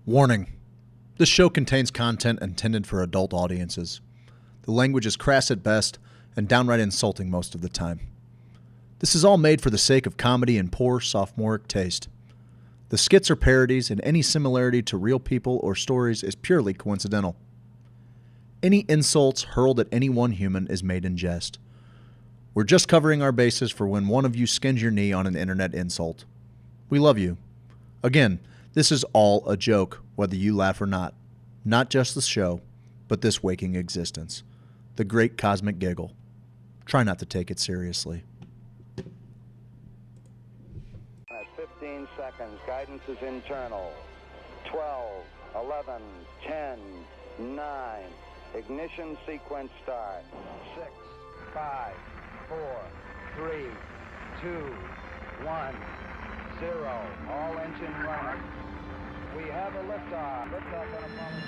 Warning. This show contains content intended for adult audiences. The language is crass at best and downright insulting most of the time. This is all made for the sake of comedy and poor sophomoric taste. The skits are parodies, and any similarity to real people or stories is purely coincidental. Any insults hurled at any one human is made in jest. We're just covering our bases for when one of you skins your knee on an internet insult. We love you. Again, this is all a joke, whether you laugh or not. Not just the show, but this waking existence. The great cosmic giggle. Try not to take it seriously. 15 seconds. Guidance is internal. 12, 11, 10, 9. Ignition sequence start. 6, 5, 4, 3, 2, 1, 0. All engine running. We have a liftoff. Liftoff on Apollo.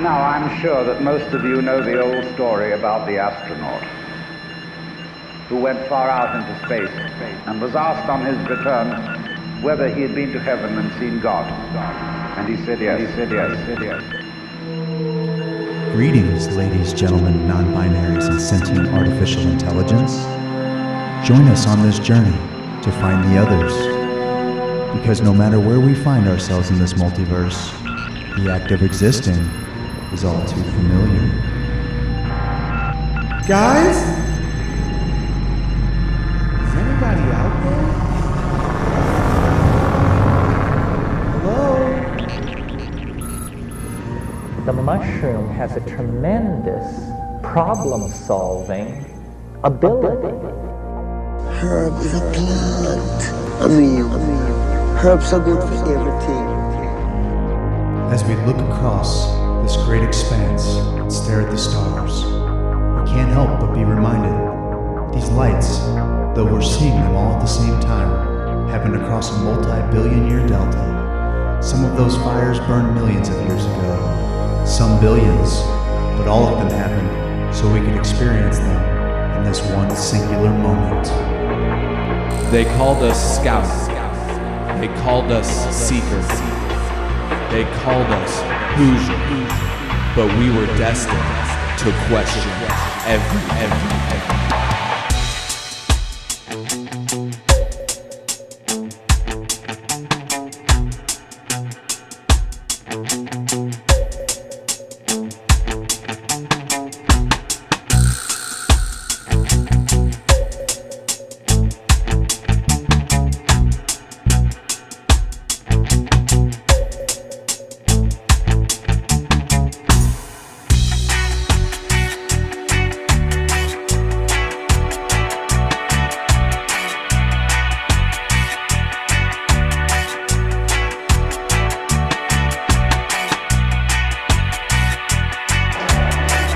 Now, I'm sure that most of you know the old story about the astronaut who went far out into space and was asked on his return whether he had been to heaven and seen God. And he said yes. Greetings, ladies, gentlemen, non-binaries, and sentient artificial intelligence. Join us on this journey to find the others. Because no matter where we find ourselves in this multiverse, the act of existing is all too familiar. Guys? Is anybody out there? Hello? The mushroom has a tremendous problem-solving ability. Herb is a plant. Herbs are good for everything. As we look across this great expanse and stare at the stars, we can't help but be reminded these lights, though we're seeing them all at the same time, happen across a multi-billion-year delta. Some of those fires burned millions of years ago, some billions, but all of them happened so we could experience them in this one singular moment. They called us scouts. They called us seekers. They called us Hoosier. But we were destined to question every.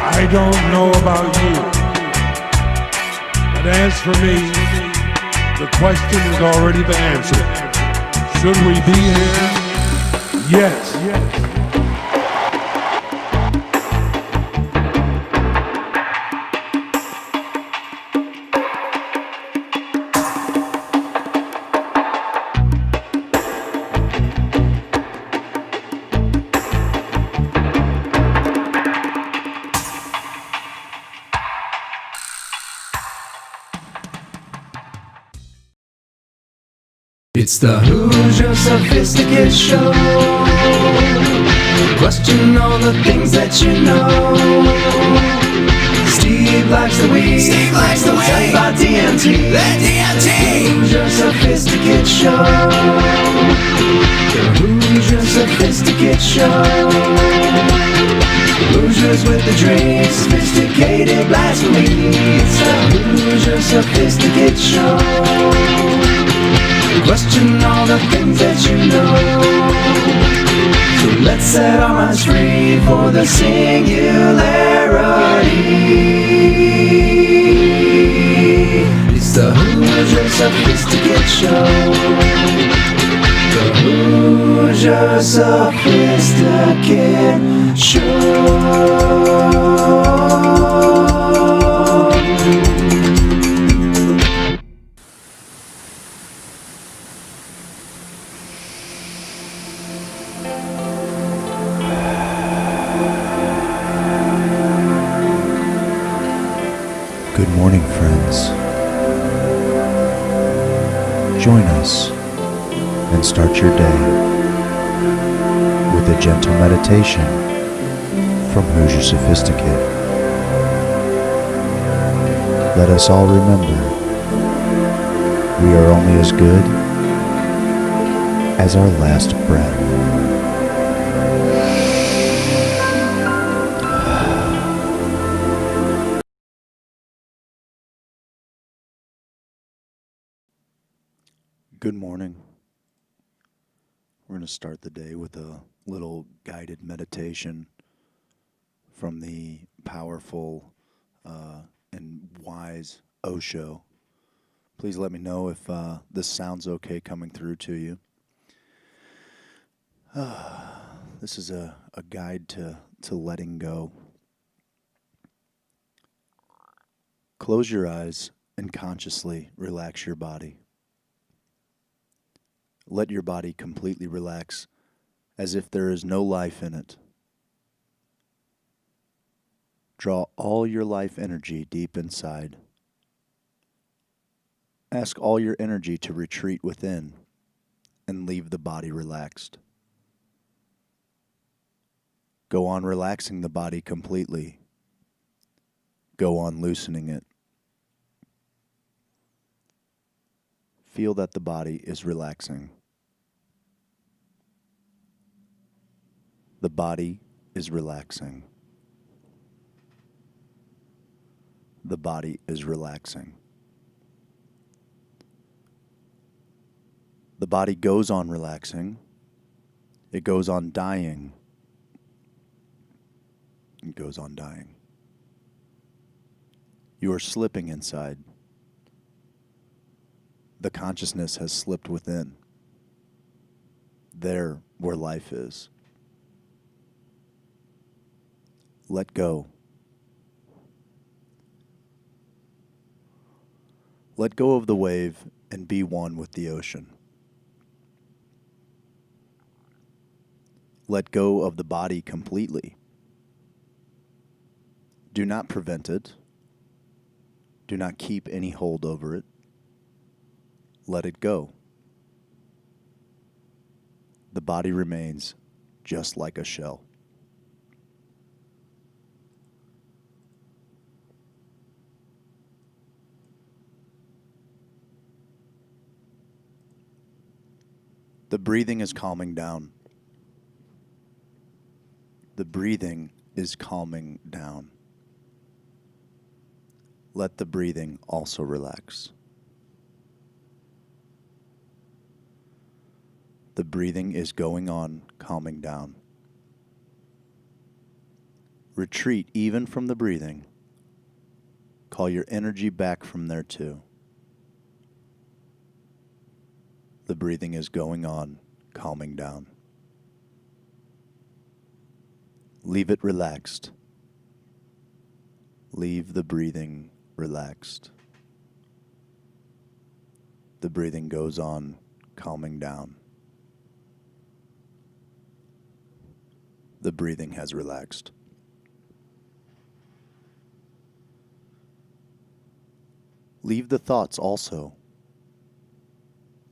I don't know about you, but as for me, the question has already been answered. Should we be here? Yes. It's the Hoosier Sophisticate Show. Question all the things that you know. Steve likes the weed. Steve likes the weed. By DMT. The DMT. Hoosier Sophisticate Show. The Hoosier Sophisticate Show. Hoosiers with the drink. Sophisticated blasphemy. It's the Hoosier Sophisticate Show. Question all the things that you know. So let's set our minds free for the singularity. It's the Hoosier Sophisticate Show. The Hoosier Sophisticate Show. join us and start your day with a gentle meditation from Hoosier Sophisticate. Let us all remember, we are only as good as our last breath. Good morning. We're going to start the day with a little guided meditation from the powerful and wise Osho. Please let me know if this sounds okay coming through to you. This is a guide to letting go. Close your eyes and consciously relax your body. Let your body completely relax as if there is no life in it. Draw all your life energy deep inside. Ask all your energy to retreat within and leave the body relaxed. Go on relaxing the body completely. Go on loosening it. Feel that the body is relaxing. The body is relaxing. The body is relaxing. The body goes on relaxing. It goes on dying. It goes on dying. You are slipping inside. The consciousness has slipped within. There where life is. Let go. Let go of the wave and be one with the ocean. Let go of the body completely. Do not prevent it. Do not keep any hold over it. Let it go. The body remains just like a shell. The breathing is calming down. The breathing is calming down. Let the breathing also relax. The breathing is going on, calming down. Retreat even from the breathing. Call your energy back from there too. The breathing is going on, calming down. Leave it relaxed. Leave the breathing relaxed. The breathing goes on, calming down. The breathing has relaxed. Leave the thoughts also.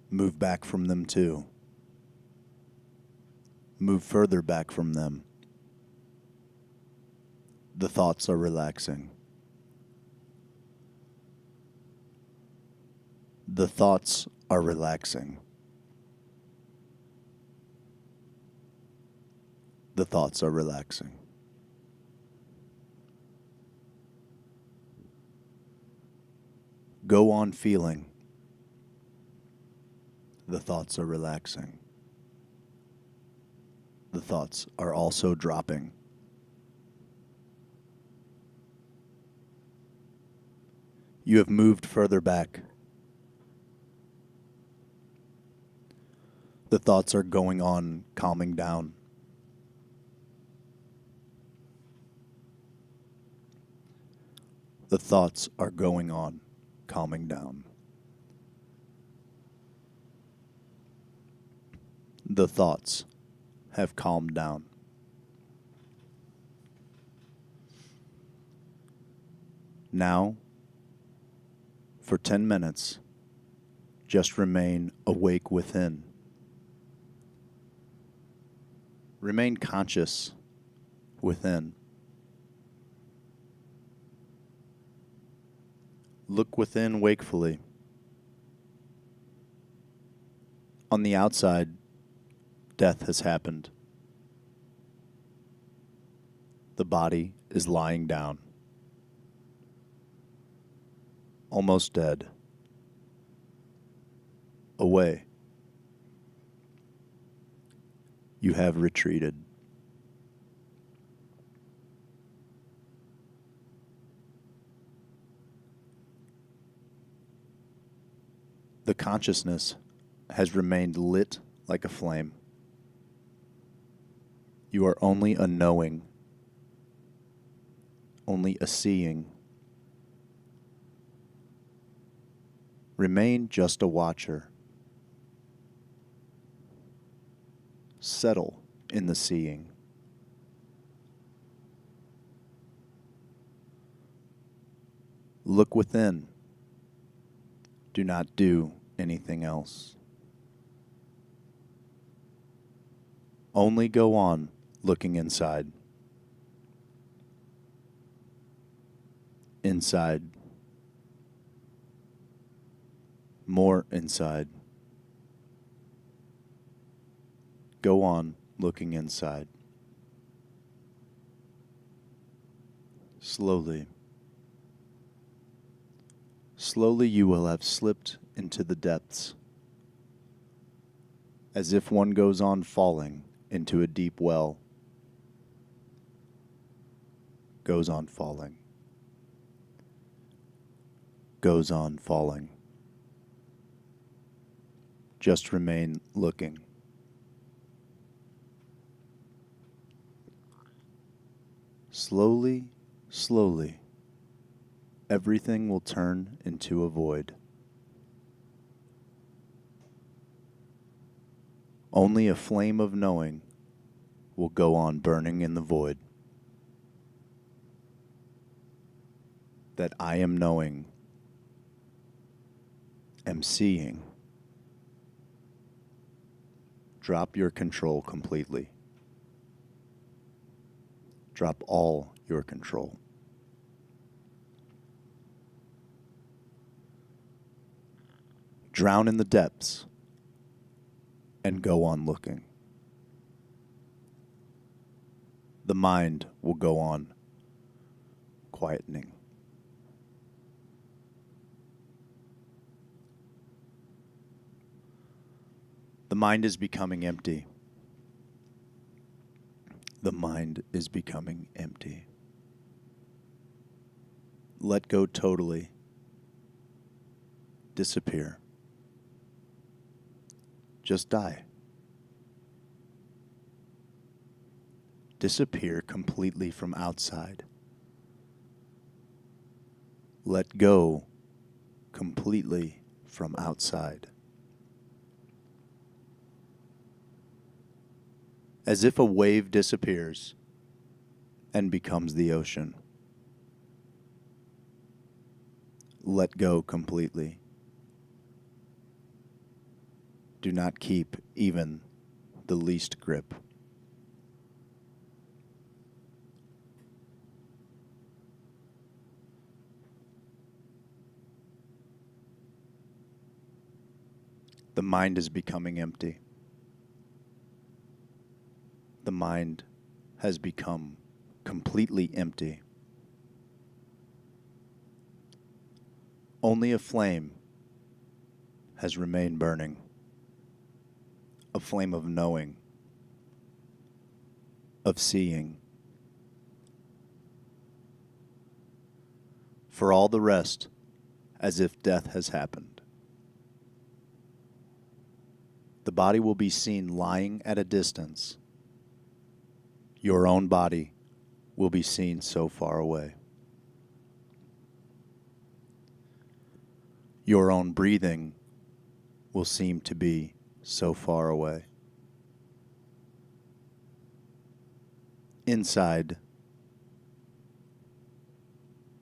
Move back from them too. Move further back from them. The thoughts are relaxing. The thoughts are relaxing. The thoughts are relaxing. Go on feeling. The thoughts are relaxing. The thoughts are also dropping. You have moved further back. The thoughts are going on, calming down. The thoughts are going on, calming down. The thoughts have calmed down. Now, for 10 minutes, Just remain awake within. Remain conscious within. Look within wakefully. On the outside, death has happened. The body is lying down, almost dead. Away. You have retreated. The consciousness has remained lit like a flame. You are only a knowing, only a seeing. Remain just a watcher. Settle in the seeing. Look within. Do not do anything else. Only go on looking inside. Inside. More inside. Go on looking inside. Slowly. Slowly you will have slipped into the depths, as if one goes on falling into a deep well. Goes on falling. Goes on falling. Just remain looking. Slowly, slowly, everything will turn into a void. Only a flame of knowing will go on burning in the void. That I am knowing, am seeing. Drop your control completely. Drop all your control. Drown in the depths and go on looking. The mind will go on quietening. The mind is becoming empty. The mind is becoming empty. Let go totally. Disappear. Just die. Disappear completely from outside. Let go completely from outside. As if a wave disappears and becomes the ocean. Let go completely. Do not keep even the least grip. The mind is becoming empty. The mind has become completely empty. Only a flame has remained burning. A flame of knowing, of seeing. For all the rest, as if death has happened. The body will be seen lying at a distance. Your own body will be seen so far away. Your own breathing will seem to be so far away. Inside,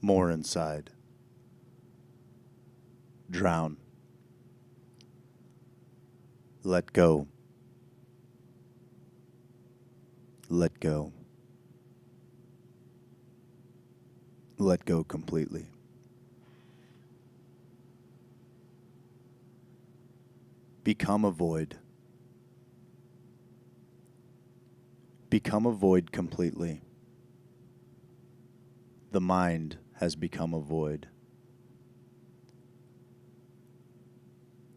more inside. Drown. Let go. Let go. Let go completely. Become a void. Become a void completely. The mind has become a void.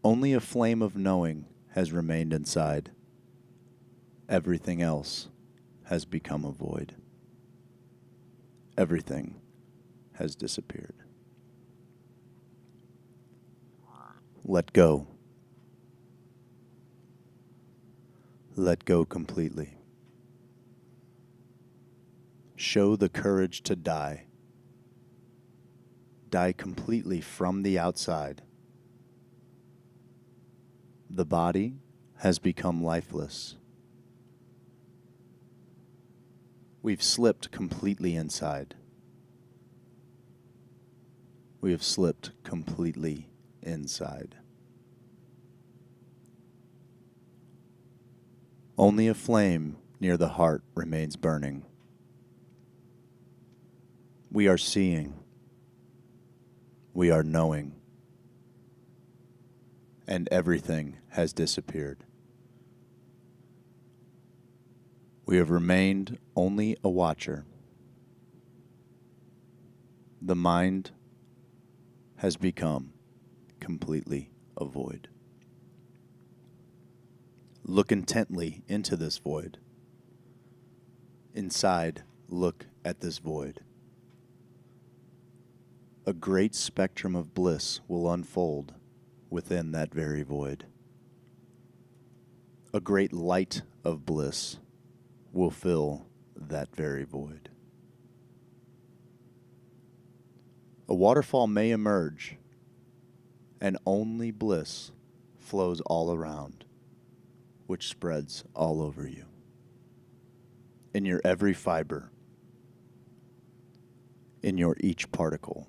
Only a flame of knowing has remained inside. Everything else has become a void. Everything has disappeared. Let go. Let go completely. Show the courage to die. Die completely from the outside. The body has become lifeless. We've slipped completely inside. We have slipped completely inside. Only a flame near the heart remains burning. We are seeing. We are knowing. And everything has disappeared. We have remained only a watcher. The mind has become completely a void. Look intently into this void. Inside, look at this void. A great spectrum of bliss will unfold within that very void. A great light of bliss will fill that very void. A waterfall may emerge, and only bliss flows all around, which spreads all over you, in your every fiber, in your each particle.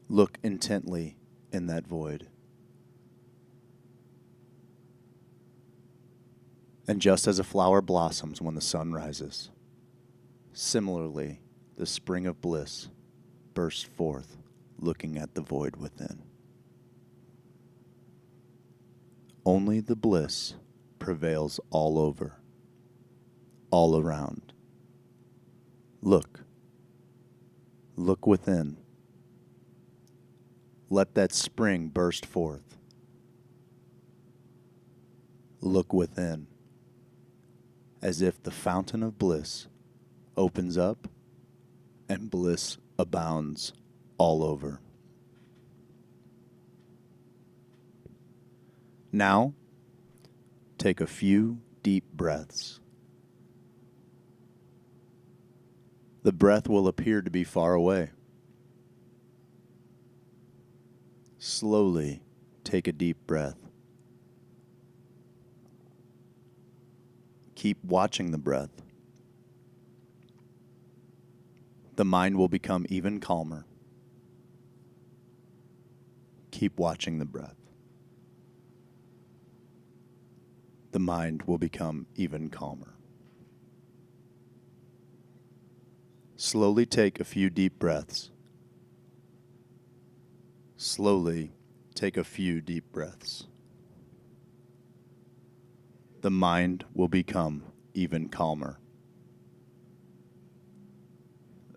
Look intently in that void. And just as a flower blossoms when the sun rises, similarly, the spring of bliss bursts forth, looking at the void within. Only the bliss prevails all over, all around. Look. Look within. Let that spring burst forth. Look within, as if the fountain of bliss opens up and bliss abounds all over. Now, take a few deep breaths. The breath will appear to be far away. Slowly take a deep breath. Keep watching the breath. The mind will become even calmer. Keep watching the breath. The mind will become even calmer. Slowly take a few deep breaths. Slowly take a few deep breaths. The mind will become even calmer.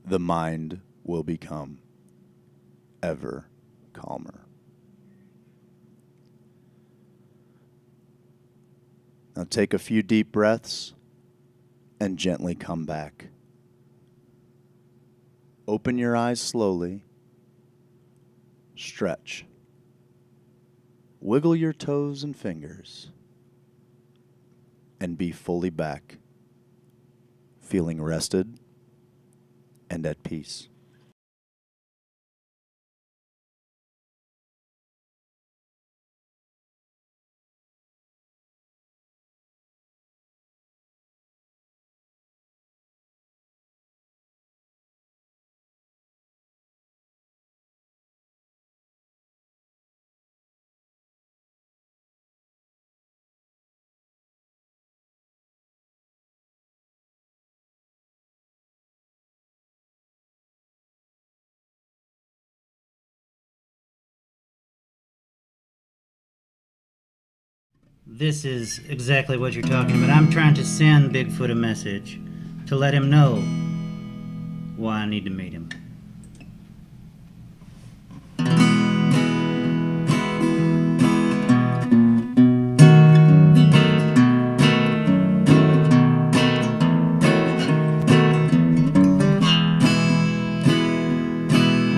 The mind will become ever calmer. Now take a few deep breaths and gently come back. Open your eyes slowly. Stretch. Wiggle your toes and fingers. And be fully back, feeling rested and at peace. This is exactly what you're talking about. I'm trying to send Bigfoot a message to let him know why I need to meet him.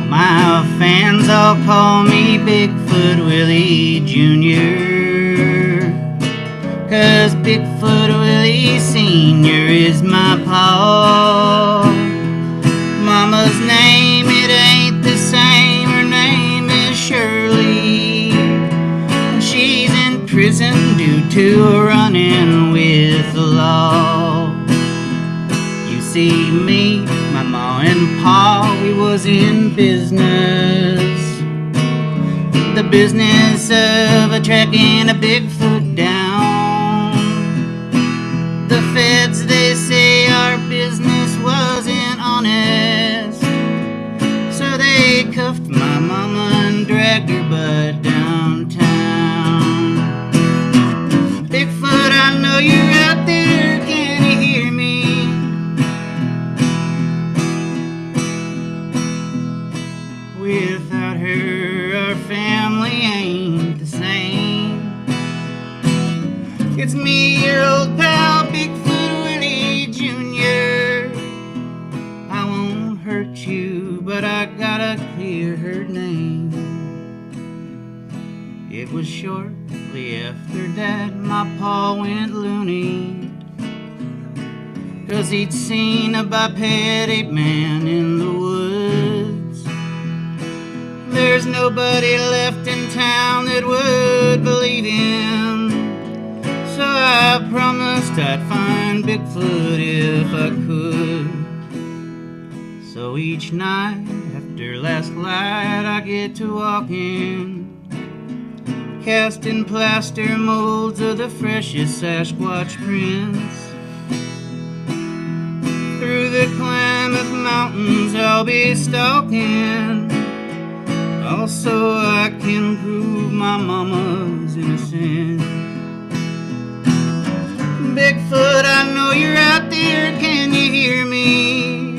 My fans all call me Bigfoot Willie Jr. 'Cause Bigfoot Willie Sr. is my paw. Mama's name, it ain't the same. Her name is Shirley. And she's in prison due to running with the law. You see me, my ma and pa, we was in business. The business of tracking a Bigfoot down. The feds, they say our business wasn't honest. So they cuffed my mama and dragged her butt downtown. Bigfoot, I know you're out there, can you hear me? Without her, our family ain't the same. It's me, your old pal, Bigfoot Willie Jr. I won't hurt you, but I gotta clear her name. It was shortly after that my pa went loony, 'cause he'd seen a biped ape man in the woods. There's nobody left in town that would believe him, so I promised I'd find Bigfoot if I could. So each night after last light I get to walking, casting plaster molds of the freshest Sasquatch prints. Through the Klamath Mountains I'll be stalking, also I can prove my mama's innocent. Bigfoot, I know you're out there, can you hear me?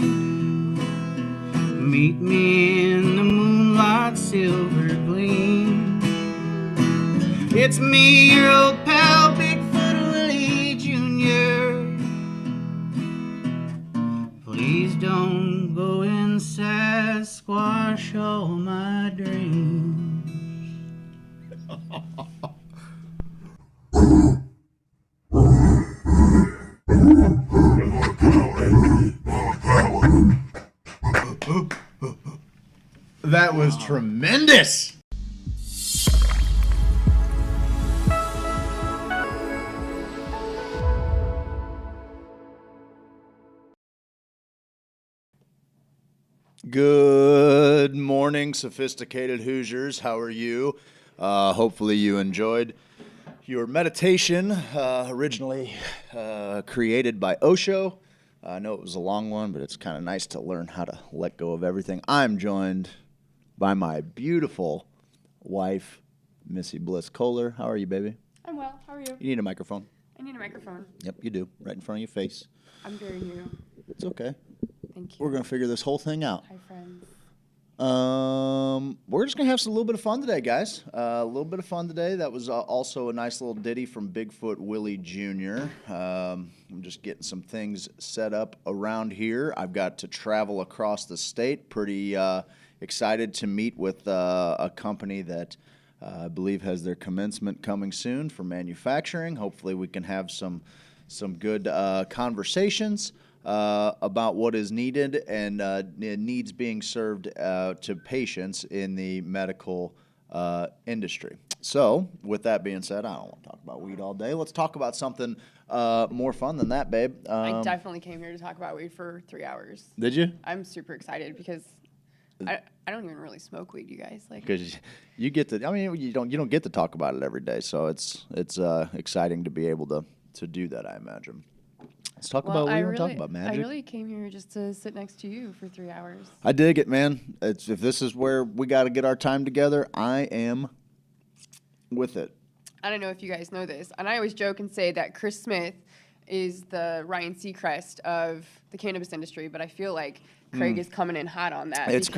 Meet me in the moonlight silver gleam. It's me, your old pal, Bigfoot Willie Jr. Please don't go inside, squash all my dreams. That was tremendous. Good morning, sophisticated Hoosiers. How are you? Hopefully you enjoyed your meditation, originally created by Osho. I know it was a long one, but it's kind of nice to learn how to let go of everything. I'm joined by my beautiful wife, Missy Bliss Kohler. How are you, baby? I'm well. How are you? You need a microphone. I need a microphone. Yep, you do. Right in front of your face. I'm very new. It's okay. Thank you. We're going to figure this whole thing out. Hi, friends. We're just going to have a little bit of fun today, guys. A little bit of fun today. That was also a nice little ditty from Bigfoot Willie Jr. I'm just getting some things set up around here. I've got to travel across the state. Pretty excited to meet with a company that I believe has their commencement coming soon for manufacturing. Hopefully we can have some good conversations about what is needed and needs being served to patients in the medical industry. So, with that being said, I don't want to talk about weed all day. Let's talk about something more fun than that, babe. I definitely came here to talk about weed for 3 hours. Did you? I'm super excited because I don't even really smoke weed, you guys. Because you get to, I mean, you don't get to talk about it every day, so it's exciting to be able to do that, I imagine. Let's talk about what we want to talk about, magic. I really came here just to sit next to you for 3 hours. I dig it, man. If this is where we got to get our time together, I am with it. I don't know if you guys know this, and I always joke and say that Chris Smith is the Ryan Seacrest of the cannabis industry, but I feel like Craig is coming in hot on that. It's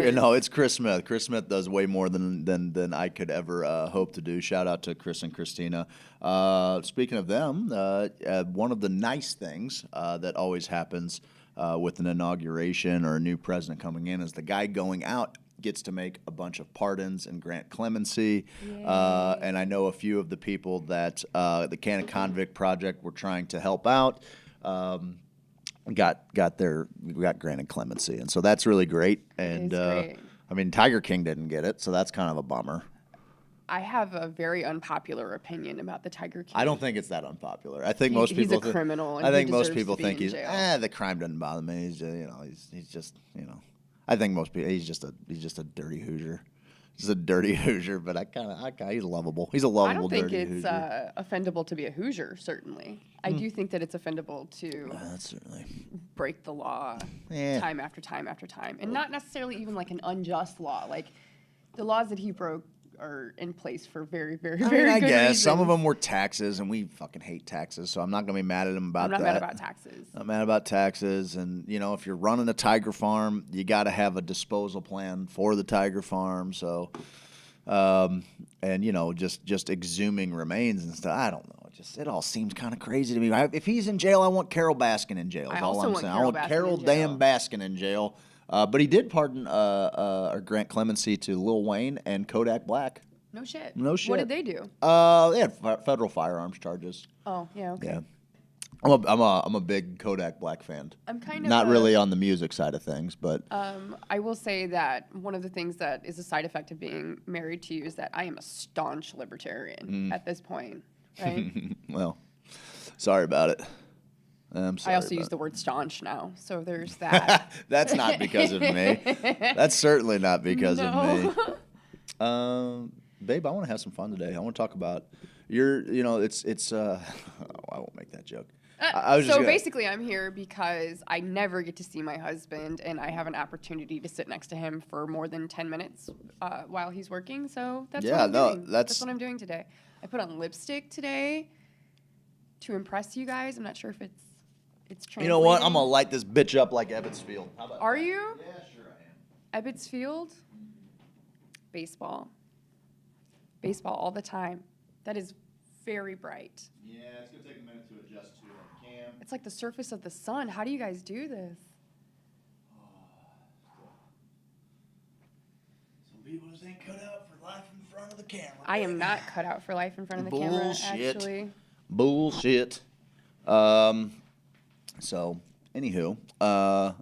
Chris Smith. Chris Smith does way more than I could ever hope to do. Shout out to Chris and Christina. Speaking of them, one of the nice things that always happens with an inauguration or a new president coming in is the guy going out gets to make a bunch of pardons and grant clemency. And I know a few of the people that the Cannon Convict Project were trying to help out. Got granted clemency, and so that's really great. And great. I mean, Tiger King didn't get it, so that's kind of a bummer. I have a very unpopular opinion about the Tiger King. I don't think it's that unpopular. I think most people he's a criminal. And I think he most deserves people to be think in he's jail. The crime doesn't bother me. He's he's just I think most people he's just a dirty Hoosier. He's a dirty Hoosier, but he's lovable. He's a lovable dirty Hoosier. I don't think it's offendable to be a Hoosier. Certainly, I do think that it's offendable to certainly break the law time after time after time, and not necessarily even like an unjust law. Like the laws that he broke are in place for very, very, very I good guess reasons. some of them were taxes, and we fucking hate taxes, so I'm not gonna be mad at him about that. I'm not mad about taxes. I'm mad about taxes, and if you're running a tiger farm, you got to have a disposal plan for the tiger farm. So, and just exhuming remains and stuff. I don't know. It all seems kind of crazy to me. If he's in jail, I want Carol Baskin in jail. I all also I'm want saying. Carol I want Baskin Carol in jail. damn Baskin in jail. But he did pardon or grant clemency to Lil Wayne and Kodak Black. No shit. No shit. What did they do? They had federal firearms charges. Oh, yeah, okay. Yeah. I'm a big Kodak Black fan. I'm kind of not really on the music side of things, but I will say that one of the things that is a side effect of being married to you is that I am a staunch libertarian at this point, right? Well, sorry about it. I'm sorry. I also use the word staunch now, so there's that. That's not because of me. That's certainly not because of me. Babe, I want to have some fun today. I want to talk about it's I won't make that joke. Basically, I'm here because I never get to see my husband, and I have an opportunity to sit next to him for more than 10 minutes while he's working. So that's what I'm doing. That's what I'm doing today. I put on lipstick today to impress you guys. I'm not sure if it's translating. You know what? I'm gonna light this bitch up like Ebbets Field. How about Are that? you? Yeah, sure I am. Ebbets Field? Baseball all the time. That is very bright. Yeah, it's gonna take a minute to adjust to the cam. It's like the surface of the sun. How do you guys do this? Some people just ain't cut out for life in front of the camera. I am not cut out for life in front of the camera, actually. Bullshit. So, anywho, I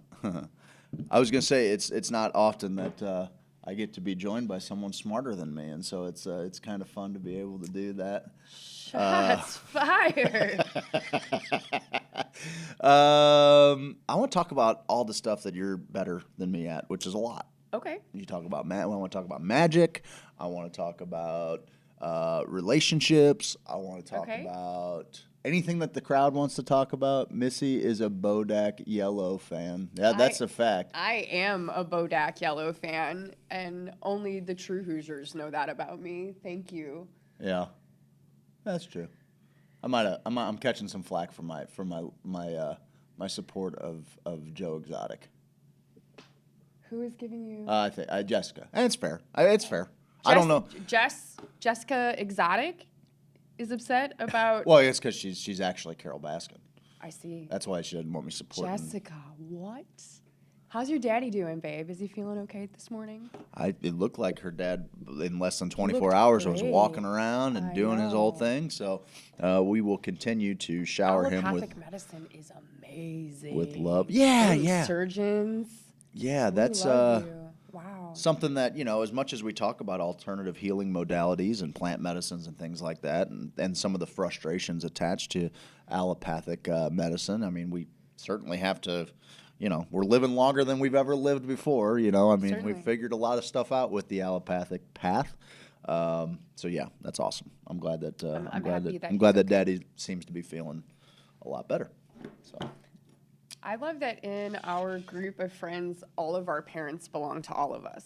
was gonna say it's not often that I get to be joined by someone smarter than me, and so it's kind of fun to be able to do that. Shots fired. I want to talk about all the stuff that you're better than me at, which is a lot. Okay. You talk about I want to talk about magic. I want to talk about relationships. I want to talk about anything that the crowd wants to talk about. Missy is a Bodak Yellow fan. Yeah, that's a fact. I am a Bodak Yellow fan, and only the true Hoosiers know that about me. Thank you. Yeah, that's true. I'm catching some flack for my support of Joe Exotic. Who is giving you? I think Jessica, and it's fair. It's fair. I don't know. Jessica Exotic is upset about. Well, it's because she's actually Carol Baskin. I see. That's why she didn't want me supporting. Jessica, what? How's your daddy doing, babe? Is he feeling okay this morning? It looked like her dad, in less than 24 hours, was walking around and doing his whole thing. So we will continue to shower him with. Allopathic medicine is amazing. With love. Yeah. Surgeons. Yeah, that's wow. Something that, as much as we talk about alternative healing modalities and plant medicines and things like that, and some of the frustrations attached to allopathic medicine, I mean, we certainly have to, we're living longer than we've ever lived before, I mean, Certainly. we've figured a lot of stuff out with the allopathic path. So yeah, that's awesome. I'm glad that I'm glad that Daddy seems to be feeling a lot better. So. I love that in our group of friends, all of our parents belong to all of us.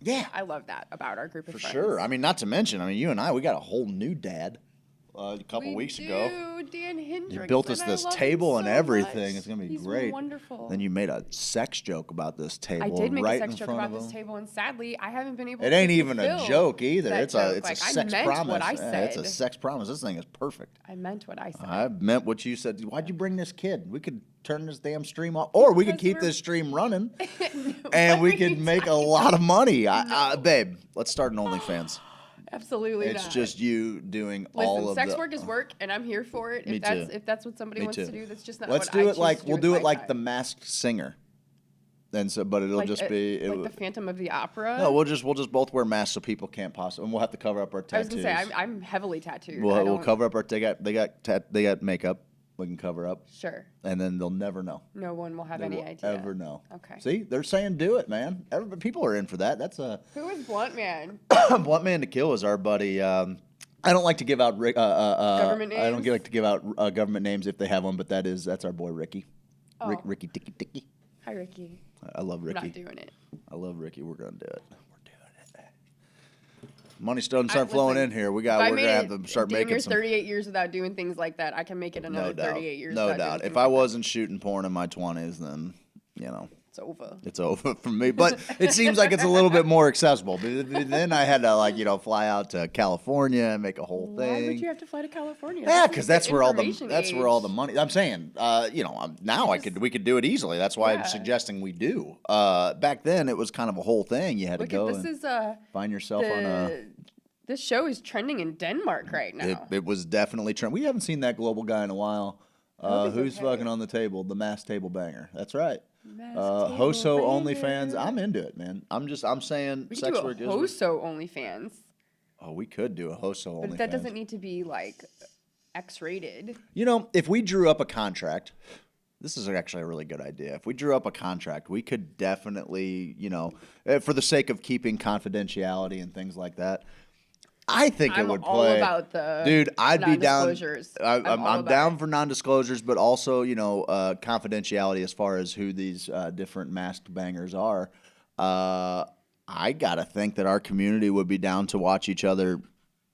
Yeah. I love that about our group of friends. For sure. I mean, not to mention, you and I, we got a whole new dad. a couple weeks ago. Dan Hendricks. You built us this table and everything. It's gonna be He's great. Wonderful. Then you made a sex joke about this table. I did make right a sex in joke front about of this him. table, and sadly, I haven't been able. It to ain't even a joke either. That It's joke. a Like, sex I meant promise. what I Yeah, said. it's a sex promise. This thing is perfect. I meant what I said. I meant what you said. Why'd you bring this kid? We could turn this damn stream off, or we could keep this stream running, and we could make a lot of money. Babe, let's start an OnlyFans. Absolutely It's not. just you doing Listen, all of sex the work is work, and I'm here for it. Me If that's what somebody Me wants too. to do, that's just not Let's what do I it choose like to we'll with do my it like time. the Masked Singer. Then but it'll Like, just be like the Phantom of the Opera. No, we'll just both wear masks so people can't possibly, and we'll have to cover up our I was tattoos. gonna say I'm heavily tattooed. We'll cover up our they got makeup we can cover up. Sure. And then they'll never know. No one will have They any will idea. ever know. Okay. See, they're saying do it, man. People are in for that. That's a Who is Blunt Man? Blunt Man to Kill is our buddy. I don't like to give out government names. I don't like to give out government names if they have one, but that's our boy Ricky. Oh. Ricky Ticky. Hi, Ricky. I love Ricky. We're not doing it. I love Ricky. We're gonna do it. We're doing it. Money's starting to start flowing in here. We're gonna have to start making some. 38 years without doing things like that. I can make it another 38 years. No without doubt. doing If things I like wasn't shooting porn in my 20s, then it's over. It's over for me. But it seems like it's a little bit more accessible. But then I had to fly out to California and make a whole thing. Why would you have to fly to California? Yeah, because that's where all the information money. I'm saying, now we could do it easily. That's why I'm suggesting we do. Back then, it was kind of a whole thing. You had to go find yourself on a. This show is trending in Denmark right now. It was definitely trending. We haven't seen that global guy in a while. Who's fucking on the table? The mass table banger. That's right. Hoso OnlyFans. I'm into it, man. I'm saying we sex could do work a is. Hoso OnlyFans. Oh, we could do a Hoso OnlyFans. But that doesn't need to be like X-rated. If we drew up a contract, this is actually a really good idea. If we drew up a contract, we could definitely, for the sake of keeping confidentiality and things like that. I think it would play. I'm all about the dude. I'd be down. Non-disclosures. I'm down for non-disclosures, but also confidentiality as far as who these different masked bangers are. I gotta think that our community would be down to watch each other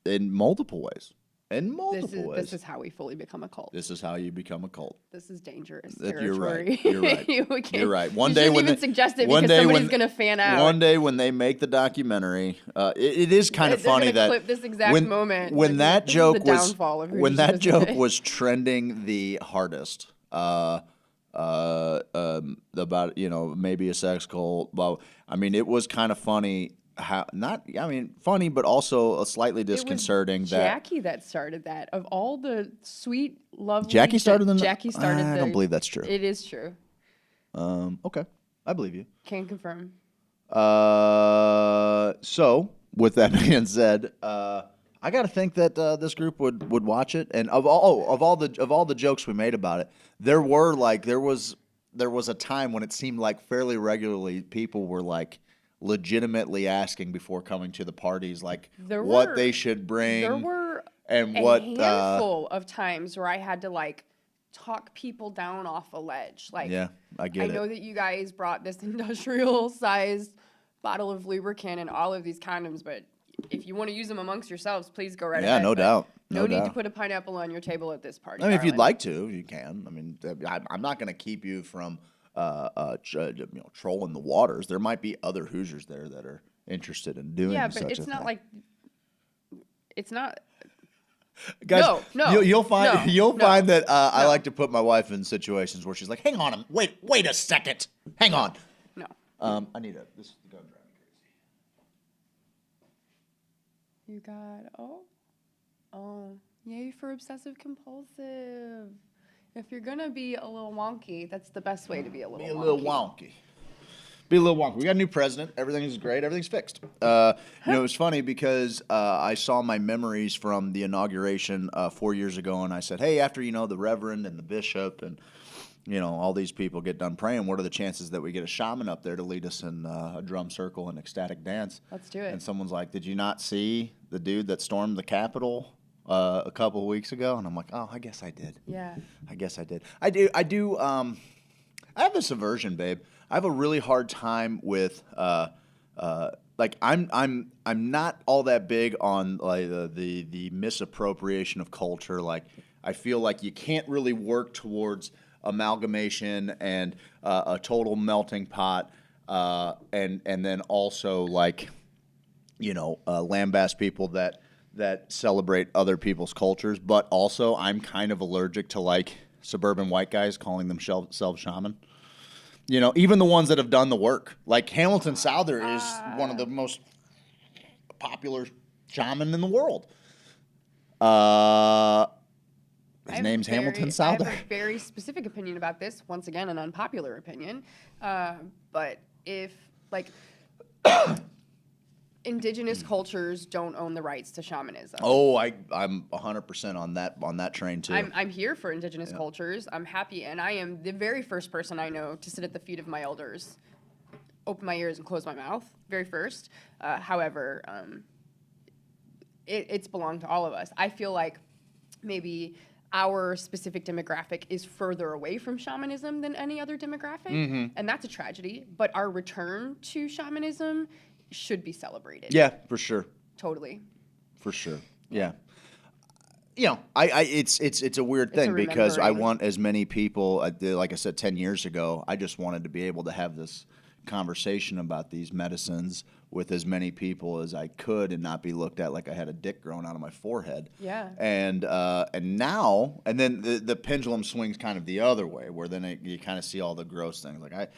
in multiple ways. This is how we fully become a cult. This is how you become a cult. This is dangerous You're territory. right. You're right. You're right. One day when even suggest it because somebody's gonna fan out. One day when they make the documentary, it is kind of funny that clip this exact moment. When that joke was was trending the hardest. About maybe a sex cult. Well, I mean, it was kind of funny. Funny, but also slightly disconcerting. It was Jackie that started that. Of all the sweet, lovely... Jackie started them? Jackie started I don't believe that's true. It is true. Okay. I believe you. Can confirm. So, with that being said, I got to think that this group would watch it. And of all the jokes we made about it, there was a time when it seemed like fairly regularly people were like legitimately asking before coming to the parties, like what they should bring. There were a handful of times where I had to talk people down off a ledge. Yeah, I get it. I know that you guys brought this industrial sized bottle of lubricant and all of these condoms, but if you want to use them amongst yourselves, please go right ahead. Yeah, no doubt. No need to put a pineapple on your table at this party. I mean, if you'd like to, you can. I mean, I'm not going to keep you from trolling the waters. There might be other Hoosiers there that are interested in doing such a thing. Yeah, but it's not like it's not. Guys, no, you'll find that I like to put my wife in situations where she's like, "Hang on, wait a second, hang on." No. I need this is the gun driving crazy. You got yay for obsessive compulsive. If you're gonna be a little wonky, that's the best way to be a little wonky. Be a little wonky. We got a new president. Everything is great. Everything's fixed. It was funny because I saw my memories from the inauguration 4 years ago, and I said, hey, after, the reverend and the bishop and, all these people get done praying, what are the chances that we get a shaman up there to lead us in a drum circle and ecstatic dance? Let's do it. And someone's like, did you not see the dude that stormed the Capitol a couple of weeks ago? And I'm like, oh, I guess I did. Yeah. I guess I did. I do. I have this aversion, babe. I have a really hard time with I'm not all that big on like the misappropriation of culture. Like, I feel like you can't really work towards amalgamation and a total melting pot, and then also like, lambast people that celebrate other people's cultures. But also, I'm kind of allergic to like suburban white guys calling themselves shaman. Even the ones that have done the work. Like Hamilton Souther is one of the most popular shaman in the world. His name's Hamilton Souther. I have a very specific opinion about this. Once again, an unpopular opinion. But if, like, indigenous cultures don't own the rights to shamanism. Oh, I'm 100% on that train too. I'm here for indigenous cultures. I'm happy, and I am the very first person I know to sit at the feet of my elders, open my ears and close my mouth. Very first. However, it's belonged to all of us. I feel like maybe our specific demographic is further away from shamanism than any other demographic, and that's a tragedy. But our return to shamanism should be celebrated. Yeah, for sure. Totally. For sure. Yeah. It's a weird thing because I want as many people, like I said 10 years ago, I just wanted to be able to have this conversation about these medicines with as many people as I could and not be looked at like I had a dick growing out of my forehead. Yeah. And now, and then the pendulum swings kind of the other way, where then you kind of see all the gross things. Like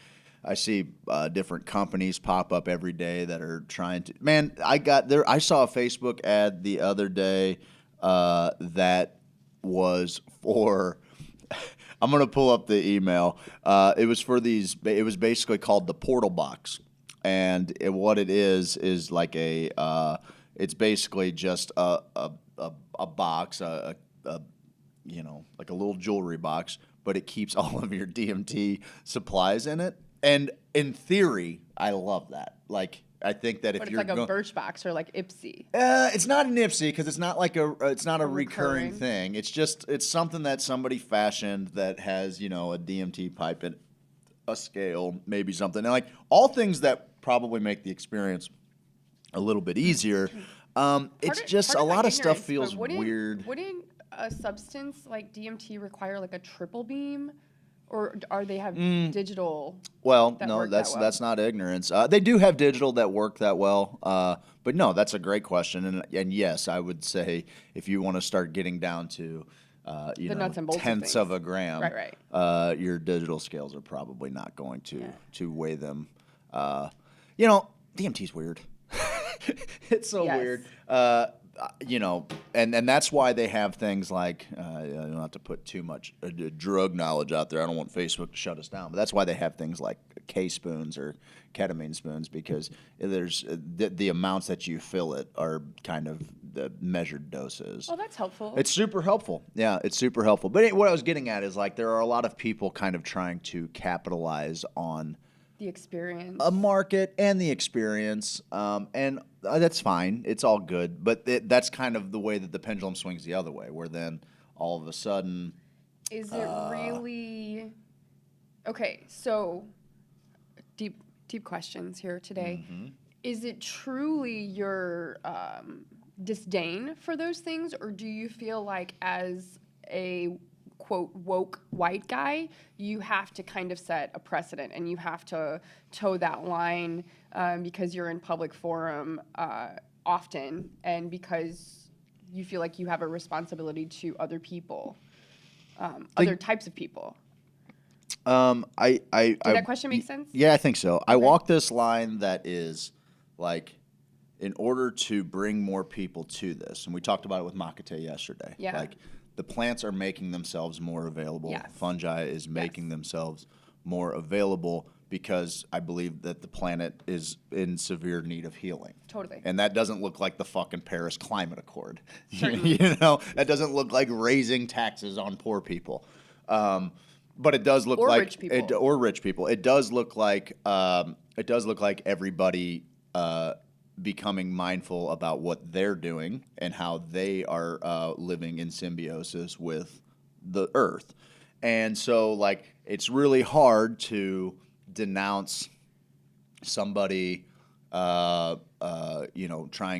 I see different companies pop up every day that are trying to. Man, I saw a Facebook ad the other day that was for. I'm gonna pull up the email. It was for these. It was basically called the Portal Box, and what it is like a. It's basically just a box, like a little jewelry box, but it keeps all of your DMT supplies in it. And in theory, I love that. Like, I think that if but you're it's like a Birchbox or like Ipsy. It's not an Ipsy because it's not like it's not a recurring thing. It's something that somebody fashioned that has a DMT pipe and a scale, maybe something. And like all things that probably make the experience a little bit easier. It's just a lot of stuff feels weird. Wouldn't a substance like DMT require like a triple beam? Or are they have digital? Well, no, that's not ignorance. They do have digital that work that well. But no, that's a great question. And yes, I would say if you want to start getting down to nuts and bolts tenths of a gram, right. Your digital scales are probably not going to weigh them. DMT's weird. It's so weird. And that's why they have things like, not to put too much drug knowledge out there. I don't want Facebook to shut us down, but that's why they have things like K spoons or ketamine spoons, because there's the amounts that you fill it are kind of the measured doses. Oh, that's helpful. It's super helpful. Yeah, it's super helpful. But what I was getting at is like there are a lot of people kind of trying to capitalize on the experience, a market and the experience, and that's fine. It's all good, but that's kind of the way that the pendulum swings the other way, where then all of a sudden, is it really okay? So deep questions here today. Mm-hmm. Is it truly your disdain for those things, or do you feel like as a quote woke white guy, you have to kind of set a precedent and you have to toe that line because you're in public forum often, and because you feel like you have a responsibility to other people, other types of people? Did that question make sense? Yeah, I think so. Okay. I walk this line that is like, in order to bring more people to this, and we talked about it with Makate yesterday. Yeah. Like, the plants are making themselves more available. Yes. Fungi is making themselves more available because I believe that the planet is in severe need of healing. Totally. And that doesn't look like the fucking Paris Climate Accord. That doesn't look like raising taxes on poor people. But it does look like rich people. Or rich people. It does look like everybody becoming mindful about what they're doing and how they are living in symbiosis with the earth. And so, like, it's really hard to denounce somebody trying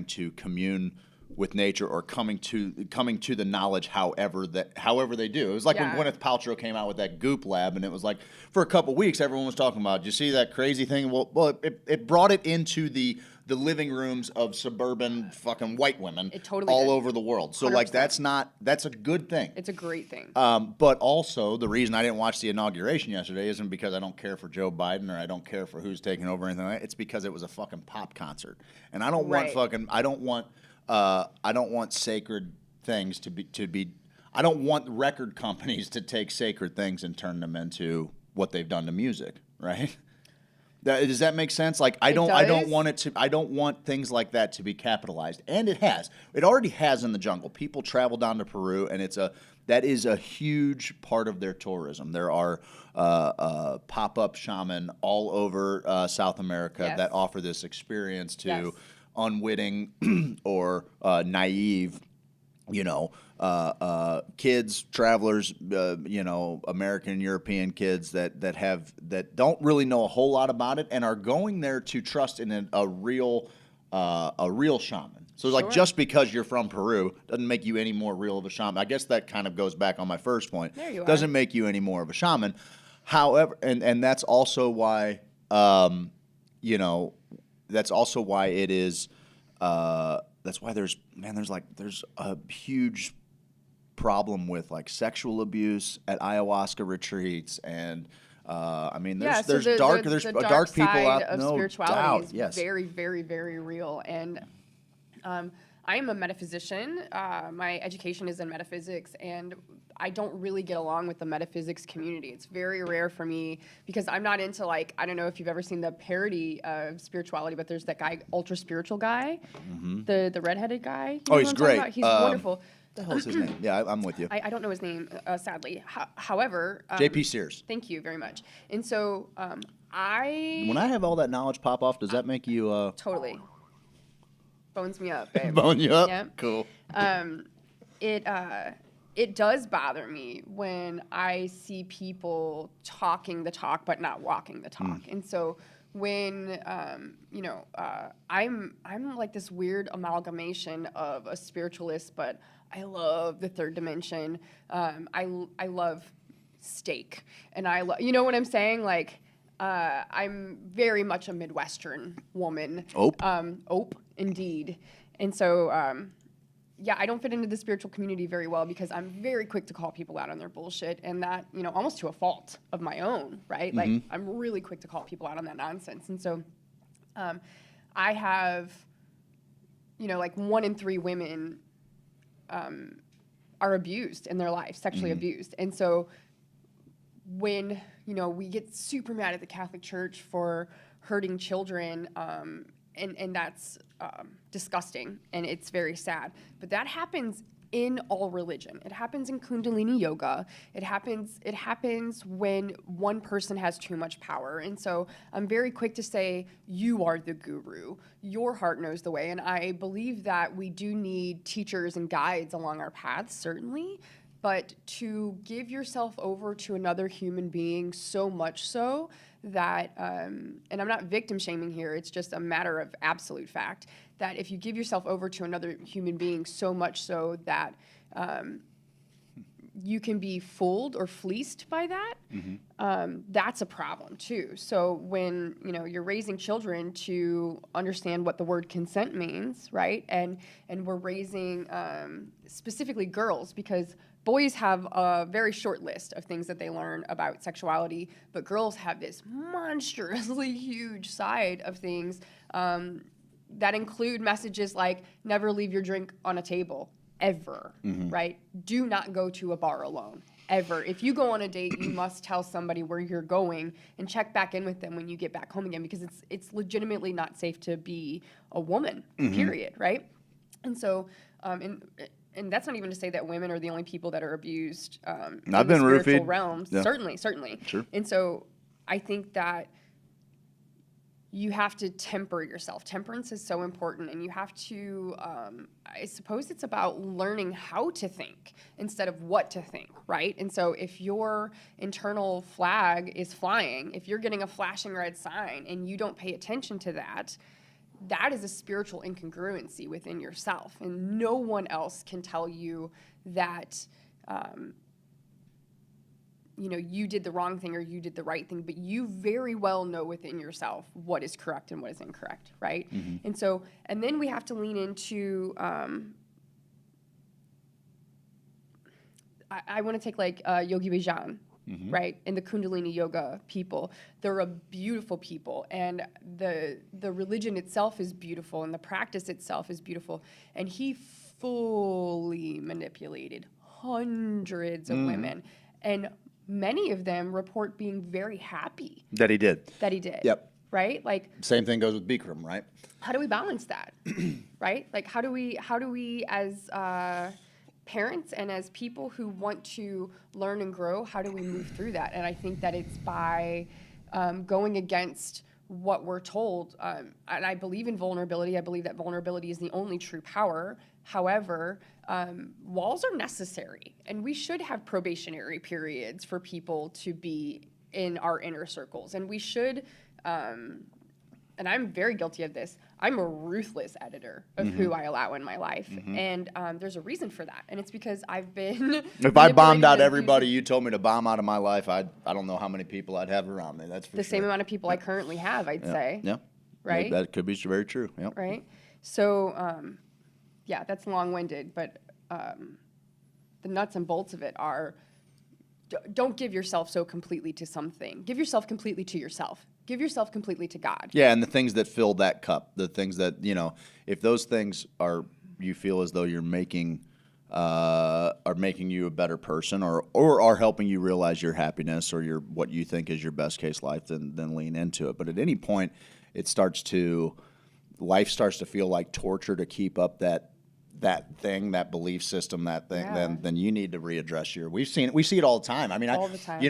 to commune with nature or coming to the knowledge however they do. It was like when Gwyneth Paltrow came out with that Goop Lab, and it was like for a couple weeks everyone was talking about, you see that crazy thing? Well, it brought it into the living rooms of suburban fucking white women all over the world. So 100%. Like that's a good thing. It's a great thing. But also the reason I didn't watch the inauguration yesterday isn't because I don't care for Joe Biden or I don't care for who's taking over or anything like that. It's because it was a fucking pop concert. And I don't want sacred things to be I don't want record companies to take sacred things and turn them into what they've done to music, right? Does that make sense? Like I don't want things like that to be capitalized. And it has. It already has in the jungle. People travel down to Peru, and that is a huge part of their tourism. There are pop-up shaman all over South America that offer this experience to unwitting or naive, kids, travelers, American and European kids that don't really know a whole lot about it and are going there to trust in a real shaman. So like just because you're from Peru doesn't make you any more real of a shaman. I guess that kind of goes back on my first point. There you are. Doesn't make you any more of a shaman. However, and that's also why that's also why it is. That's why there's a huge problem with like sexual abuse at ayahuasca retreats, and there's dark people out of no spirituality doubt. Is very, very, very real. And I am a metaphysician. My education is in metaphysics, and I don't really get along with the metaphysics community. It's very rare for me because I'm not into I don't know if you've ever seen the parody of spirituality, but there's that guy, ultra spiritual guy, the redheaded guy. He's great. He's wonderful. What the hell is his name? Yeah, I'm with you. I don't know his name, sadly. However, J.P. Sears. Thank you very much. And so when I have all that knowledge pop off, does that make you totally bones me up, babe? Bone you up? Yeah. Cool. It does bother me when I see people talking the talk but not walking the talk. And so when I'm like this weird amalgamation of a spiritualist, but I love the third dimension. I love steak, and you know what I'm saying? Like I'm very much a Midwestern woman. Ope, indeed. And so I don't fit into the spiritual community very well because I'm very quick to call people out on their bullshit, and that, almost to a fault of my own, right? Like, I'm really quick to call people out on that nonsense. And so I have, 1 in 3 women are abused in their life, sexually abused. And so when, we get super mad at the Catholic Church for hurting children, and that's disgusting, and it's very sad. But that happens in all religion. It happens in Kundalini yoga. It happens when one person has too much power. And so I'm very quick to say, you are the guru. Your heart knows the way. And I believe that we do need teachers and guides along our paths, certainly. But to give yourself over to another human being so much so that, and I'm not victim shaming here, it's just a matter of absolute fact, that if you give yourself over to another human being so much so that you can be fooled or fleeced by that, that's a problem too. So when you're raising children to understand what the word consent means, right? And we're raising specifically girls, because boys have a very short list of things that they learn about sexuality, but girls have this monstrously huge side of things that include messages like never leave your drink on a table, ever, right? Do not go to a bar alone, ever. If you go on a date, you must tell somebody where you're going and check back in with them when you get back home again, because it's legitimately not safe to be a woman, period, right? And so, and that's not even to say that women are the only people that are abused in the spiritual realms. Yeah. Certainly. Sure. And so I think that you have to temper yourself. Temperance is so important, and you have to, I suppose it's about learning how to think instead of what to think, right? And so if your internal flag is flying, if you're getting a flashing red sign and you don't pay attention to that, that is a spiritual incongruency within yourself, and no one else can tell you that you did the wrong thing or you did the right thing, but you very well know within yourself what is correct and what is incorrect, right? And then we have to lean into I want to take like Yogi Bhajan, right? And the Kundalini yoga people. They're a beautiful people, and the religion itself is beautiful, and the practice itself is beautiful. And he fully manipulated hundreds of women, and many of them report being very happy That he did. Yep. Right? Like, same thing goes with Bikram, right? how do we balance that? Right? Like, how do we as parents and as people who want to learn and grow, how do we move through that? And I think that it's by going against what we're told. And I believe in vulnerability. I believe that vulnerability is the only true power. However, walls are necessary, and we should have probationary periods for people to be in our inner circles. And we should, and I'm very guilty of this, I'm a ruthless editor of who I allow in my life. And there's a reason for that. And it's because I've been... If I bombed out everybody you told me to bomb out of my life, I don't know how many people I'd have around me. That's for the same amount of people I currently have, I'd say. Yeah. Right? That could be very true. Yep. Right? So, yeah, that's long-winded, but the nuts and bolts of it are, don't give yourself so completely to something. Give yourself completely to yourself. Give yourself completely to God. Yeah, and the things that fill that cup, the things that, if those things you feel as though you're making you a better person, or are helping you realize your happiness or what you think is your best case life, then lean into it. But at any point, life starts to feel like torture to keep up that belief system, then you need to readdress we see it all the time. I mean, all the time.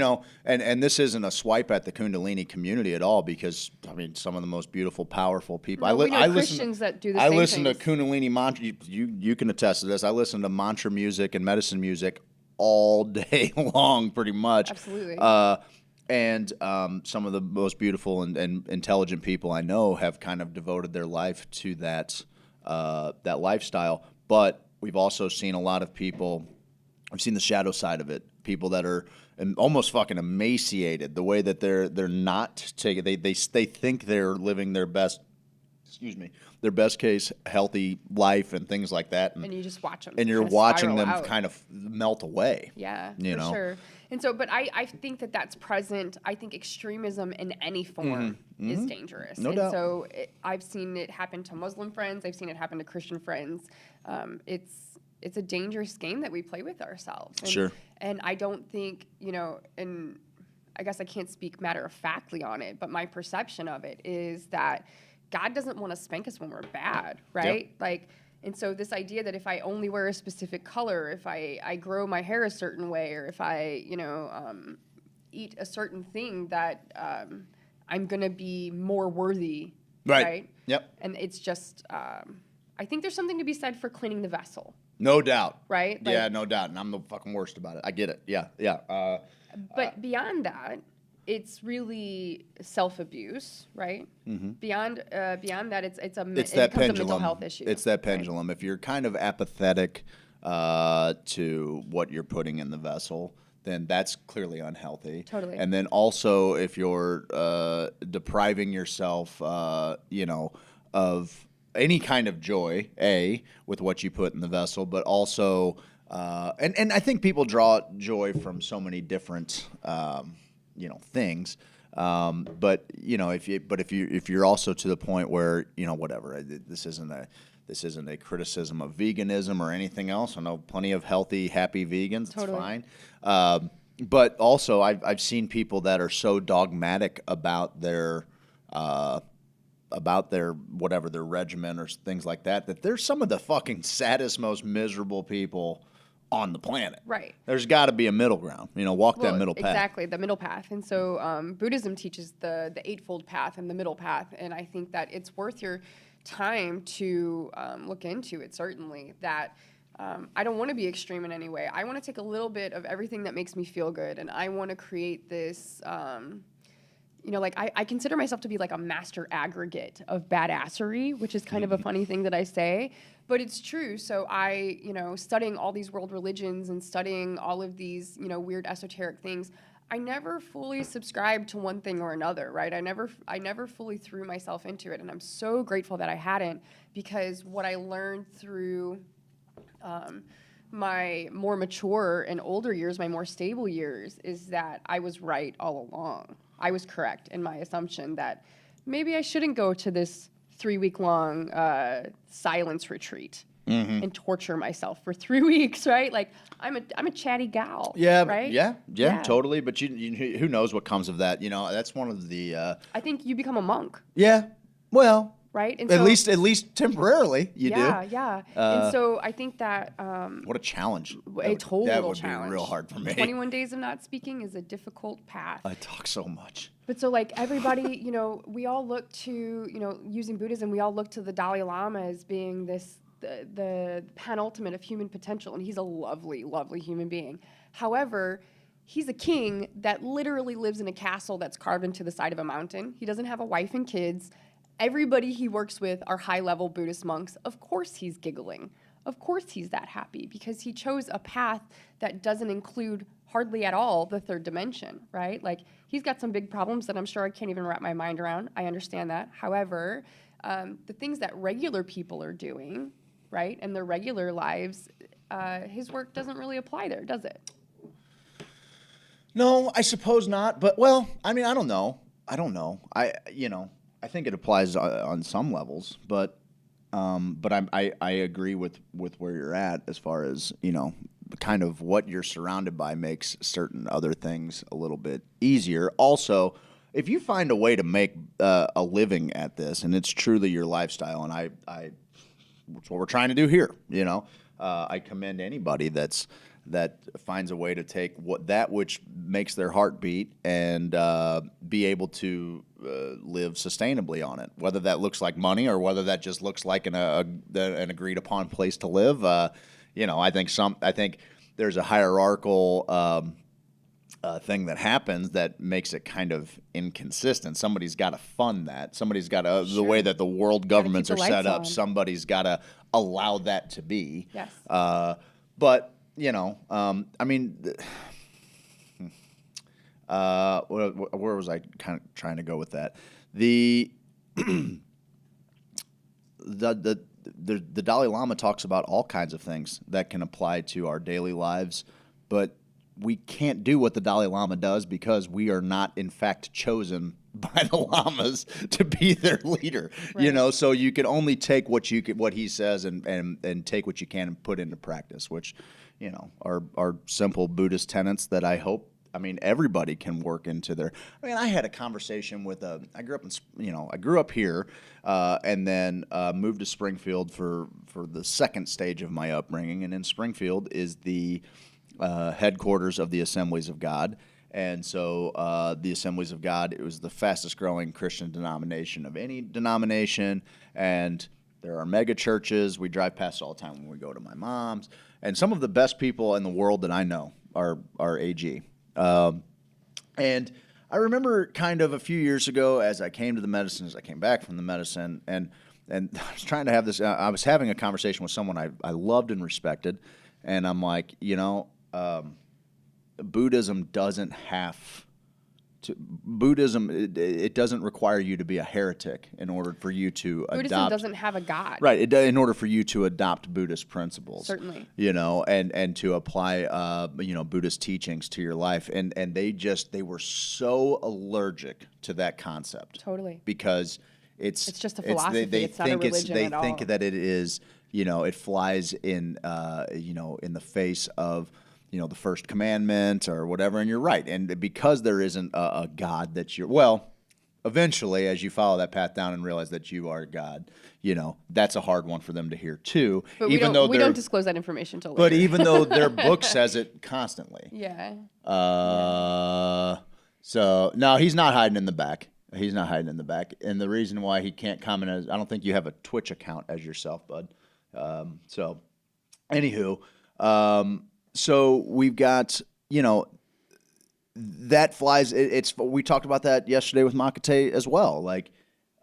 And this isn't a swipe at the Kundalini community at all, because I mean, some of the most beautiful, powerful people. No, we know Christians that do the same I listen things. to Kundalini mantra. You can attest to this. I listen to mantra music and medicine music all day long, pretty much. Absolutely. And some of the most beautiful and intelligent people I know have kind of devoted their life to that lifestyle. But we've also seen a lot of people, I've seen the shadow side of it, people that are almost fucking emaciated, the way that they're not taking, they think they're living their best case healthy life and things like that. And you just watch them. And you're watching them kind of melt away. Yeah, for sure. And so, but I think that's present. I think extremism in any form is dangerous. No doubt. So I've seen it happen to Muslim friends. I've seen it happen to Christian friends. It's a dangerous game that we play with ourselves. And, sure. And I don't think, and I guess I can't speak matter-of-factly on it, but my perception of it is that God doesn't want to spank us when we're bad, right? Yep. And so this idea that if I only wear a specific color, if I grow my hair a certain way, or if I, eat a certain thing, that I'm going to be more worthy, right? Yep. And it's just, I think there's something to be said for cleaning the vessel. No doubt. Right? Yeah, no doubt. And I'm the fucking worst about it. I get it. Yeah. But beyond that, it's really self-abuse, right? Beyond that, it becomes a mental health issue. It's that pendulum. Right? If you're kind of apathetic to what you're putting in the vessel, then that's clearly unhealthy. Totally. And then also, if you're depriving yourself, of any kind of joy, with what you put in the vessel, but also, and I think people draw joy from so many different things. But if you're also to the point where, whatever, this isn't a criticism of veganism or anything else. I know plenty of healthy, happy vegans. Totally. It's fine. But also I've seen people that are so dogmatic about their whatever their regimen or things like that they're some of the fucking saddest, most miserable people on the planet. Right. There's got to be a middle ground. Walk that middle path. Exactly, the middle path. And so Buddhism teaches the eightfold path and the middle path, and I think that it's worth your time to look into it, certainly. That I don't want to be extreme in any way. I want to take a little bit of everything that makes me feel good, and I want to create this you know, like I consider myself to be like a master aggregate of badassery, which is kind of a funny thing that I say, but it's true. So I, you know, studying all these world religions and studying all of these, you know, weird esoteric things, I never fully subscribed to one thing or another, right? I never fully threw myself into it, and I'm so grateful that I hadn't, because what I learned through my more mature and older years, my more stable years, is that I was right all along. I was correct in my assumption that maybe I shouldn't go to this 3-week-long silence retreat and torture myself for 3 weeks, right? Like I'm a chatty gal, yeah, right? Yeah, totally. But who knows what comes of that? You know, that's one of the. I think you become a monk. Yeah, well, right? And at least temporarily, you do. Yeah. And so I think that what a challenge! A total that would challenge. Be real hard for me. 21 days of not speaking is a difficult path. I talk so much. But so like everybody, you know, we all look to, you know, using Buddhism, we all look to the Dalai Lama as being the penultimate of human potential, and he's a lovely, lovely human being. However, he's a king that literally lives in a castle that's carved into the side of a mountain. He doesn't have a wife and kids. Everybody he works with are high-level Buddhist monks. Of course he's giggling. Of course he's that happy, because he chose a path that doesn't include hardly at all the third dimension, right? Like, he's got some big problems that I'm sure I can't even wrap my mind around. I understand that. However, the things that regular people are doing, right, in their regular lives, his work doesn't really apply there, does it? No, I suppose not. But, well, I mean, I don't know. I think it applies on some levels, but I agree with where you're at as far as, you know, kind of what you're surrounded by makes certain other things a little bit easier. Also, if you find a way to make a living at this, and it's truly your lifestyle, and that's what we're trying to do here, you know, I commend anybody that finds a way to take which makes their heart beat and be able to live sustainably on it. Whether that looks like money or whether that just looks like an agreed upon place to live. You know, I think there's a hierarchical thing that happens that makes it kind of inconsistent. Somebody's got to fund that. Somebody's got to the way that the world governments are set up. Somebody's got to allow that to be. Yes. But you know, I mean, where was I kind of trying to go with that? The Dalai Lama talks about all kinds of things that can apply to our daily lives, but we can't do what the Dalai Lama does because we are not, in fact, chosen by the lamas to be their leader. Right. You know, so you can only take what he says and take what you can and put into practice, which, you know, are simple Buddhist tenets that I hope, I mean, everybody can work into their. I mean, I had a conversation with I grew up here, and then moved to Springfield for the second stage of my upbringing, and in Springfield is the headquarters of the Assemblies of God. And so the Assemblies of God, it was the fastest growing Christian denomination of any denomination. And there are mega churches. We drive past all the time when we go to my mom's. And some of the best people in the world that I know are AG. And I remember kind of a few years ago as I came to the medicine, as I came back from the medicine, and I was trying to have this, I was having a conversation with someone I loved and respected. And I'm like, you know, Buddhism doesn't have to. Buddhism it doesn't require you to be a heretic in order for you to adopt. Buddhism doesn't have a god, right? In order for you to adopt Buddhist principles, certainly, you know, and to apply Buddhist teachings to your life, and they were so allergic to that concept, totally, because it's just a philosophy. It's not a religion at all. They think that it is. You know, it flies in in the face of, you know, the first commandment or whatever, and you're right. And because there isn't a God that eventually, as you follow that path down and realize that you are God, you know, that's a hard one for them to hear too. But we don't disclose that information till later. But even though their book says it constantly. Yeah. So, no, he's not hiding in the back. He's not hiding in the back. And the reason why he can't comment is I don't think you have a Twitch account as yourself, bud. So, anywho, so we've got, you know, that flies. We talked about that yesterday with Makate as well. Like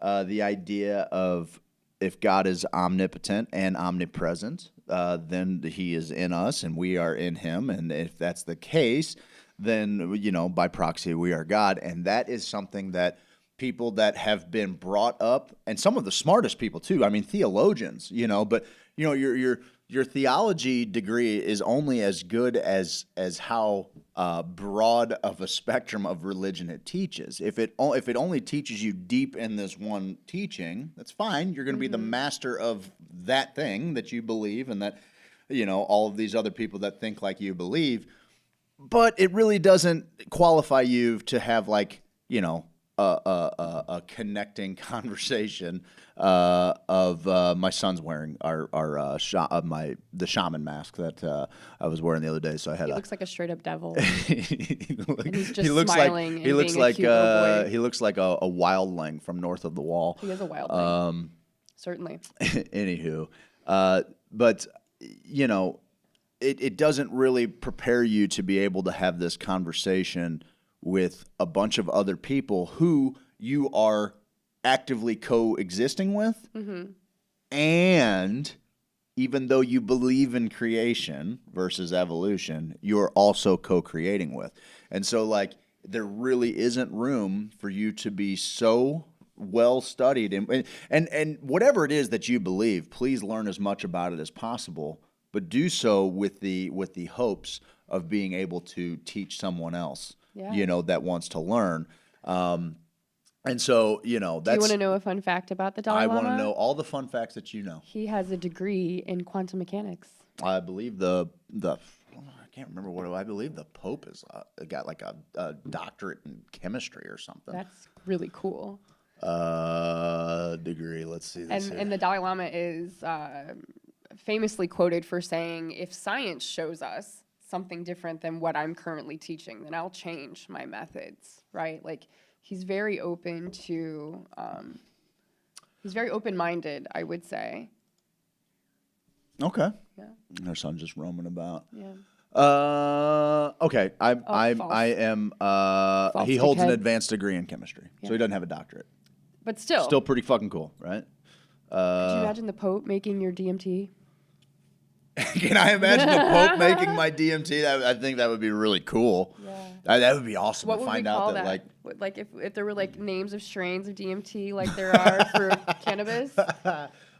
the idea of if God is omnipotent and omnipresent, then he is in us and we are in him. And if that's the case, then, by proxy, we are God. And that is something that people that have been brought up, and some of the smartest people too, I mean, theologians, but, your theology degree is only as good as how broad of a spectrum of religion it teaches. If it only teaches you deep in this one teaching, that's fine. You're going to be the master of that thing that you believe, and that all of these other people that think like you believe. But it really doesn't qualify you to have a connecting conversation of my son's wearing the shaman mask that I was wearing the other day. So I had. He looks like a straight up devil. And he's just smiling. He looks like boy. He looks like a wildling from north of the wall. He is a wildling. Certainly. Anywho, but it doesn't really prepare you to be able to have this conversation with a bunch of other people who you are actively coexisting with. Mm-hmm. And even though you believe in creation versus evolution, you're also co-creating with. And so, there really isn't room for you to be so well studied. And whatever it is that you believe, please learn as much about it as possible, but do so with the hopes of being able to teach someone else. Yeah. That wants to learn. And so, that's... Do you want to know a fun fact about the Dalai Lama? I want to know all the fun facts that you know. He has a degree in quantum mechanics. I believe I can't remember what, I believe the Pope has got a doctorate in chemistry or something. That's really cool. Degree, let's see this. And the Dalai Lama is famously quoted for saying, if science shows us something different than what I'm currently teaching, then I'll change my methods, right? He's very open to, he's very open-minded, I would say. Okay. Yeah. Our son's just roaming about. Yeah. Okay. I am, he holds an advanced degree in chemistry, so he doesn't have a doctorate. But still. Still pretty fucking cool, right? Could you imagine the Pope making your DMT? Can I imagine the Pope making my DMT? I think that would be really cool. Yeah. That would be awesome to find out that. If there were names of strains of DMT like there are for cannabis? Like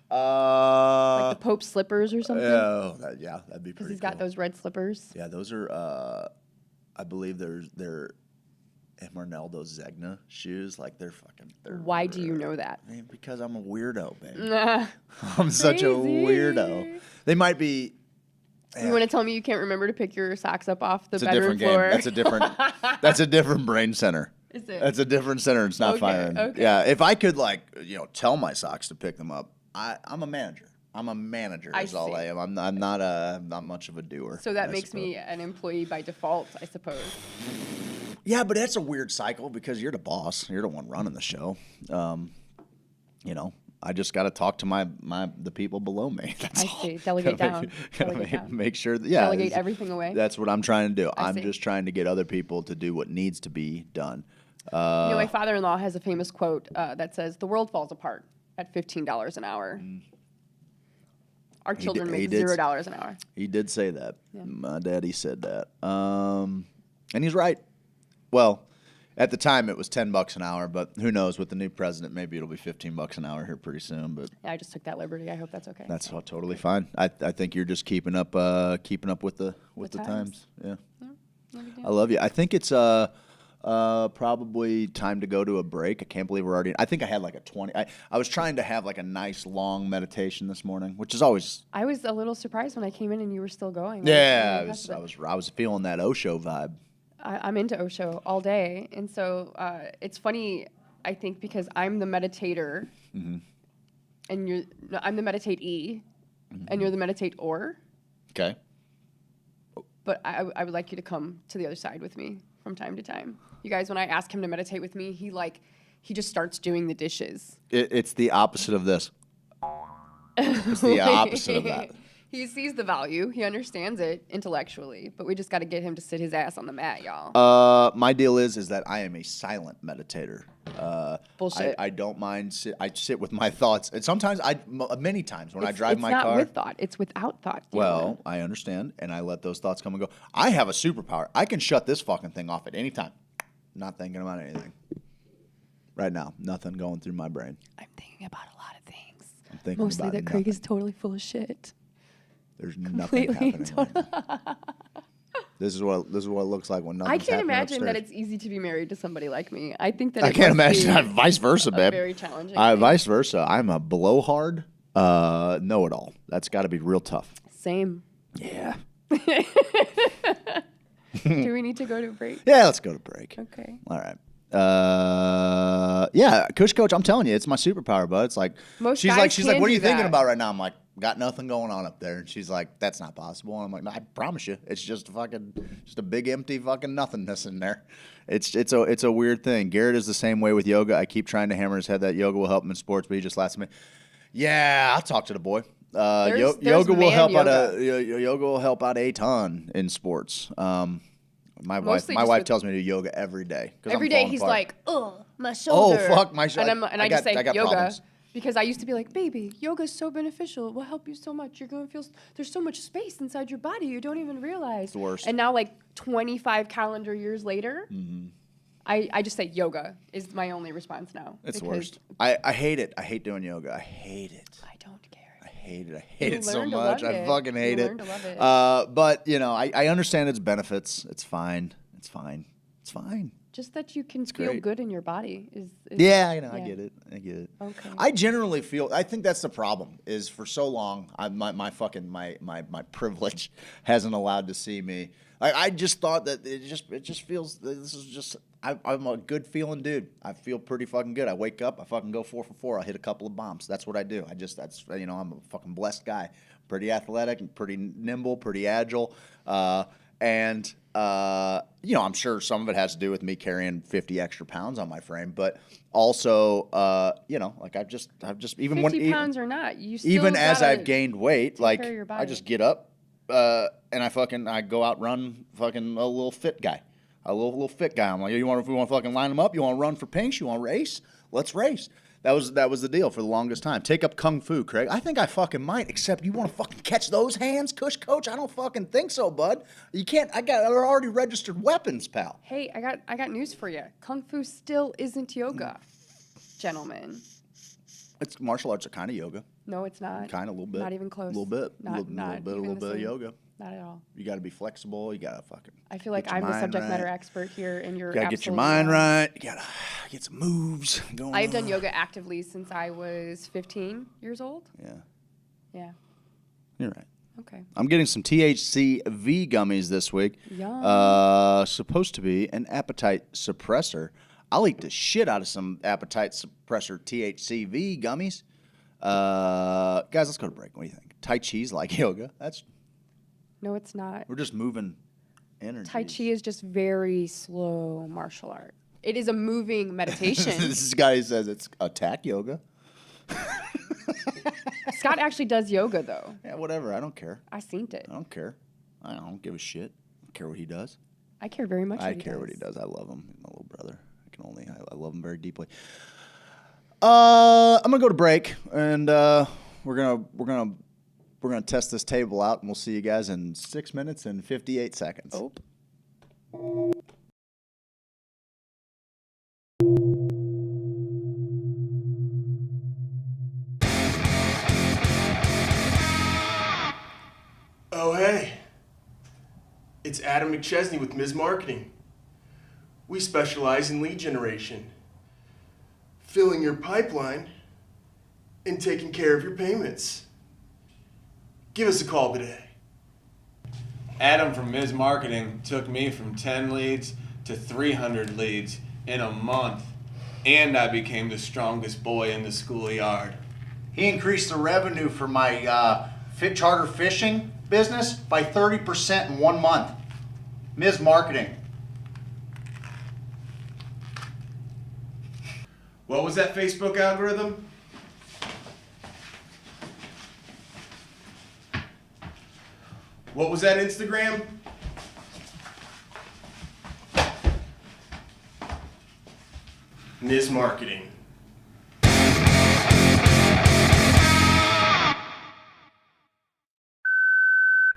the Pope's slippers or something? Yeah, that'd be pretty cool. Because he's got those red slippers. Yeah, those are, I believe they're Marneldo Zegna shoes. Why do you know that? Because I'm a weirdo, baby. I'm such a weirdo. They might be. You want to tell me you can't remember to pick your socks up off the bedroom floor? That's a different game. That's a different brain center. Is it? That's a different center. It's not firing. Okay. Yeah, if I could tell my socks to pick them up, I'm a manager. I'm a manager. Is all I am. I'm not much of a doer. So that makes me an employee by default, I suppose. Yeah, but that's a weird cycle because you're the boss. You're the one running the show. I just got to talk to the people below me. That's all. See. Delegate down. Make sure that, delegate everything away. That's what I'm trying to do. I'm just trying to get other people to do what needs to be done. My father-in-law has a famous quote that says, "The world falls apart at $15 an hour." Our children make $0 an hour. He did say that. Yeah. My daddy said that. And he's right. Well, at the time it was $10 an hour, but who knows? With the new president, maybe it'll be $15 an hour here pretty soon. But yeah, I just took that liberty. I hope that's okay. That's totally fine. I think you're just keeping up with the times. Yeah. I love you. I think it's probably time to go to a break. I can't believe we're already. I think I had a 20. I was trying to have a nice long meditation this morning, which is always. I was a little surprised when I came in and you were still going. Yeah, I was feeling that Osho vibe. I'm into Osho all day, and so it's funny, I think, because I'm the meditator, and I'm the meditate-y, and you're the meditate-or. Okay. But I would like you to come to the other side with me from time to time. You guys, when I ask him to meditate with me, he just starts doing the dishes. It's the opposite of this. It's the opposite of that. He sees the value. He understands it intellectually, but we just got to get him to sit his ass on the mat, y'all. My deal is that I am a silent meditator. Bullshit. I don't mind. I sit with my thoughts, and sometimes many times when I drive my car. It's not with thought. It's without thought. Well, I understand, and I let those thoughts come and go. I have a superpower. I can shut this fucking thing off at any time. Not thinking about anything. Right now, nothing going through my brain. I'm thinking about a lot of things. I'm thinking mostly about that Craig is totally full of shit. There's nothing happening right now. This is what it looks like when nothing's I can't imagine upstairs. that it's easy to be married to somebody like me. I think that I can't imagine vice versa, babe. Very challenging. Vice versa. I'm a blowhard, know-it-all. That's got to be real tough. Same. Yeah. Do we need to go to a break? Yeah, let's go to break. Okay. All right. Yeah, Kush Coach, I'm telling you, it's my superpower, bud. It's like she's like, what are you thinking about right now? I'm like, got nothing going on up there. And she's like, that's not possible. And I'm like, no, I promise you, it's just a big empty fucking nothingness in there. It's a weird thing. Garrett is the same way with yoga. I keep trying to hammer his head that yoga will help him in sports, but he just laughs at me. Yeah, I'll talk to the boy. Yoga will help out a ton in sports. My wife tells me to do yoga every day. Every day he's like, oh, my shoulder. Oh, fuck, my shoulder. And I just say yoga. Problems. Because I used to be like, baby, yoga is so beneficial. It will help you so much. You're going to feel, there's so much space inside your body. You don't even realize. It's the worst. And now, like 25 calendar years later, I just say yoga is my only response now. It's the worst. I hate it. I hate doing yoga. I hate it. I don't care. I hate it so much. I it. fucking hate you it. Learn to love it. But, you know, I understand its benefits. It's fine. It's fine. It's fine. Just that you can feel good in your body is yeah, you know, I get it. Okay. I generally feel. I think that's the problem. Is for so long, my privilege hasn't allowed to see me. I just thought that it just feels. This is just. I'm a good feeling dude. I feel pretty fucking good. I wake up. I fucking go 4 for 4. I hit a couple of bombs. That's what I do. I'm a fucking blessed guy. Pretty athletic, pretty nimble, pretty agile, and. I'm sure some of it has to do with me carrying 50 extra pounds on my frame, but also, I've just even 50 pounds or not, you still even as I've gained weight, like I just get up, and I go out run fucking a little fit guy. I'm like, if we want to fucking line them up, you want to run for pinks, you want to race? Let's race. That was the deal for the longest time. Take up kung fu, Craig. I think I fucking might, except you want to fucking catch those hands, Kush Coach? I don't fucking think so, bud. You can't. They're already registered weapons, pal. Hey, I got news for you. Kung fu still isn't yoga, gentlemen. It's martial arts are kind of yoga. No, it's not. Kind of a little bit. Not even close. A little bit. Not a little bit of yoga. Not at all. You got to be flexible. You got to fucking. I feel like I'm the subject matter expert here, and you're. You got to get your mind right. You got to get some moves going. I've done yoga actively since I was 15 years old. Yeah. Yeah. You're right. Okay. I'm getting some THCV gummies this week. Yum. Supposed to be an appetite suppressor. I'll eat the shit out of some appetite suppressor THCV gummies. Guys, let's go to break. What do you think? Tai Chi's like yoga. No, it's not. We're just moving energy. Tai Chi is just very slow martial art. It is a moving meditation. This guy says it's attack yoga. Scott actually does yoga, though. Yeah, whatever. I don't care. I seen it. I don't care. I don't give a shit. I don't care what he does. I care very much. I care what he does. I love him. He's my little brother. I love him very deeply. I'm gonna go to break, and we're gonna test this table out, and we'll see you guys in 6 minutes and 58 seconds. Oh. Oh, hey. It's Adam McChesney with Ms. Marketing. We specialize in lead generation, filling your pipeline, and taking care of your payments. Give us a call today. Adam from Ms. Marketing took me from 10 leads to 300 leads in a month, and I became the strongest boy in the schoolyard. He increased the revenue for my fit charter fishing business by 30% in 1 month. Ms. Marketing. What was that Facebook algorithm? What was that Instagram? Ms. Marketing.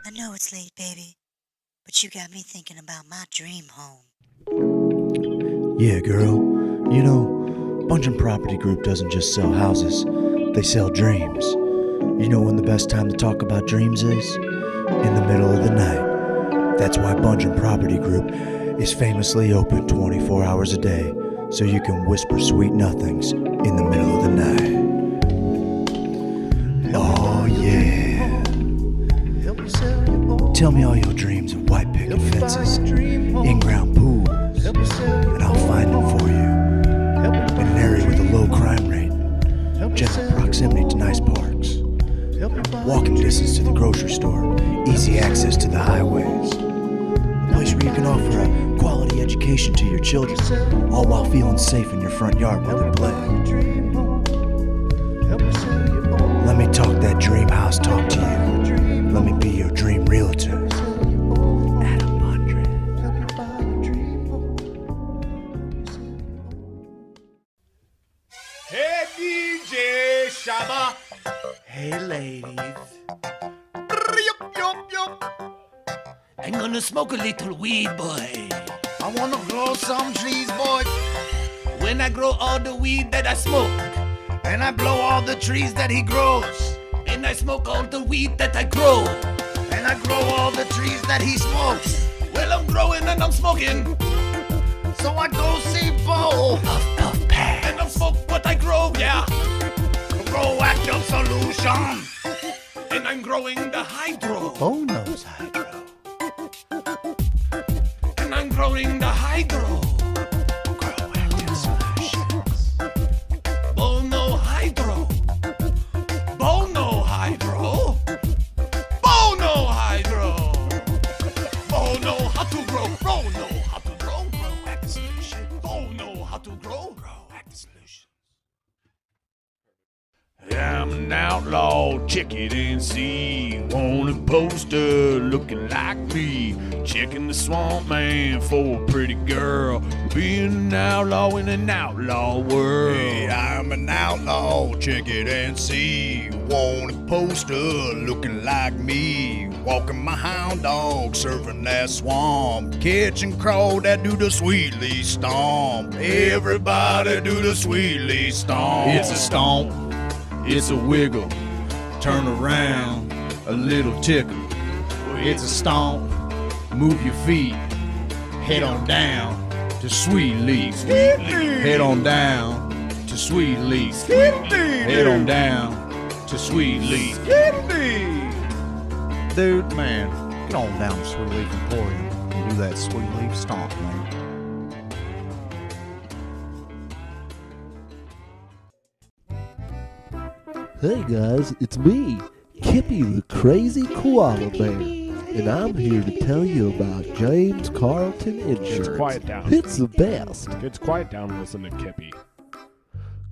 I know it's late, baby, but you got me thinking about my dream home. Yeah, girl. You know, Bungeon Property Group doesn't just sell houses, they sell dreams. You know when the best time to talk about dreams is? In the middle of the night. That's why Bungeon Property Group is famously open 24 hours a day, so you can whisper sweet nothings in the middle of the night. Oh yeah. Tell me all your dreams of white picket fences, in-ground pools, and I'll find them for you. In an area with a low crime rate, gentle proximity to nice parks, walking distance to the grocery store, easy access to the highways. A place where you can offer a quality education to your children, all while feeling safe in your front yard while they play. Let me talk that dream house talk to you. Let me be your dream realtor. Adam Bondred. Hey DJ Shabba. Hey ladies. I'm gonna smoke a little weed, boy. I wanna grow some trees, boy. When I grow all the weed that I smoke, And I blow all the trees that he grows. and I smoke all the weed that I grow, And I grow all the trees that he smokes. well, I'm growing and I'm smoking. So I go see Bo. Puff, pass. And I smoke what I grow, yeah. Grow active solution. And I'm growing the hydro. Bo knows hydro. And I'm growing the hydro. Grow active solutions. Bono hydro. Bono hydro. Bono hydro. Bono how to grow. Bono how to grow. Grow active solution. Bono how to grow. Grow active solution. I'm an outlaw, check it and see. Want a poster looking like me. Checking the swamp man for a pretty girl. Being an outlaw in an outlaw world. Hey, I'm an outlaw, check it and see. Want a poster looking like me. Walking my hound dog, surfing that swamp. Catching crow that do the sweetly stomp. Everybody do the sweetly stomp. It's a stomp. It's a wiggle, turn around, a little tickle. It's a stomp, move your feet, head on down to Sweet Leaf. Head on down to Sweet Leaf. Head on down to Sweet Leaf. Dude, man, get on down to Sweet Leaf Emporium and do that Sweet Leaf stomp, man. Hey guys, it's me, Kippy the Crazy Koala Bear, and I'm here to tell you about James Carlton Insurance. Kids, quiet down. It's the best. Kids, quiet down and listen to Kippy.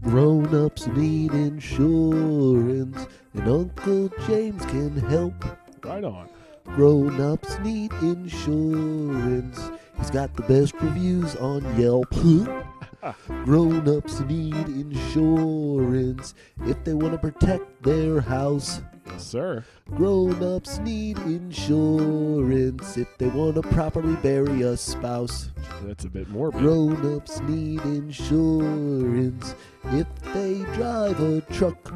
Grown-ups need insurance, and Uncle James can help. Right on. Grown-ups need insurance. He's got the best reviews on Yelp. Grown-ups need insurance if they want to protect their house. Yes, sir. Grown-ups need insurance if they want to properly bury a spouse. That's a bit morbid. Grown-ups need insurance if they drive a truck.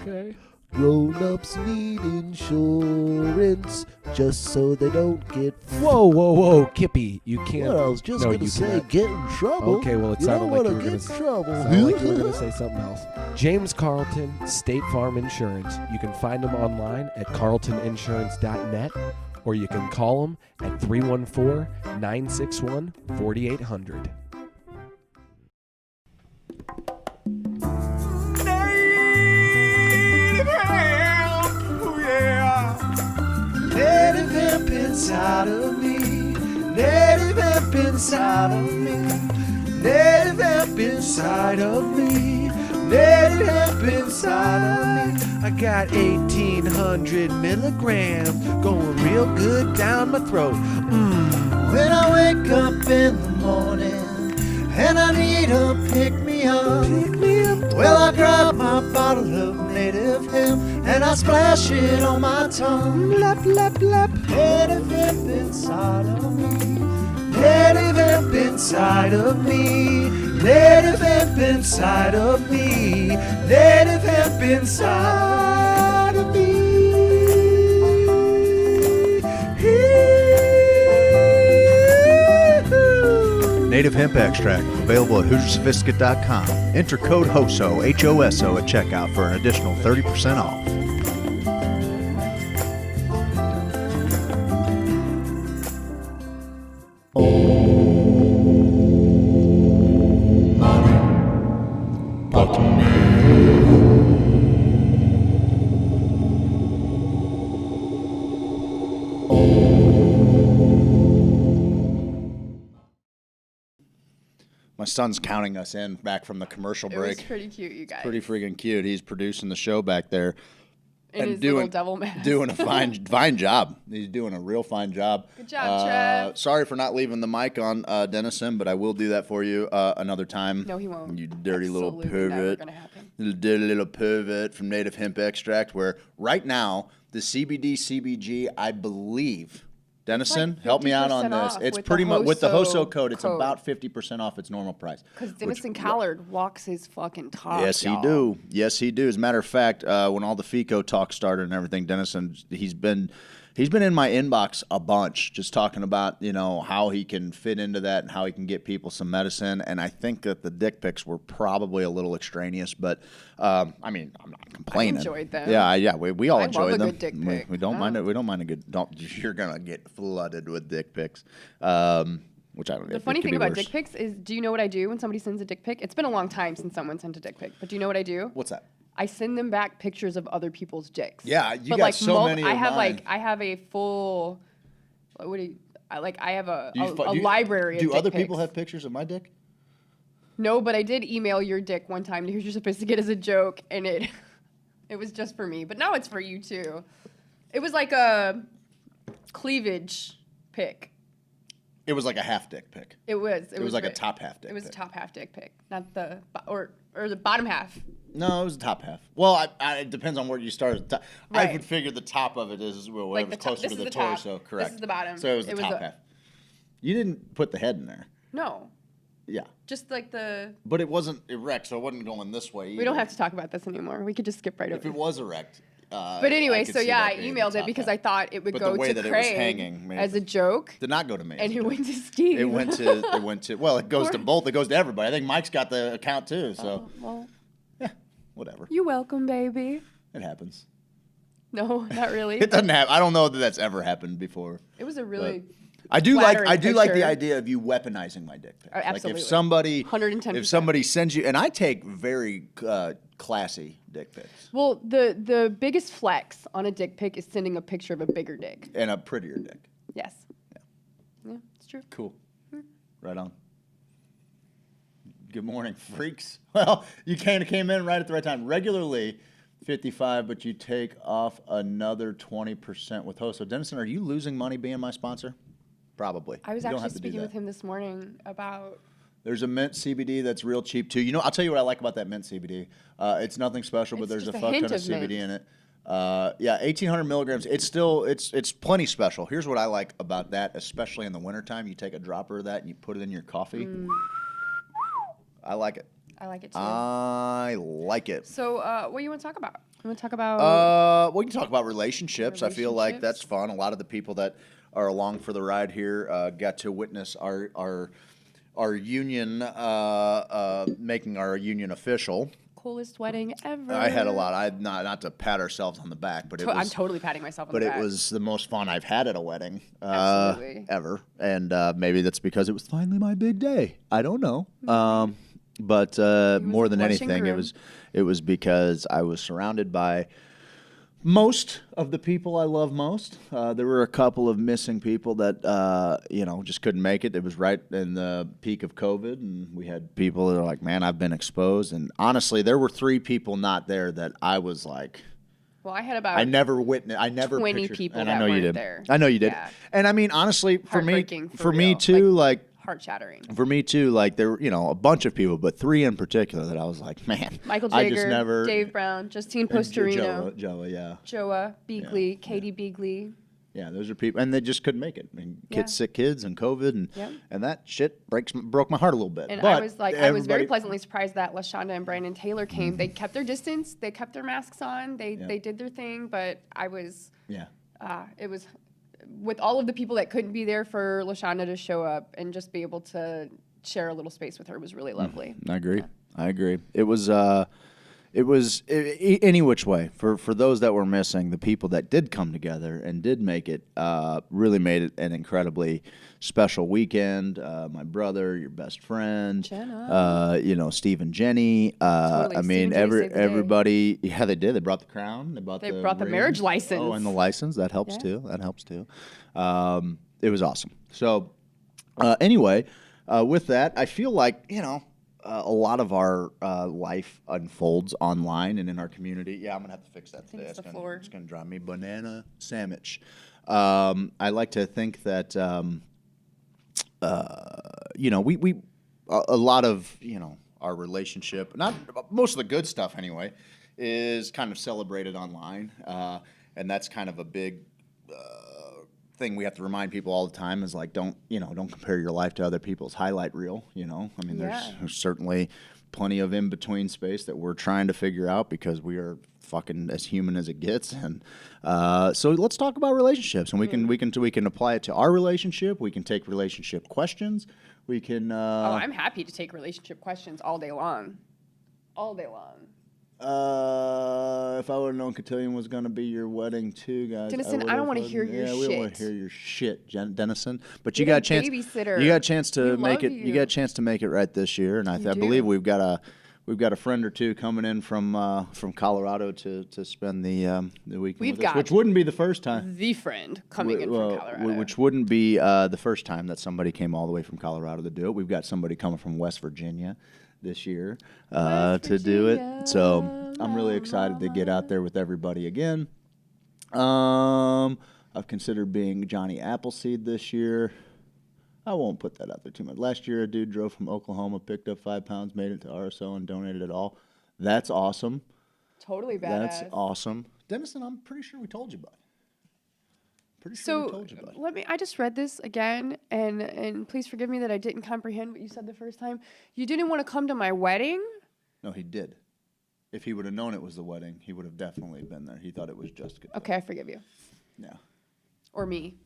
Okay. Grown-ups need insurance just so they don't get... Whoa, Kippy, you can't... Well, I was just going to say cannot. get in trouble. Okay, well, it you sounded don't like you want were to going get in trouble. like you were going to say something else. James Carlton, State Farm Insurance. You can find him online at carltoninsurance.net, or you can call him at 314-961-4800. Native hemp inside of me. Native hemp inside of me. Native hemp inside of me. Native hemp inside of me. I got 1,800 milligrams going real real good down my throat. When I wake up in the morning and I need a pick-me-up, well, I grab my bottle of native hemp and I splash it on my tongue. Lap, lap, lap. Native hemp inside of me. Native hemp inside of me. Native hemp inside of me. Native hemp inside of me. Native hemp extract, available at HoosierSophisticate.com. Enter code HOSO, H-O-S-O, at checkout for an additional 30% off. My son's counting us in back from the commercial break. It was pretty cute, you guys. Pretty freaking cute. He's producing the show back there. In his little devil mask. Doing a fine job. He's doing a real fine job. Good job, Trev. Sorry for not leaving the mic on, Dennison, but I will do that for you another time. No, he won't. You dirty little Absolutely never pervert. gonna happen. You dirty little pervert from Native Hemp Extract, where right now, the CBD, CBG, I believe, Dennison, like help me out on 50% this. off It's with pretty the much with the HOSO HOSO code. It's code. about 50% off its normal price. Because Dennison Callard walks his fucking talk. Yes, he y'all. do. Yes, he do. As a matter of fact, when all the FICO talk started and everything, Dennison, he's been in my inbox a bunch, just talking about how he can fit into that and how he can get people some medicine. And I think that the dick pics were probably a little extraneous, but I mean, I'm not complaining. I enjoyed them. Yeah, we all I enjoyed love a them. good dick pic. We don't mind it. We don't mind a good. You're gonna get flooded with dick pics. Which I don't know. The funny thing about dick pics is, do you know what I do when somebody sends a dick pic? It's been a long time since someone sent a dick pic, but do you know what I do? What's that? I send them back pictures of other people's dicks. Yeah, you but got so many of I have mine. I have a full. What do you? I have a Do library. Do of other dick people pics. have pictures of my dick? No, but I did email your dick one time to Hoosier Sophisticate as a joke, and it was just for me. But now it's for you too. It was like a cleavage pic. It was like a half dick pic. It was. It was like a top half dick It was a pic. top half dick pic, not the or the bottom half. No, it was the top half. Well, it depends on where you start. At the top. I Right. would figure the top of it is whatever's Like the top- closer this to is the the top. torso. This Correct. is the bottom. So it was the It was top a- half. You didn't put the head in there. No, Yeah, just like the. but it wasn't erect, so it wasn't going this way. We don't either. have to talk about this anymore. We could just skip right If over. it was erect. But anyway, so yeah, I emailed it because I thought it would But go the way to that Craig it was hanging made as it- a joke, Did not go to me. and it went to Steve. It went to. Well, it goes to both. It goes to everybody. I think Mike's got the account too. So Well, whatever. you're welcome, baby. It happens. No, not really. It doesn't happen. I don't know that that's ever happened before. It was a really. I do like flattering the picture. idea of you weaponizing my dick pics. Absolutely. Like if somebody 110%. if somebody sends you, and I take very classy dick pics Well, the biggest flex on a dick pic is sending a picture of a bigger dick. and a prettier dick. Yes. Yeah, it's true. Cool. Right on. Good morning, freaks. Well, you came in right at the right time. Regularly 55, but you take off another 20% with host. So Dennison, are you losing money being my sponsor? Probably. I was You don't actually have to do speaking that. with him this morning about. There's a mint CBD that's real cheap too. I'll tell you what I like about that mint CBD. It's nothing special, but It's there's a just a fuck ton hint of of CBD mint. in it. Yeah, 1,800 milligrams. It's still it's plenty special. Here's what I like about that, especially in the wintertime. You take a dropper of that and you put it in your coffee. I like it. I like it too. I like it. So, what do you want to talk about? You want to talk about? We can talk about relationships. I feel like that's fun. A lot of the people that are along for the ride here got to witness our union making our union official. Coolest wedding ever. I had a lot. Not to pat ourselves on the back, but it was, I'm totally patting myself on the but back. it was the most fun I've had at a wedding Absolutely. ever. And maybe that's because it was finally my big day. I don't know. But more than blushing anything, groom. it was because I was surrounded by most of the people I love most. There were a couple of missing people that just couldn't make it. It was right in the peak of COVID, and we had people that are like, "Man, I've been exposed." And honestly, there were 3 people not there that I was like, Well, I had about I never witnessed. I never 20 pictured, people and that I know you weren't did. there. I know you did. Yeah. And I mean, honestly, for me, Heartbreaking, for for me real. too, like heart shattering. for me too, like there were, a bunch of people, but 3 in particular that I was like, man, Michael I Jagger, just never. Dave Brown, Justine and Postorino, Joa, yeah. Joa, Beagley, Katie Beagley. Yeah, those are people, and they just couldn't make it. I mean, Yeah. sick kids, and COVID, and Yep. and that shit broke my heart a little bit. And but I was like, I was very pleasantly surprised that LaShonda and Brandon Taylor came. They kept their distance, they kept their masks on, they did their thing, but I was, it was, with all of the people that couldn't be there for LaShonda to show up and just be able to share a little space with her was really lovely. I agree. I agree. It was any which way for those that were missing. The people that did come together and did make it really made it an incredibly special weekend. My brother, your best friend, Jenna. Steve and Jenny. Totally. I mean, Steve and Jenny saved the day. everybody. Yeah, they did. They brought the crown. They brought the ring. marriage license. Oh, and the license that helps too. That helps too. It was awesome. So anyway, with that, I feel like a lot of our life unfolds online and in our community. Yeah, I'm going to have to fix that today. It's going to drive me banana sandwich. I like to think that, we a lot of, our relationship, not most of the good stuff anyway, is kind of celebrated online. And that's kind of a big thing we have to remind people all the time is like, don't compare your life to other people's highlight reel. I mean, there's certainly plenty of in between space that we're trying to figure out because we are fucking as human as it gets. And so let's talk about relationships, and we can apply it to our relationship. We can take relationship questions. We can. I'm happy to take relationship questions all day long. All day long. If I would have known Cotillion was going to be your wedding too, guys. Dennison, I don't want to hear your shit. We don't want to hear your shit, Dennison. But You're you got a the chance. babysitter. You got a chance to We make love it. you. You got a chance to make it right this year, and I believe we've got a friend or two coming in from Colorado to spend the weekend We've with us, got which wouldn't be the first time. The friend coming in from Colorado. Which wouldn't be the first time that somebody came all the way from Colorado to do it. We've got somebody coming from West Virginia this year to do it. So I'm really excited to get out there with everybody again. I've considered being Johnny Appleseed this year. I won't put that out there too much. Last year, a dude drove from Oklahoma, picked up 5 pounds, made it to RSO, and donated it all. That's awesome. Totally badass. That's awesome. Dennison, I'm pretty sure we told you about it. I just read this again, and please forgive me that I didn't comprehend what you said the first time. You didn't want to come to my wedding? No, he did. If he would have known it was the wedding, he would have definitely been there. He thought it was just good. Okay, I forgive you. Yeah. Or me.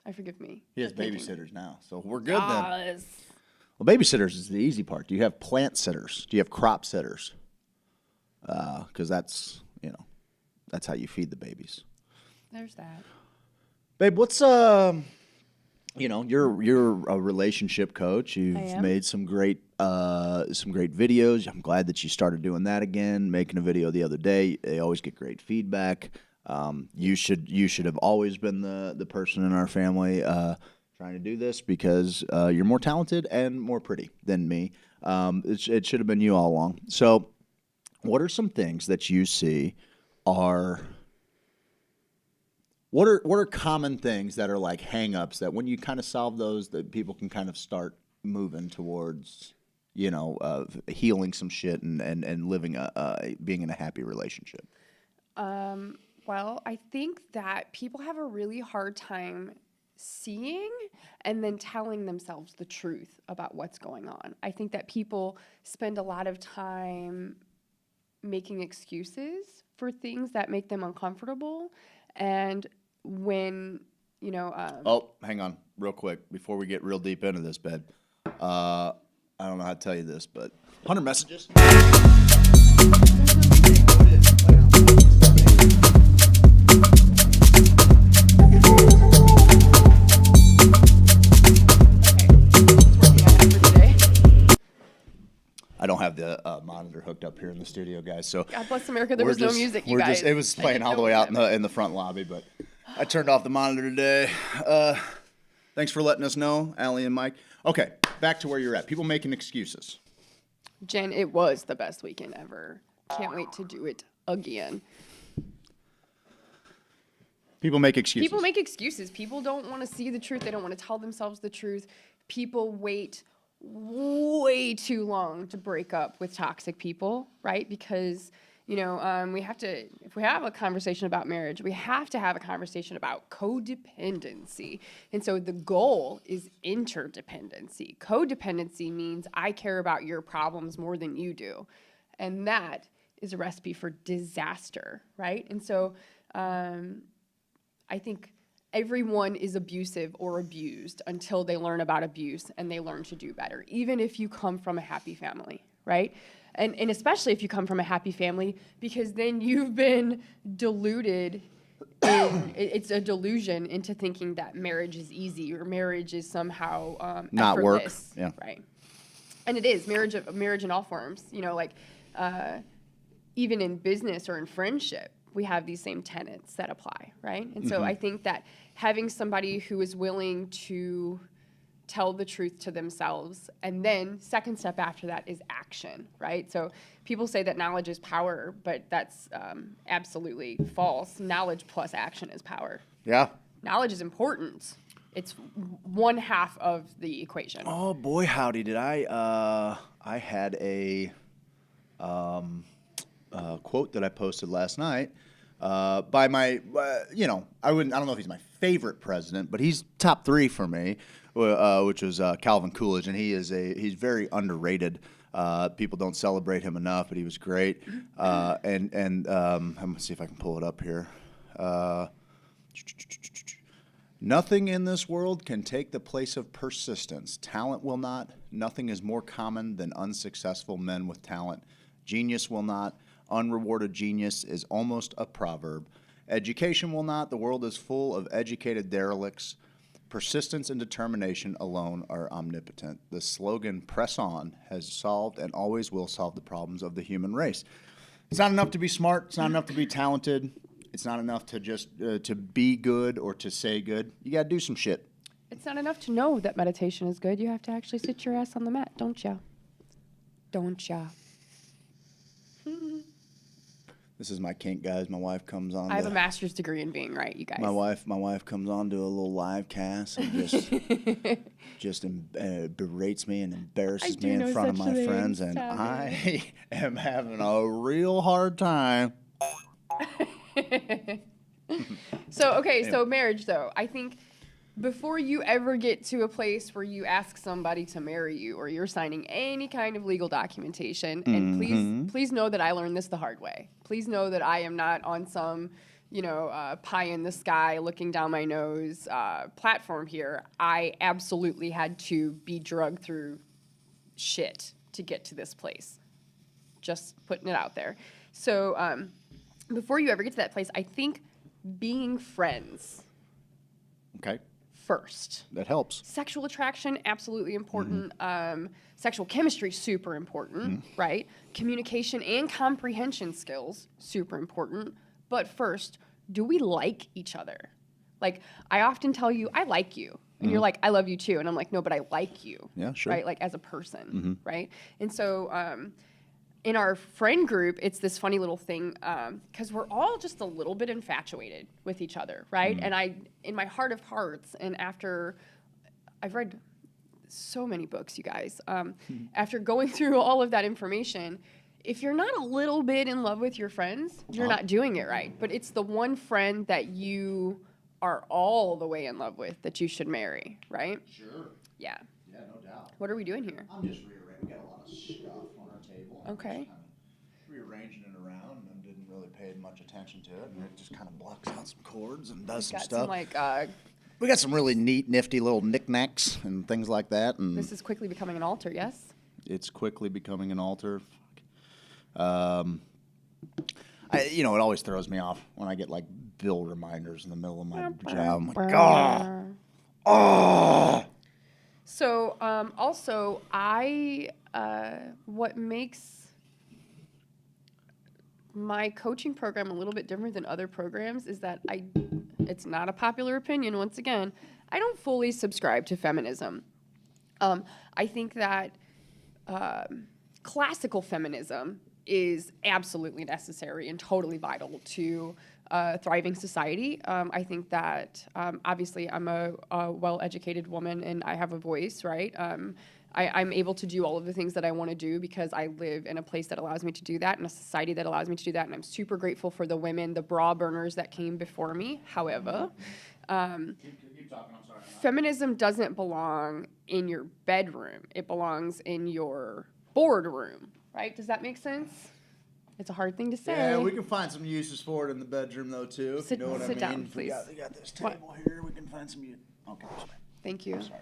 I forgive me. He has babysitters now, so we're good then. Well, babysitters is the easy part. Do you have plant sitters? Do you have crop sitters? Because that's how you feed the babies. There's that. Babe, what's you're a relationship coach. You've made some great videos. I'm glad that you started doing that again. Making a video the other day, they always get great feedback. You should have always been the person in our family trying to do this because you're more talented and more pretty than me. It should have been you all along. So, what are some things that you see are what are common things that are like hang-ups that when you kind of solve those, that people can kind of start moving towards, healing some shit and living being in a happy relationship? Well, I think that people have a really hard time seeing and then telling themselves the truth about what's going on. I think that people spend a lot of time making excuses for things that make them uncomfortable. And when, oh, hang on real quick before we get real deep into this, babe. I don't know how to tell you this, but 100 messages. I don't have the monitor hooked up here in the studio, guys. So God bless America, there was no music, you guys. It was playing all the way out in the front lobby, but I turned off the monitor today. Thanks for letting us know, Allie and Mike. Okay, back to where you're at. People making excuses. Jen, it was the best weekend ever. Can't wait to do it again. People make excuses. People make excuses. People don't want to see the truth. They don't want to tell themselves the truth. People wait way too long to break up with toxic people, right? Because, we have to, if we have a conversation about marriage, we have to have a conversation about codependency. And so the goal is interdependency. Codependency means I care about your problems more than you do. And that is a recipe for disaster, right? And so I think everyone is abusive or abused until they learn about abuse and they learn to do better, even if you come from a happy family, right? And especially if you come from a happy family, because then you've been deluded. It's a delusion into thinking that marriage is easy or marriage is somehow not work. Effortless, Yeah. right? And it is marriage in all forms. Even in business or in friendship, we have these same tenets that apply, right? And so I think that having somebody who is willing to tell the truth to themselves, and then second step after that is action, right? So people say that knowledge is power, but that's absolutely false. Knowledge plus action is power. Yeah. Knowledge is important. It's one half of the equation. Oh boy, howdy! Did I had a quote that I posted last night by my, I don't know if he's my favorite president, but he's top 3 for me, which was Calvin Coolidge, and he's very underrated. People don't celebrate him enough, but he was great. I'm gonna see if I can pull it up here. Nothing in this world can take the place of persistence. Talent will not. Nothing is more common than unsuccessful men with talent. Genius will not. Unrewarded genius is almost a proverb. Education will not. The world is full of educated derelicts. Persistence and determination alone are omnipotent. The slogan, "Press on," has solved and always will solve the problems of the human race. It's not enough to be smart. It's not enough to be talented. It's not enough to just to be good or to say good. You got to do some shit. It's not enough to know that meditation is good. You have to actually sit your ass on the mat, don't ya? Don't ya? This is my kink, guys. My wife comes on. I have a master's degree in being right, you guys. My wife comes on to a little live cast and just berates me and embarrasses me in front of my friends, and I am having a real hard time. So marriage, though, I think before you ever get to a place where you ask somebody to marry you or you're signing any kind of legal documentation, and please know that I learned this the hard way. Please know that I am not on some, pie in the sky, looking down my nose platform here. I absolutely had to be drugged through shit to get to this place. Just putting it out there. So before you ever get to that place, I think being friends. Okay. First. That helps. Sexual attraction, absolutely important. Sexual chemistry, super important, right? Communication and comprehension skills, super important. But first, do we like each other? Like, I often tell you, I like you. And you're like, I love you too. And I'm like, no, but I like you. Yeah, sure. Right? Like, as a person, right? And so in our friend group, it's this funny little thing because we're all just a little bit infatuated with each other, right? And in my heart of hearts, and after I've read so many books, you guys, after going through all of that information, if you're not a little bit in love with your friends, you're not doing it right. But it's the one friend that you are all the way in love with that you should marry, right? Sure. Yeah. Yeah, no doubt. What are we doing here? I'm just rearranging. We got a lot of stuff on our table. Okay. Rearranging it around and didn't really pay much attention to it, and it just kind of blocks out some chords and does some stuff. We got some really neat, nifty little knickknacks and things like that. And this is quickly becoming an altar, yes? It's quickly becoming an altar. It always throws me off when I get like bill reminders in the middle of my job. I'm like, oh. So also, what makes my coaching program a little bit different than other programs is that it's not a popular opinion, once again, I don't fully subscribe to feminism. I think that classical feminism is absolutely necessary and totally vital to thriving society. I think that obviously I'm a well-educated woman and I have a voice, right? I'm able to do all of the things that I want to do because I live in a place that allows me to do that, in a society that allows me to do that, and I'm super grateful for the women, the bra burners that came before me. However, feminism doesn't belong in your bedroom. It belongs in your boardroom, right? Does that make sense? It's a hard thing to say. Yeah, we can find some uses for it in the bedroom, though, too. Sit, you know what I mean? down, please. We got this table here. We can find some use. Okay, sorry. Thank you. I'm sorry.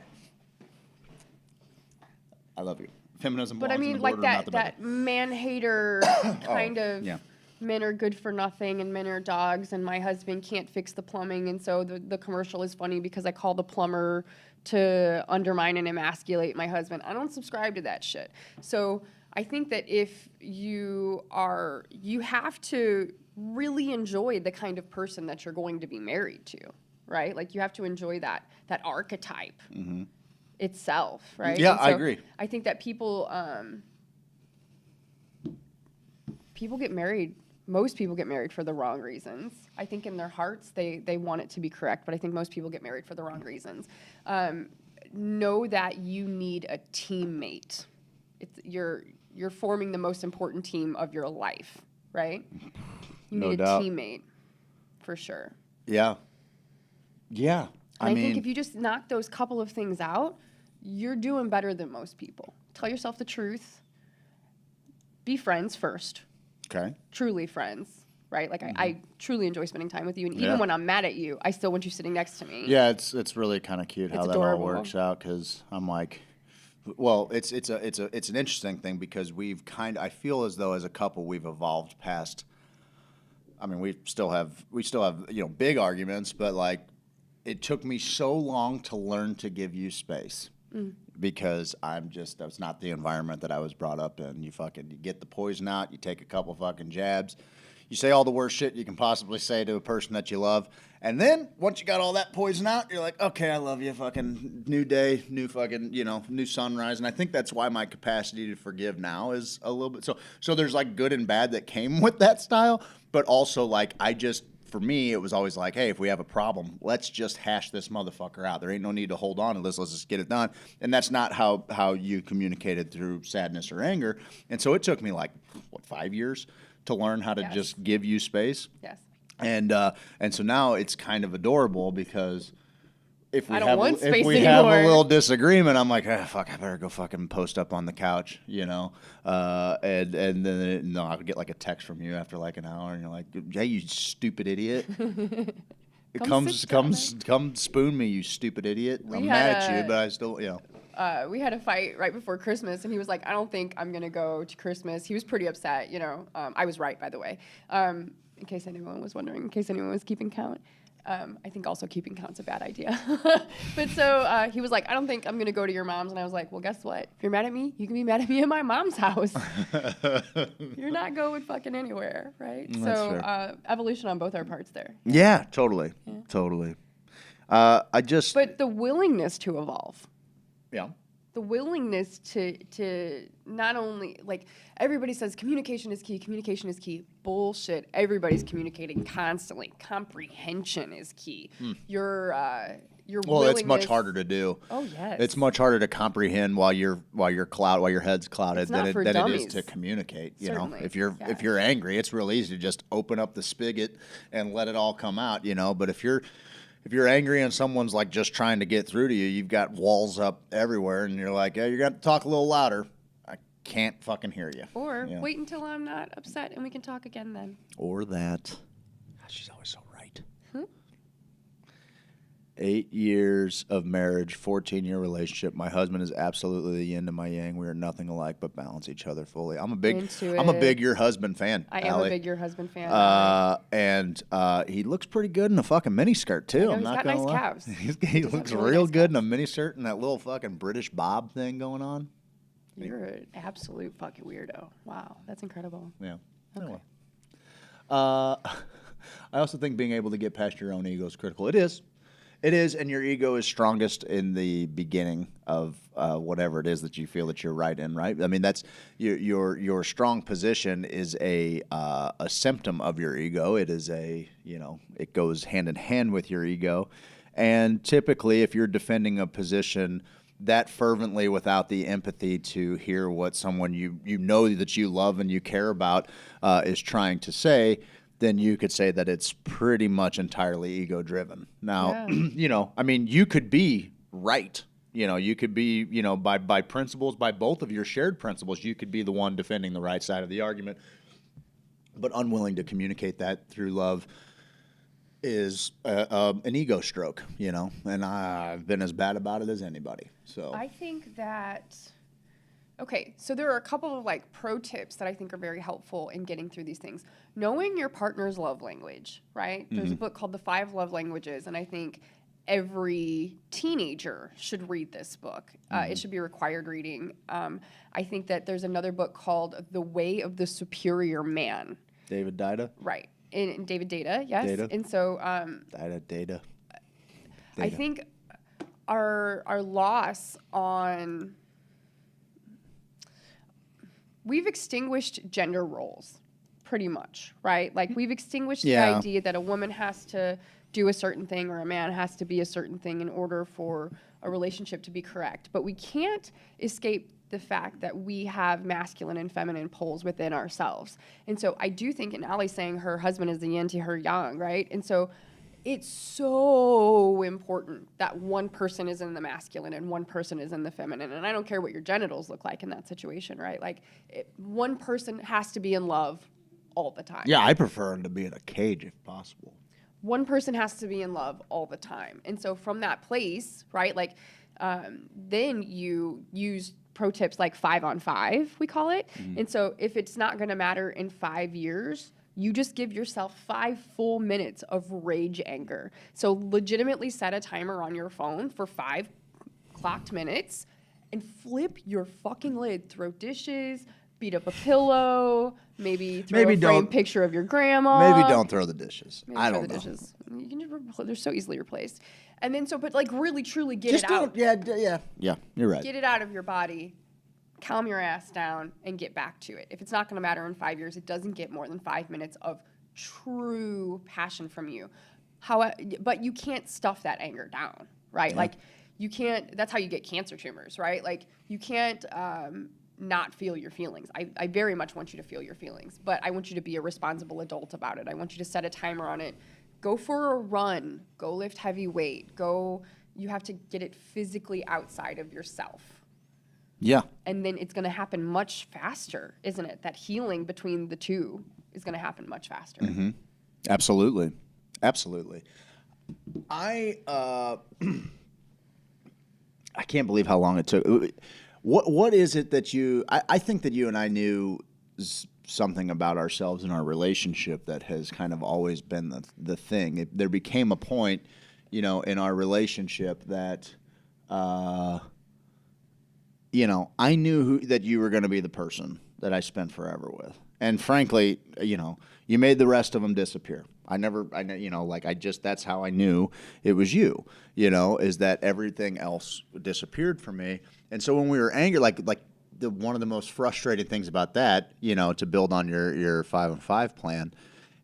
I love you. Feminism But belongs I mean, in the like boardroom, not that, the that bedroom. man-hater kind of, yeah. men are good for nothing and men are dogs and my husband can't fix the plumbing. And so the commercial is funny because I call the plumber to undermine and emasculate my husband. I don't subscribe to that shit. So I think that if you have to really enjoy the kind of person that you're going to be married to, right? Like you have to enjoy that archetype itself, right? Yeah, And so I agree. I think that people get married. Most people get married for the wrong reasons. I think in their hearts they want it to be correct, but I think most people get married for the wrong reasons. Know that you need a teammate. You're forming the most important team of your life, right? You No need a doubt. teammate, for sure. Yeah. Yeah. And I think if you just knock those couple of things out, you're doing better than most people. Tell yourself the truth. Be friends first. Okay. Truly friends, right? Like I truly enjoy spending time with you, and even Yeah. when I'm mad at you, I still want you sitting next to me. Yeah, it's really kind of cute how It's that adorable. all works out because I'm like, well, it's an interesting thing because I feel as though as a couple we've evolved past. I mean, we still have big arguments, but like it took me so long to learn to give you space. Because that's not the environment that I was brought up in. You get the poison out, you take a couple fucking jabs, you say all the worst shit you can possibly say to a person that you love, and then once you got all that poison out, you're like, okay, I love you, fucking new day, new fucking, new sunrise, and I think that's why my capacity to forgive now is a little bit, so there's like good and bad that came with that style, but also like for me, it was always like, hey, if we have a problem, let's just hash this motherfucker out. There ain't no need to hold on to this. Let's just get it done. And that's not how you communicated through sadness or anger. And so it took me 5 years to learn how to just give you space. Yes. And so now it's kind of adorable because if we I don't have want space have a anymore. little disagreement, I'm like, fuck, I better go fucking post up on the couch, and then I'll get like a text from you after like an hour, and you're like, hey, you stupid idiot. Come spoon me, you stupid idiot. I'm mad at you, but I still, We had a fight right before Christmas, and he was like, I don't think I'm going to go to Christmas. He was pretty upset, I was right, by the way, in case anyone was wondering, in case anyone was keeping count. I think also keeping count's a bad idea. But so he was like, I don't think I'm going to go to your mom's. And I was like, well, guess what? If you're mad at me, you can be mad at me at my mom's house. You're not going fucking anywhere, right? That's so fair. evolution on both our parts there. Yeah, totally. Yeah. Totally. But the willingness to evolve. Yeah. The willingness to not only, like, everybody says communication is key. Bullshit. Everybody's communicating constantly. Comprehension is key. Your Well, it's much harder to do. Oh, yes. It's much harder to comprehend while your head's clouded It's not than for it is dummies. to communicate. Certainly, if you're angry, it's real easy to just open up the spigot and let it all come out. But if you're angry and someone's like just trying to get through to you, you've got walls up everywhere, and you're like, yeah, you're gonna talk a little louder. I can't fucking hear you. Or wait until I'm not upset and we can talk again then. Or that. God, she's always so right. Hmm? 8 years of marriage, 14-year relationship. My husband is absolutely the yin to my yang. We are nothing alike, but balance each other fully. I'm a big Your Husband fan. I am Allie. a big Your Husband fan. And he looks pretty good in a fucking miniskirt too. I know, I'm he's not got gonna nice lie. calves. He looks really real nice good in a miniskirt and that little fucking British bob thing going on. You're an absolute fucking weirdo. Wow, that's incredible. Yeah. Okay. Anyway. I also think being able to get past your own ego is critical. It is. It is, and your ego is strongest in the beginning of whatever it is that you feel that you're right in, right? I mean, that's your strong position is a symptom of your ego. It is it goes hand in hand with your ego, and typically, if you're defending a position that fervently without the empathy to hear what someone you know that you love and you care about is trying to say, then you could say that it's pretty much entirely ego-driven. Now, I mean, you could be right. You could be, by principles, by both of your shared principles, you could be the one defending the right side of the argument, but unwilling to communicate that through love is an ego stroke, and I've been as bad about it as anybody. So I think that, okay, so there are a couple of pro tips that I think are very helpful in getting through these things. Knowing your partner's love language, right? There's a book called The 5 Love Languages, and I think every teenager should read this book. It should be required reading. I think that there's another book called The Way of the Superior Man. David Dida? Right. And David Data, yes. Data. And so Data. I think our loss on... We've extinguished gender roles, pretty much, right? We've extinguished the idea that a woman has to do a certain thing or a man has to be a certain thing in order for a relationship to be correct. But we can't escape the fact that we have masculine and feminine poles within ourselves. And so I do think, and Allie's saying her husband is the yin to her yang, right? And so it's so important that one person is in the masculine and one person is in the feminine. And I don't care what your genitals look like in that situation, right? One person has to be in love all the time. Yeah, I prefer him to be in a cage if possible. One person has to be in love all the time. And so from that place, right, then you use pro tips like 5-on-5, we call it. And so if it's not going to matter in 5 years, you just give yourself 5 full minutes of rage anger. So legitimately set a timer on your phone for 5 clocked minutes and flip your fucking lid. Throw dishes, beat up a pillow, maybe throw a framed picture of your grandma. Maybe don't throw the dishes. I don't know. Dishes. You can just they're so easily replaced. And then but really truly get it out. Yeah, you're right. Get it out of your body. Calm your ass down and get back to it. If it's not going to matter in 5 years, it doesn't get more than 5 minutes of true passion from you. But you can't stuff that anger down, right? Yeah. You can't. That's how you get cancer tumors, right? You can't not feel your feelings. I very much want you to feel your feelings, but I want you to be a responsible adult about it. I want you to set a timer on it. Go for a run. Go lift heavy weight. You have to get it physically outside of yourself. Yeah. And then it's going to happen much faster, isn't it? That healing between the two is going to happen much faster. Mm-hmm. Absolutely. I can't believe how long it took. What is it that I think that you and I knew something about ourselves and our relationship that has kind of always been the thing. There became a point, in our relationship that, I knew that you were going to be the person that I spent forever with. And frankly, you made the rest of them disappear. That's how I knew it was you, is that everything else disappeared from me. And so when we were angry, one of the most frustrating things about that, to build on your 5-on-5 plan,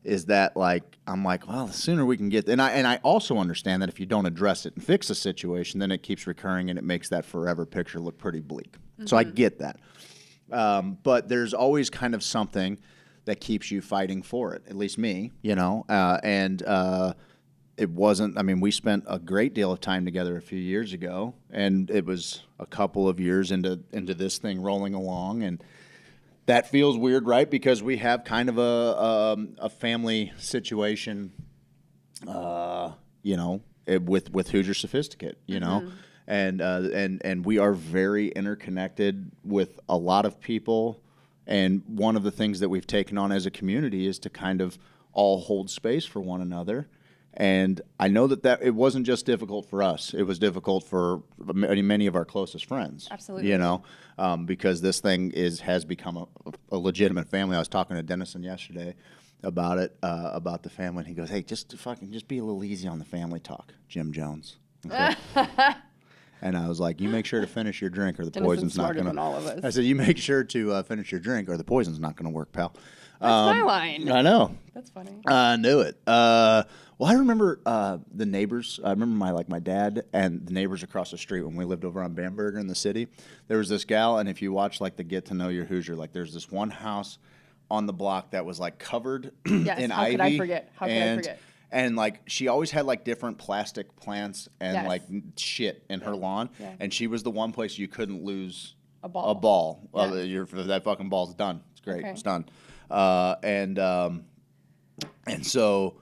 is that I'm well, the sooner we can get, and I also understand that if you don't address it and fix the situation, then it keeps recurring and it makes that forever picture look pretty bleak. Mm-hmm. So I get that, but there's always kind of something that keeps you fighting for it. At least me, and it wasn't. I mean, we spent a great deal of time together a few years ago, and it was a couple of years into this thing rolling along, and that feels weird, right? Because we have kind of a family situation, with Hoosier Sophisticate, mm-hmm. And we are very interconnected with a lot of people. And one of the things that we've taken on as a community is to kind of all hold space for one another. And I know that it wasn't just difficult for us. It was difficult for many of our closest friends. Absolutely. Because this thing has become a legitimate family. I was talking to Dennison yesterday, about it, about the family. And he goes, "Hey, just be a little easy on the family talk, Jim Jones." Okay? And I was like, "You make sure to finish your drink, or the poison's not going than all of us. to." I said, "You make sure to finish your drink, or the poison's not going to work, pal." That's my line. I know. That's funny. I knew it. Well, I remember the neighbors. I remember my dad and the neighbors across the street when we lived over on Bamberger in the city. There was this gal, and if you watch like the Get to Know Your Hoosier, like there's this one house on the block that was like covered Yes, in how ivy. could I forget? How could I forget? And like she always had like different plastic plants and Yes. like shit in her lawn, Yeah. and she was the one place you couldn't lose A ball. Well, Yeah. that fucking ball's done. It's great. Okay. It's done. And so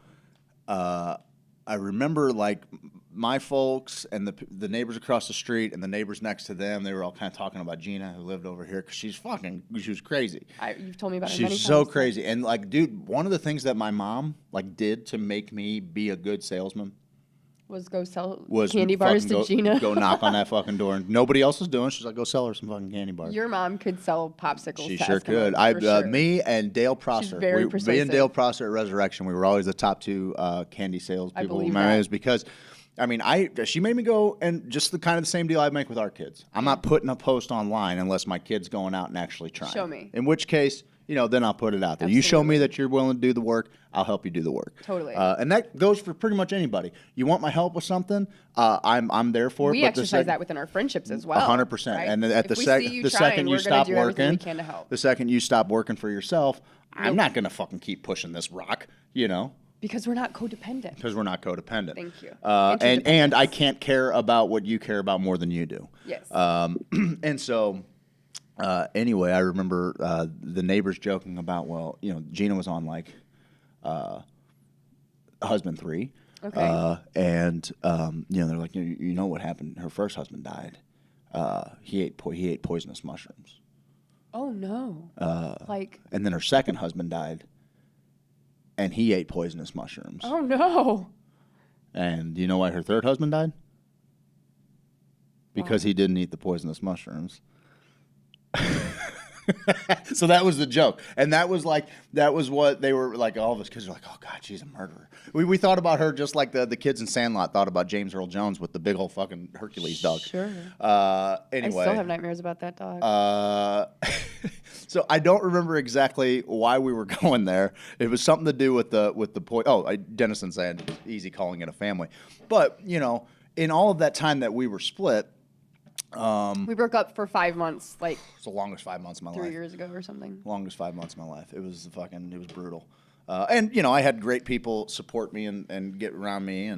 I remember like my folks and the neighbors across the street and the neighbors next to them, they were all kind of talking about Gina, who lived over here, because she was crazy. You've told me about her many She's times. so crazy. And like, dude, one of the things that my mom like did to make me be a good salesman Was go sell was candy bars to Gina. Go knock on that fucking door, and nobody else was doing. She's like, "Go sell her some fucking candy bars." Your mom could sell popsicles. She to sure Eskimos, could. for sure. Me and Dale Prosser. very Me persuasive. and Dale Prosser at Resurrection, we were always the top two candy sales I people. believe My that. is because, I mean, she made me go, and just the kind of the same deal I make with our kids. I'm not putting a post online unless my kid's going out and actually trying. Show me. In which case, then I'll put it out there. You show me that you're willing to do the work, I'll help you do the work. Totally. And that goes for pretty much anybody. You want my help with something, I'm there for it. We but exercise that within our friendships as well. 100%. right? And then at If the we see you trying, second you we're gonna stop do everything we working, can to help. the second you stop working for yourself, I'm not going to fucking keep pushing this rock, Because we're not codependent. because we're not codependent. Thank you. And I can't care about what you care about more than you do. Yes. And so, anyway, I remember the neighbors joking about, Gina was on like Husband 3. Okay. And they're like, you know what happened? Her first husband died. He ate poisonous mushrooms. Oh no. And then her second husband died, and he ate poisonous mushrooms. Oh no. And do you know why her third husband died? Because he didn't eat the poisonous mushrooms. So that was the joke. And that was what they were like, all of us kids were like, oh God, she's a murderer. We thought about her just like the kids in Sandlot thought about James Earl Jones with the big old fucking Hercules dog. Sure. Anyway. I still have nightmares about that dog. So I don't remember exactly why we were going there. It was something to do with the Dennison saying it's easy calling it a family. But, in all of that time that we were split, we broke up for 5 months, like it's the longest 5 months of my 3 life. years ago or something. Longest 5 months of my life. It was brutal. And I had great people support me and get around me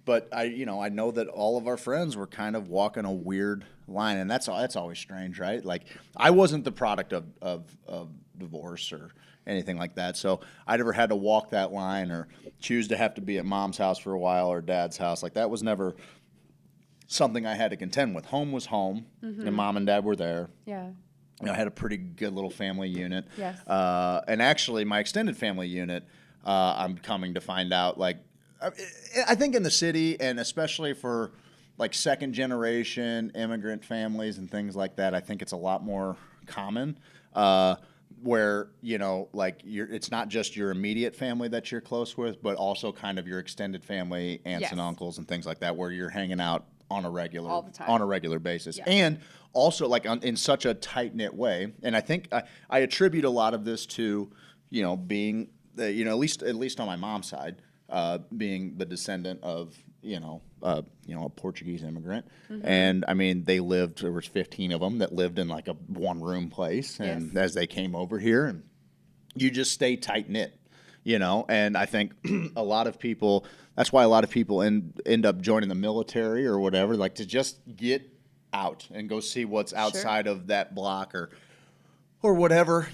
but I know that all of our friends were kind of walking a weird line, and that's always strange, right? Like I wasn't the product of divorce or anything like that, so I never had to walk that line or choose to have to be at mom's house for a while or dad's house. Like that was never something I had to contend with. Home was home, and mom and dad were there. Yeah. I had a pretty good little family unit. Yes. And actually, my extended family unit, I'm coming to find out, like, I think in the city, and especially for like second generation immigrant families and things like that, I think it's a lot more common. Where it's not just your immediate family that you're close with, but also kind of your extended family, aunts Yes. and uncles and things like that, where you're hanging out on a regular All the time. on a regular basis, Yeah. and also like in such a tight knit way. And I think I attribute a lot of this to being at least on my mom's side, being the descendant of a Portuguese immigrant. And I mean, there was 15 of them that lived in like a one room place, and as they came over here, and you just stay tight knit. And I think a lot of people, that's why a lot of people end up joining the military or whatever, like to just get out and go see what's outside of that block or whatever,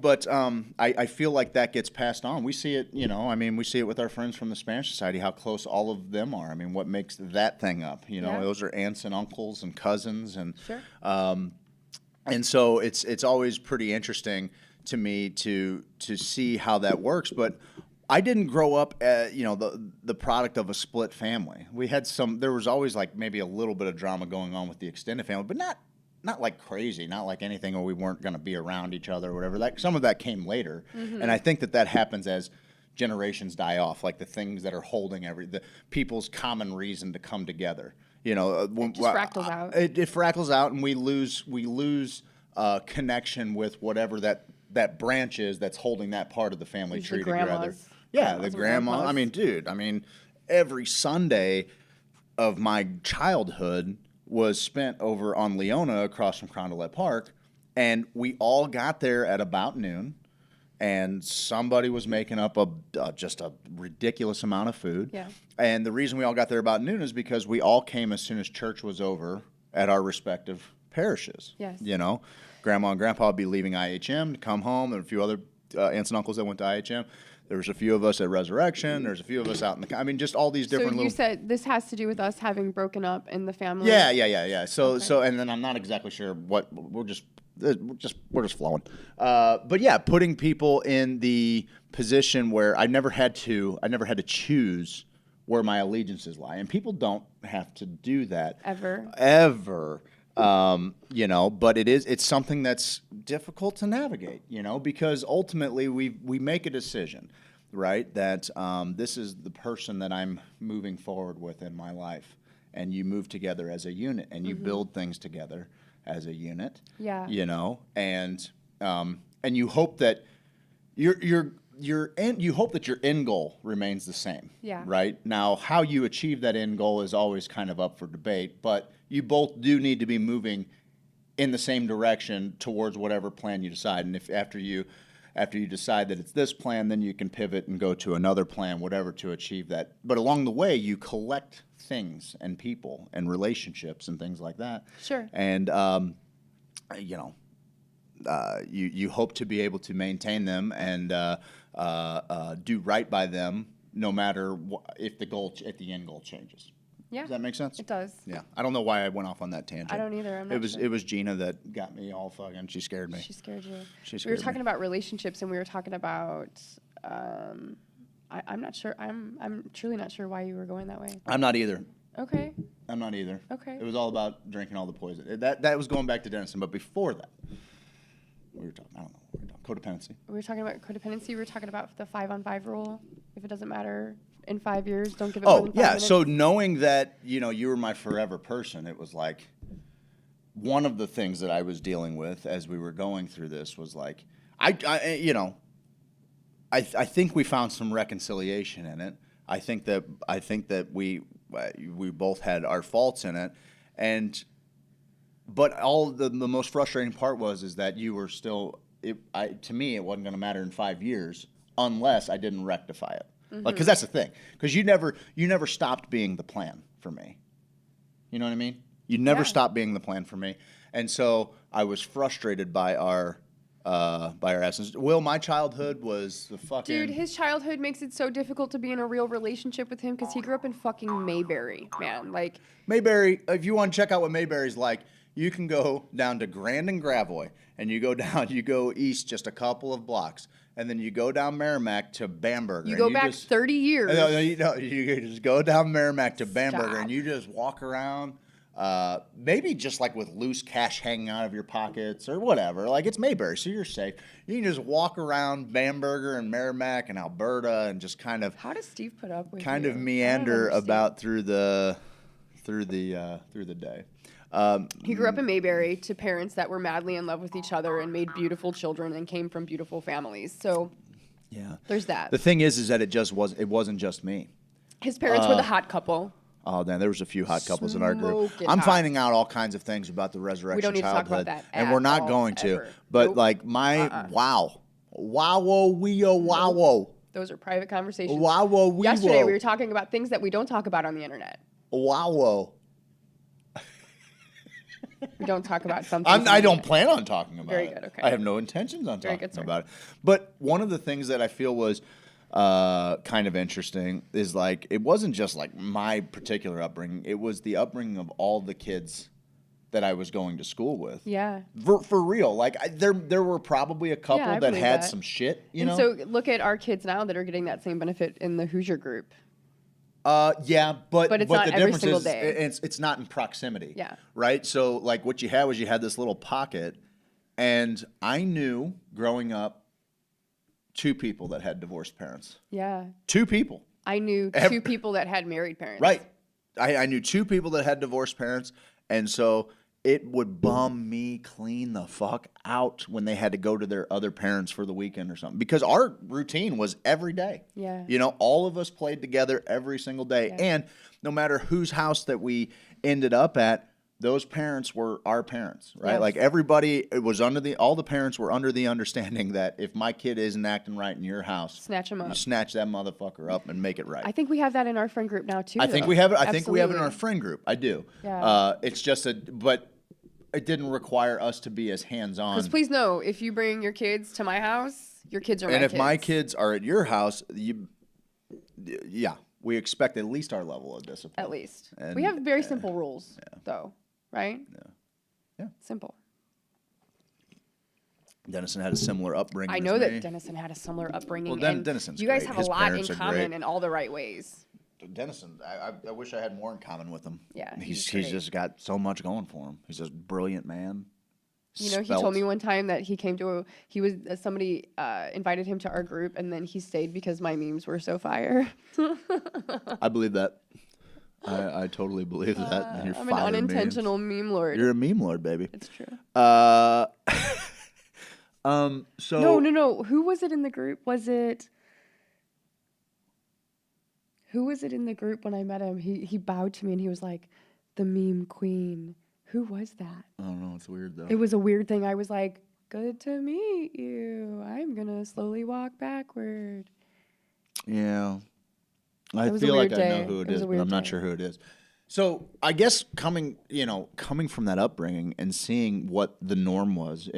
but I feel like that gets passed on. We see it, we see it with our friends from the Spanish Society, how close all of them are. I mean, what makes that thing up, those are aunts and uncles and cousins. And and so it's always pretty interesting to me to see how that works. But I didn't grow up the product of a split family. We had there was always like maybe a little bit of drama going on with the extended family, but not not like crazy, not like anything where we weren't going to be around each other or whatever. That some of that came later, and I think that happens as generations die off, like the things that are holding the people's common reason to come together. You know, it just fractals out. It fractals out, and we lose connection with whatever that branch is that's holding that part of the family tree together. Yeah, the grandma. I mean, dude. I mean, every Sunday of my childhood was spent over on Leona across from Carondelet Park, and we all got there at about noon. And somebody was making up just a ridiculous amount of food. Yeah. And the reason we all got there about noon is because we all came as soon as church was over at our respective parishes. Yes. You know, Grandma and Grandpa would be leaving IHM to come home, and a few other aunts and uncles that went to IHM. There was a few of us at Resurrection. There's a few of us out in the. I mean, just all these different. So you said this has to do with us having broken up in the family. Yeah. So, and then I'm not exactly sure what we're just flowing. But yeah, putting people in the position where I never had to choose where my allegiances lie, and people don't have to do that ever. You know, but it's something that's difficult to navigate, you know, because ultimately we make a decision, right? That this is the person that I'm moving forward with in my life, and you move together as a unit, and you build things together as a unit. Yeah. You know, and you hope that you hope that your end goal remains the same. Yeah. Right? Now, how you achieve that end goal is always kind of up for debate, but you both do need to be moving in the same direction towards whatever plan you decide. And if after you decide that it's this plan, then you can pivot and go to another plan, whatever, to achieve that. But along the way, you collect things and people and relationships and things like that. Sure. And you know, you hope to be able to maintain them and do right by them, no matter if the end goal changes. Yeah. Does that make sense? It does. Yeah. I don't know why I went off on that tangent. I don't either. I'm not sure. It was Gina that got me all fucking. She scared me. She scared you. She we were talking about relationships, and we were talking about. I'm not sure. I'm truly not sure why you were going that way. I'm not either. Okay. I'm not either. Okay. It was all about drinking all the poison. That was going back to Denison, but before that, we were talking. I don't know. We were talking codependency. We were talking about codependency. We were talking about the 5-on-5 rule. If it doesn't matter in 5 years, don't give it more than 5 minutes. So knowing that, you know, you were my forever person, it was like one of the things that I was dealing with as we were going through this was like, I think we found some reconciliation in it. I think that we both had our faults in it, but all the most frustrating part is that you were still. To me, it wasn't going to matter in 5 years unless I didn't rectify it. Like, because that's the thing. Because you never stopped being the plan for me. You know what I mean? You never stopped being the plan for me, and so I was frustrated by our essence. Will, my childhood was the fucking. Dude, his childhood makes it so difficult to be in a real relationship with him because he grew up in fucking Mayberry, man. Like Mayberry. If you want to check out what Mayberry's like, you can go down to Grand and Gravois, and you go east just a couple of blocks. And then you go down Merrimack to Bamberger. You go back 30 years. You just go down Merrimack to Bamberger, and you just walk around, maybe just like with loose cash hanging out of your pockets or whatever. Like, it's Mayberry, so you're safe. You can just walk around Bamberger and Merrimack and Alberta and just kind of. How does Steve put up with kind you? of meander about through the day. He grew up in Mayberry to parents that were madly in love with each other and made beautiful children and came from beautiful families. So yeah, there's that. The thing is that it wasn't just me. His parents were the hot couple. Oh, man, there was a few hot couples in our group. I'm finding out all kinds of things about the resurrection we don't need childhood, to talk about that and we're not going to. But like wow, Those are private conversations. Wow, yesterday we were talking about things that we don't talk about on the internet. Wow. We don't talk about something. I don't plan on talking about it. Very good, okay. I have no intentions on talking about it. But one of the things that I feel was kind of interesting is like it wasn't just like my particular upbringing. It was the upbringing of all the kids that I was going to school with. Yeah. For real. Like there were probably a couple that had some shit, you know? So look at our kids now that are getting that same benefit in the Hoosier group. Yeah, but it's not the every difference single is day. it's not in proximity. Yeah. Right. So like what you had was you had this little pocket, and I knew growing up 2 people that had divorced parents. Yeah. 2 people. I knew 2 people that had married parents. Right. I knew 2 people that had divorced parents, and so it would bum me clean the fuck out when they had to go to their other parents for the weekend or something. Because our routine was every day. Yeah. You know, all of us played together every single day. Yeah. And no matter whose house that we ended up at, those parents were our parents, right? Yes. Like everybody was all the parents were under the understanding that if my kid isn't acting right in your house, Snatch him up. you snatch that motherfucker up and make it right. I think we have that in our friend group now too. I think though. we have it. I think we have it in our Absolutely. friend group. I do. Yeah. It's just but it didn't require us to be as hands-on. Because please know, if you bring your kids to my house, your kids are And my if kids. my kids are at your house, we expect at least our level of discipline. At least. And, we have very simple rules, though, right? Yeah. Simple. Dennison had a similar upbringing. I as know me. that Dennison had a similar upbringing. and Dennison's you guys great. have His a lot in parents are common great. in all the right ways. Dennison, I wish I had more in common with him. Yeah, he's great. just got so much going for him. He's a brilliant man. You know, he told me one time that somebody invited him to our group, and then he stayed because my memes were so fire. I believe that. I totally believe that. And I'm an unintentional meme lord. You're a meme lord, baby. It's true. So No. Who was it in the group? Who was it in the group when I met him? He bowed to me and he was like, "The meme queen." Who was that? I don't know. It's weird though. It was a weird thing. I was like, "Good to meet you. I'm gonna slowly walk backward." Yeah. I It was a feel like weird I know day. who It it was is, a but weird I'm not day. sure who it is. So I guess coming from that upbringing and seeing what the norm was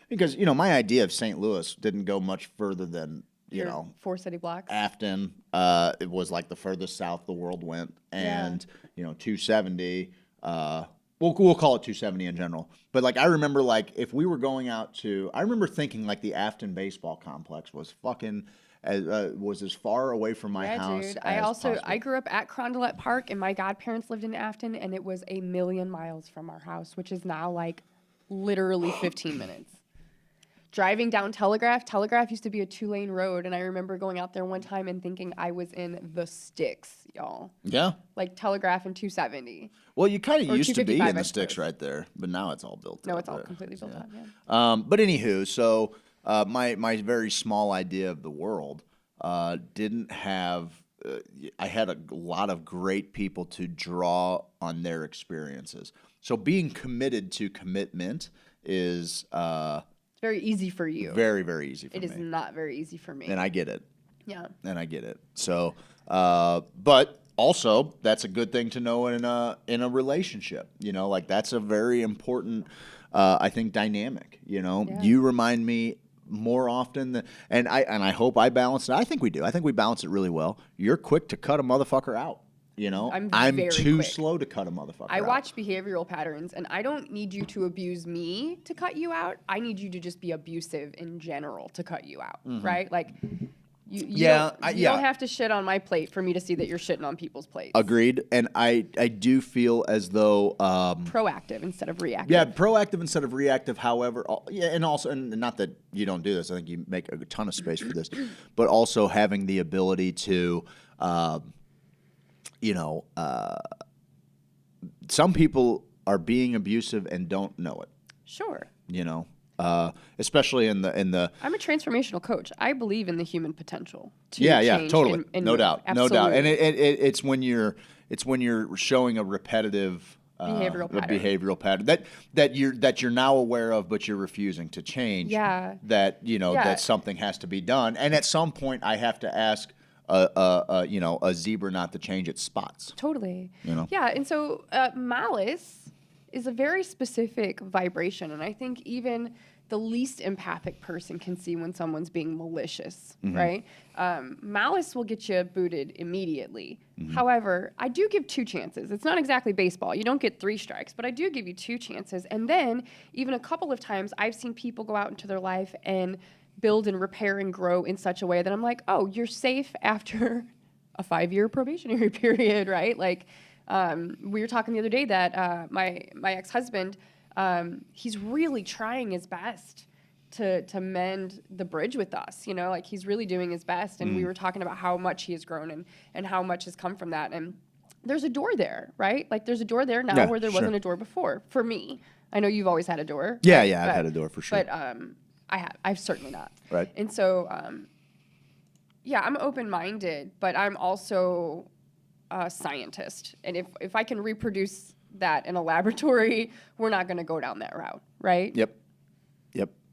because my idea of St. Louis didn't go much further than Your 4 city blocks. Afton. It was like the furthest south the world went, and 270. We'll call it 270 in general. But like I remember, like if we were going out I remember thinking like the Afton baseball complex was fucking. Was as far away from my house Dude. as possible. I grew up at Carondelet Park, and my godparents lived in Afton, and it was 1,000,000 miles from our house, which is now like literally 15 minutes. Driving down Telegraph used to be a 2-lane road, and I remember going out there one time and thinking I was in the sticks, y'all. Yeah. Like Telegraph and 270. Well, you kind Or of used to be 255, in I the sticks suppose. right there, but now it's all built. No, up it's all there. completely built up, yeah. But anywho, so my very small idea of the world didn't have. I had a lot of great people to draw on their experiences. So being committed to commitment is It's very easy for you. very, very easy for It me. is not very easy for me. And I get it. Yeah. And I get it. So, but also that's a good thing to know in a relationship. Like that's a very important, I think, dynamic. Yeah. You remind me more often and I hope I balance it. I think we do. I think we balance it really well. You're quick to cut a motherfucker out. I'm very too quick. slow to cut a motherfucker I out. watch behavioral patterns, and I don't need you to abuse me to cut you out. I need you to just be abusive in general to cut you out, Mhm. right? Like, you Yeah, don't have to shit on my plate for me to see that you're shitting on people's plates. Agreed. And I do feel as though Proactive instead of reactive. Yeah, proactive instead of reactive. However, and also, and not that you don't do this. I think you make a ton of space for this, but also having the ability to, some people are being abusive and don't know it. Sure. Especially in the. I'm a transformational coach. I believe in the human potential to Yeah, change totally, and no move. doubt, Absolutely. no doubt, and it's when you're showing a repetitive. Behavioral pattern. that you're now aware of, but you're refusing to change. Yeah. That Yeah. that something has to be done, and at some point I have to ask a zebra not to change its spots. Totally. Yeah, and so malice is a very specific vibration, and I think even the least empathic person can see when someone's being malicious, Mhm. right? Malice will get you booted immediately. Mhm. However, I do give 2 chances. It's not exactly baseball. You don't get 3 strikes, but I do give you 2 chances. And then even a couple of times I've seen people go out into their life and build and repair and grow in such a way that I'm like, oh, you're safe after a 5-year probationary period, right? Like, we were talking the other day that my ex-husband, he's really trying his best to mend the bridge with us, you know, like he's really doing his best. And we were talking about how much he has grown and how much has come from that. And there's a door there, right? Like there's a door there now where there wasn't a door before for me. I know you've always had a door. Yeah, right? yeah, I've had a door for sure. But I've certainly not. Right. And so, yeah, I'm open-minded, but I'm also a scientist. And if I can reproduce that in a laboratory, we're not going to go down that route, right? Yep.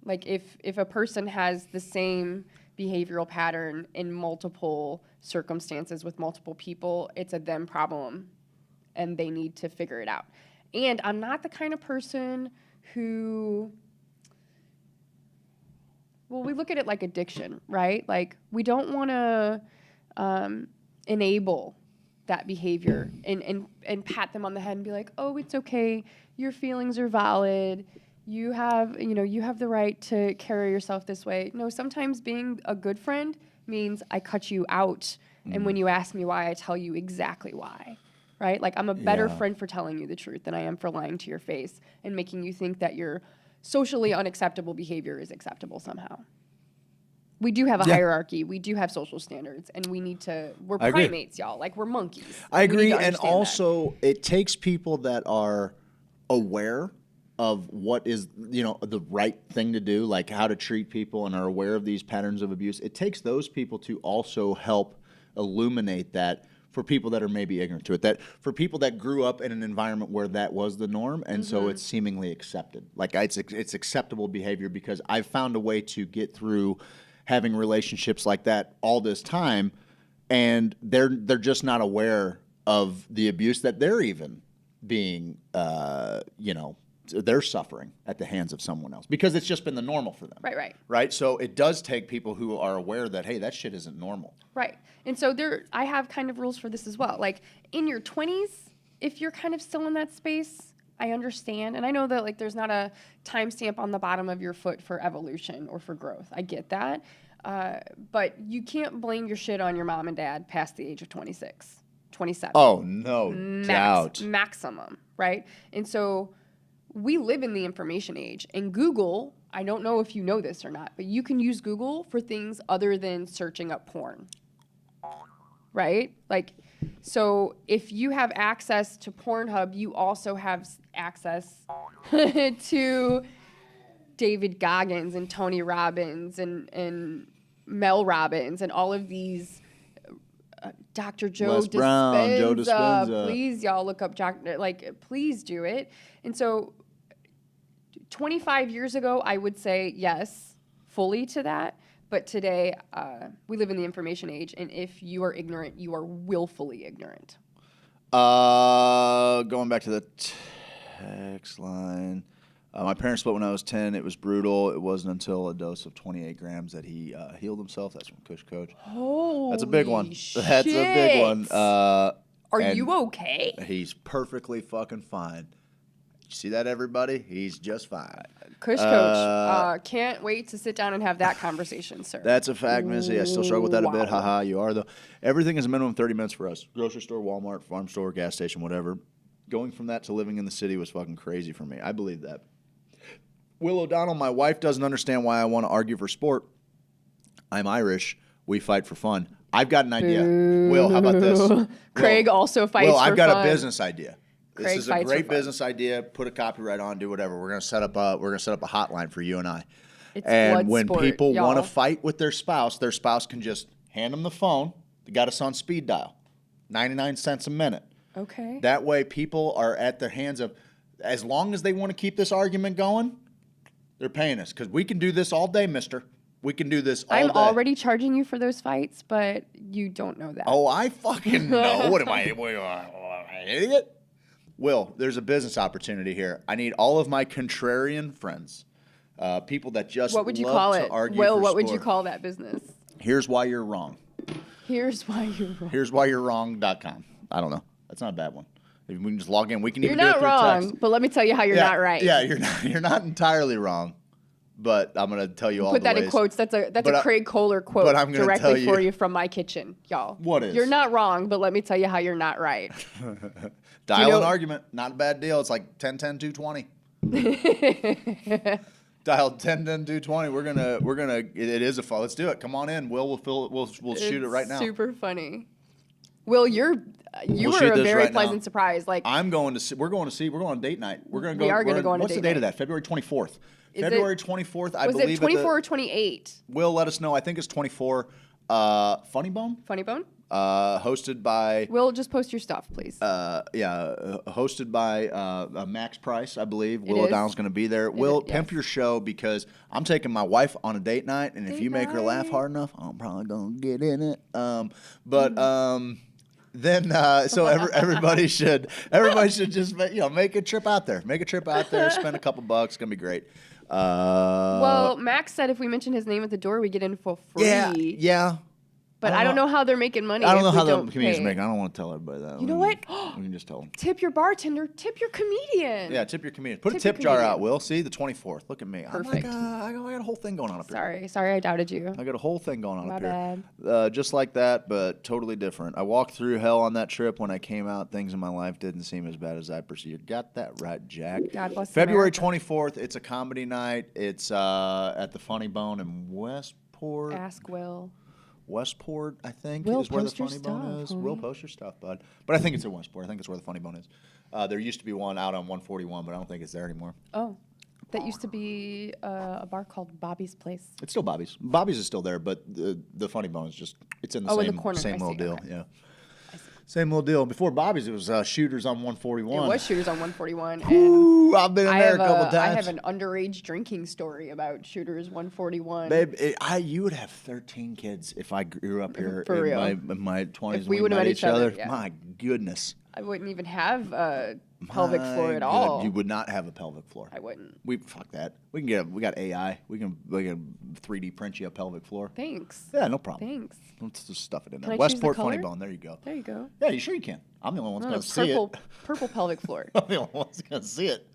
Like if a person has the same behavioral pattern in multiple circumstances with multiple people, it's a them problem and they need to figure it out. And I'm not the kind of person who, well, we look at it like addiction, right? Like we don't want to enable that behavior and pat them on the head and be like, oh, it's okay. Your feelings are valid. You have the right to carry yourself this way. No, sometimes being a good friend means I cut you out. And when you ask me why, I tell you exactly why, right? Like I'm a better friend for telling you the truth than I am for lying to your face and making you think that your socially unacceptable behavior is acceptable somehow. We do have a hierarchy. We do have social standards, and we need to. We're primates, y'all. Like we're monkeys. I agree, and also it takes people that are aware of what is, the right thing to do, like how to treat people and are aware of these patterns of abuse. It takes those people to also help illuminate that for people that are maybe ignorant to it, that for people that grew up in an environment where that was the norm, and so it's seemingly accepted. Like it's acceptable behavior because I've found a way to get through having relationships like that all this time, and they're just not aware of the abuse that they're even being, they're suffering at the hands of someone else because it's just been the normal for them. Right. So it does take people who are aware that, hey, that shit isn't normal. Right. And so I have kind of rules for this as well. Like in your 20s, if you're kind of still in that space, I understand. And I know that like there's not a timestamp on the bottom of your foot for evolution or for growth. I get that. But you can't blame your shit on your mom and dad past the age of 26, 27. Oh, no doubt. Maximum, right? And so we live in the information age, and Google, I don't know if you know this or not, but you can use Google for things other than searching up porn, right? Like, so if you have access to Pornhub, you also have access to David Goggins and Tony Robbins and Mel Robbins and all of these Dr. Joe Dispenza. Please, y'all look up please do it. And so 25 years ago, I would say yes, fully to that. But today, we live in the information age, and if you are ignorant, you are willfully ignorant. Going back to the text line. My parents split when I was 10. It was brutal. It wasn't until a dose of 28 grams that he healed himself. That's from Kush Coach. Holy That's a big one. Shit. That's a big one. Are you okay? He's perfectly fucking fine. You see that, everybody? He's just fine. Kush Coach, can't wait to sit down and have that conversation, sir. That's a fact, Missy. I still struggle with that a bit. Haha, you are, though. Everything is a minimum 30 minutes for us. Grocery store, Walmart, farm store, gas station, whatever. Going from that to living in the city was fucking crazy for me. I believe that. Will O'Donnell, my wife doesn't understand why I want to argue for sport. I'm Irish. We fight for fun. I've got an idea. Boo. Will, how about this? Craig also fights for fun. I've got a business idea. Craig this is a great business idea. Put a copyright on, do whatever. We're gonna set up a hotline for you and I. It's and when sport, people y'all. want to fight with their spouse can just hand them the phone. They got us on speed dial, 99 cents a minute. Okay. That way, people are at their hands of, as long as they want to keep this argument going, they're paying us because we can do this all day, mister. We can do this all day. I'm already charging you for those fights, but you don't know that. Oh, I fucking know. What am I, an idiot? Will, there's a business opportunity here. I need all of my contrarian friends, people that just what would you love call to it? argue Will, for what sport. would you call that business? Here's why you're wrong. Here's why you're wrong. Here's why you're wrong.com. I don't know. That's not a bad one. If we can just log in. We can You're even do it not through wrong, text. but let me tell you how you're not right. Yeah, you're not entirely wrong. But I'm going to tell you all Put the that ways. in quotes. That's a Craig Kohler quote but I'm gonna directly tell you- for you from my kitchen, y'all. What is? You're not wrong, but let me tell you how you're not right. Dial an argument. Not a bad deal. It's like 10-10-220. Dial 10-10-220. We're gonna. It is a fall. Let's do it. Come on in. We'll shoot it right now. Super funny. Will, you We'll were shoot a this very right now. pleasant surprise. Like We're going on date night. We're gonna go. We are gonna go on a What's date the date night. of that? February 24th. Is February it- 24th. I was believe. it 24 or 28? Will let us know. I think it's 24. Funny Bone. Funny Bone. Hosted by. Will, just post your stuff, please. Hosted by Max Price, I believe. It Will is. O'Donnell's going to be there. Will, pimp your show because I'm taking my wife on a date night, and if you make her laugh hard enough, I'm probably going to get in it. Then everybody should just make a trip out there. Make a trip out there. Spend a couple bucks. It's gonna be great. Well, Max said if we mention his name at the door, we get in for free. Yeah. But I don't know how they're making money. I don't know if we how the don't comedians pay. make. I don't want to tell everybody that. You know what? We can just tell them. Tip your bartender. Tip your comedian. Yeah, tip your comedian. Put a Tip tip your jar comedian. out, Will. See, the 24th. Look at me. Perfect. I got a whole thing going on up here. Sorry, I doubted you. I got a whole thing going on My up bad. here. Just like that, but totally different. I walked through hell on that trip. When I came out, things in my life didn't seem as bad as I perceived. Got that right, Jack. God bless February America. 24th. It's a comedy night. It's at the Funny Bone in Westport. Ask Will. Westport, I think, Will, is where the post your Funny Bone stuff, is. homie. Will, post your stuff, bud. But I think it's in Westport. I think it's where the Funny Bone is. There used to be one out on 141, but I don't think it's there anymore. Oh, that used to be a bar called Bobby's Place. It's still Bobby's. Bobby's is still there, but the Funny Bone is just, it's in the Oh, same, in the corner. same I little see. deal. Okay. Yeah. Same little deal. Before Bobby's, it was Shooters on 141. It was Shooters on 141. Ooh, I've been in I there have a couple times. I have an underage drinking story about Shooters 141. Babe, you would have 13 kids if I grew up here For real. in my 20s. If and we would've met met each other, yeah. My goodness. I wouldn't even have a pelvic floor at My all. good- You would not have a pelvic floor. I wouldn't. Fuck that. We got AI. We can 3D print you a pelvic floor. Thanks. Yeah, no problem. Thanks. Let's just stuff it in Can there. I choose the Westport Funny color? Bone. There you go. There you go. Yeah, you sure you can. I'm the only one No, that's going to see purple, it. purple pelvic floor. I'm the only one that's going to see it.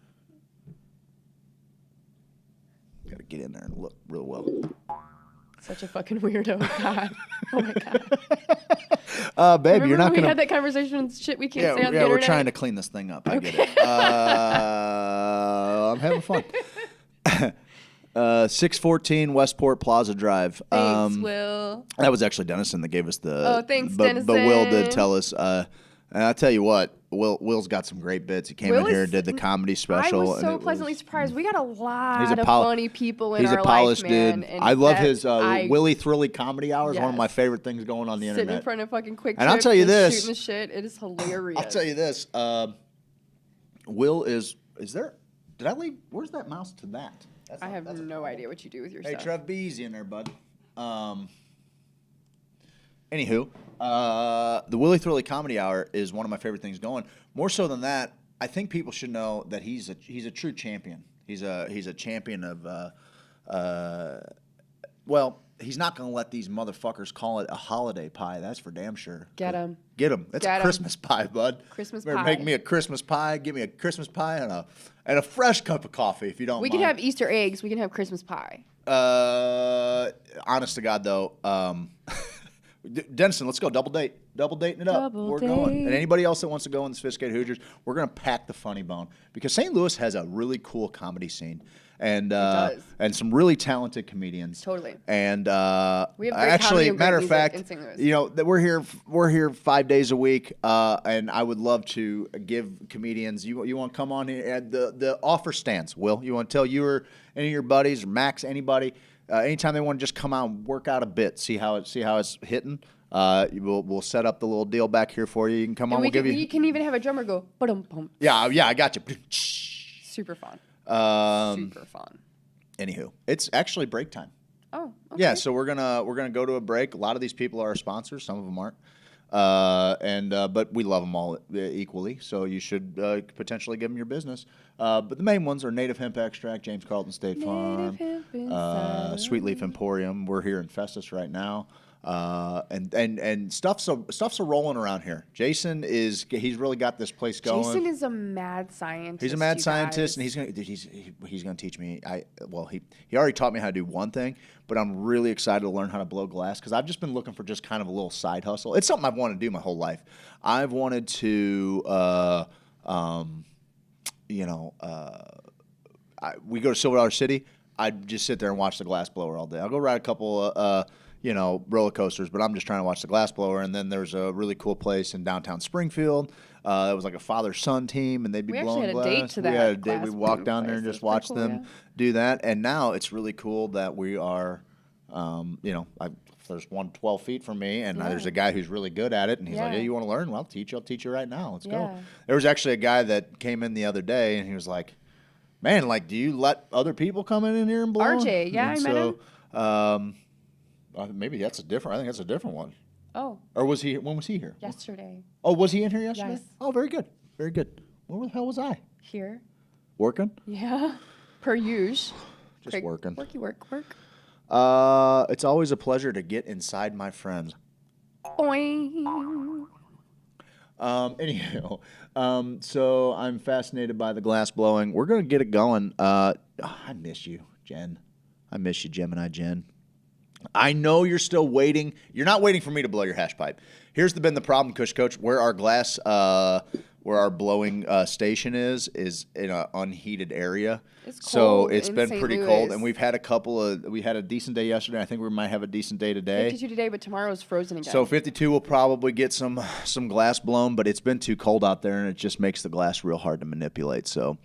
Got to get in there and look real well. Such a fucking weirdo. God. Oh my God. Babe, Remember you're not when we going had that conversation and shit we can't say on the we're internet? trying to clean this thing up. I get it. I'm having fun. 614 Westport Plaza Drive. Thanks, Will. That was actually Dennison that gave us the. Oh, thanks, But Will did Dennison. tell us. And I tell you what, Will's got some great bits. He came Will in here is- and did the comedy I special. was and so it pleasantly surprised. We got a lot He's a of pol- funny people in He's our a polished life, man. dude. And I love that- his Willie Thrilly comedy hours. One of Yes. my favorite things going on the Sitting in internet. front of fucking Quick And I'll Trip tell you and this. shooting the shit. It is hilarious. I'll tell you this. Will is there? Did I leave? Where's that mouse to that? I have no idea what you do with your Hey, stuff. Trev, be easy in there, bud. Anywho, the Willie Thrilly Comedy Hour is one of my favorite things going. More so than that, I think people should know that he's a true champion. He's a champion of. Well, he's not going to let these motherfuckers call it a holiday pie. That's for damn sure. Get him. Get him. That's Get a 'em. Christmas pie, bud. Christmas Better pie. make me a Christmas pie. Give me a Christmas pie and a fresh cup of coffee if you don't We mind. can have Easter eggs. We can have Christmas pie. Honest to God, though, Denison, let's go double dating it up. Double We're going. date. And anybody else that wants to go in the Sophisticated Hoosiers, we're going to pack the Funny Bone because St. Louis has a really cool comedy scene and some really talented comedians. Totally. And We have great actually, comedy and matter great of music fact, in St. Louis. you know that we're here 5 days a week, and I would love to give comedians. You want to come on here? The offer stands. Will you want to tell you or any of your buddies or Max anybody? Anytime they want to just come out and work out a bit, see how it's hitting. We'll set up the little deal back here for you. You can come And on. we We'll give can, you. we can even have a drummer go, ba-dum-bum. Yeah, I got you. Super fun. Super fun. Anywho, it's actually break time. Oh, okay. Yeah, so we're gonna go to a break. A lot of these people are our sponsors. Some of them aren't. But we love them all equally. So you should potentially give them your business. But the main ones are Native Hemp Extract, James Carlton State Farm, Sweet Leaf Emporium. We're here in Festus right now. And stuff's a rolling around here. Jason he's really got this place going. Jason is a mad scientist. He's a mad scientist, and he's gonna teach me. He already taught me how to do one thing, but I'm really excited to learn how to blow glass because I've just been looking for just kind of a little side hustle. It's something I've wanted to do my whole life. I've wanted to, we go to Silver Dollar City. I'd just sit there and watch the glass blower all day. I'll go ride a couple roller coasters, but I'm just trying to watch the glass blower. And then there's a really cool place in downtown Springfield. It was like a father-son team, and they'd be blowing glass. We actually had a date to that. We had a date. We walked down there and just watched cool, them do that. And now it's really cool that we are, there's one 12 feet from me, and there's a guy who's really good at it. And he's like, hey, you want to learn? Well, I'll teach you. I'll teach you right now. Let's go. There was actually a guy that came in the other day, and he was like, man, like, do you let other people come in here and blow? RJ, yeah, I met him. Maybe that's a different. I think that's a different one. Oh. Or was he? When was he here? Yesterday. Oh, was he in here yesterday? Yes. Oh, very good, very good. Where the hell was I? Here. Working. Yeah. Per usual. Just working. Work. It's always a pleasure to get inside my friends. Oing. Anyhow, so I'm fascinated by the glass blowing. We're gonna get it going. I miss you, Jen. I miss you, Gemini Jen. I know you're still waiting. You're not waiting for me to blow your hash pipe. Here's been the problem, Kush Coach. Where our glass, where our blowing station is in an unheated area. It's cold. So it's been St. pretty Louis. cold, and we've had we had a decent day yesterday. I think we might have a decent day today. 52 today, but tomorrow's frozen again. So 52 will probably get some glass blown, but it's been too cold out there, and it just makes the glass real hard to manipulate. So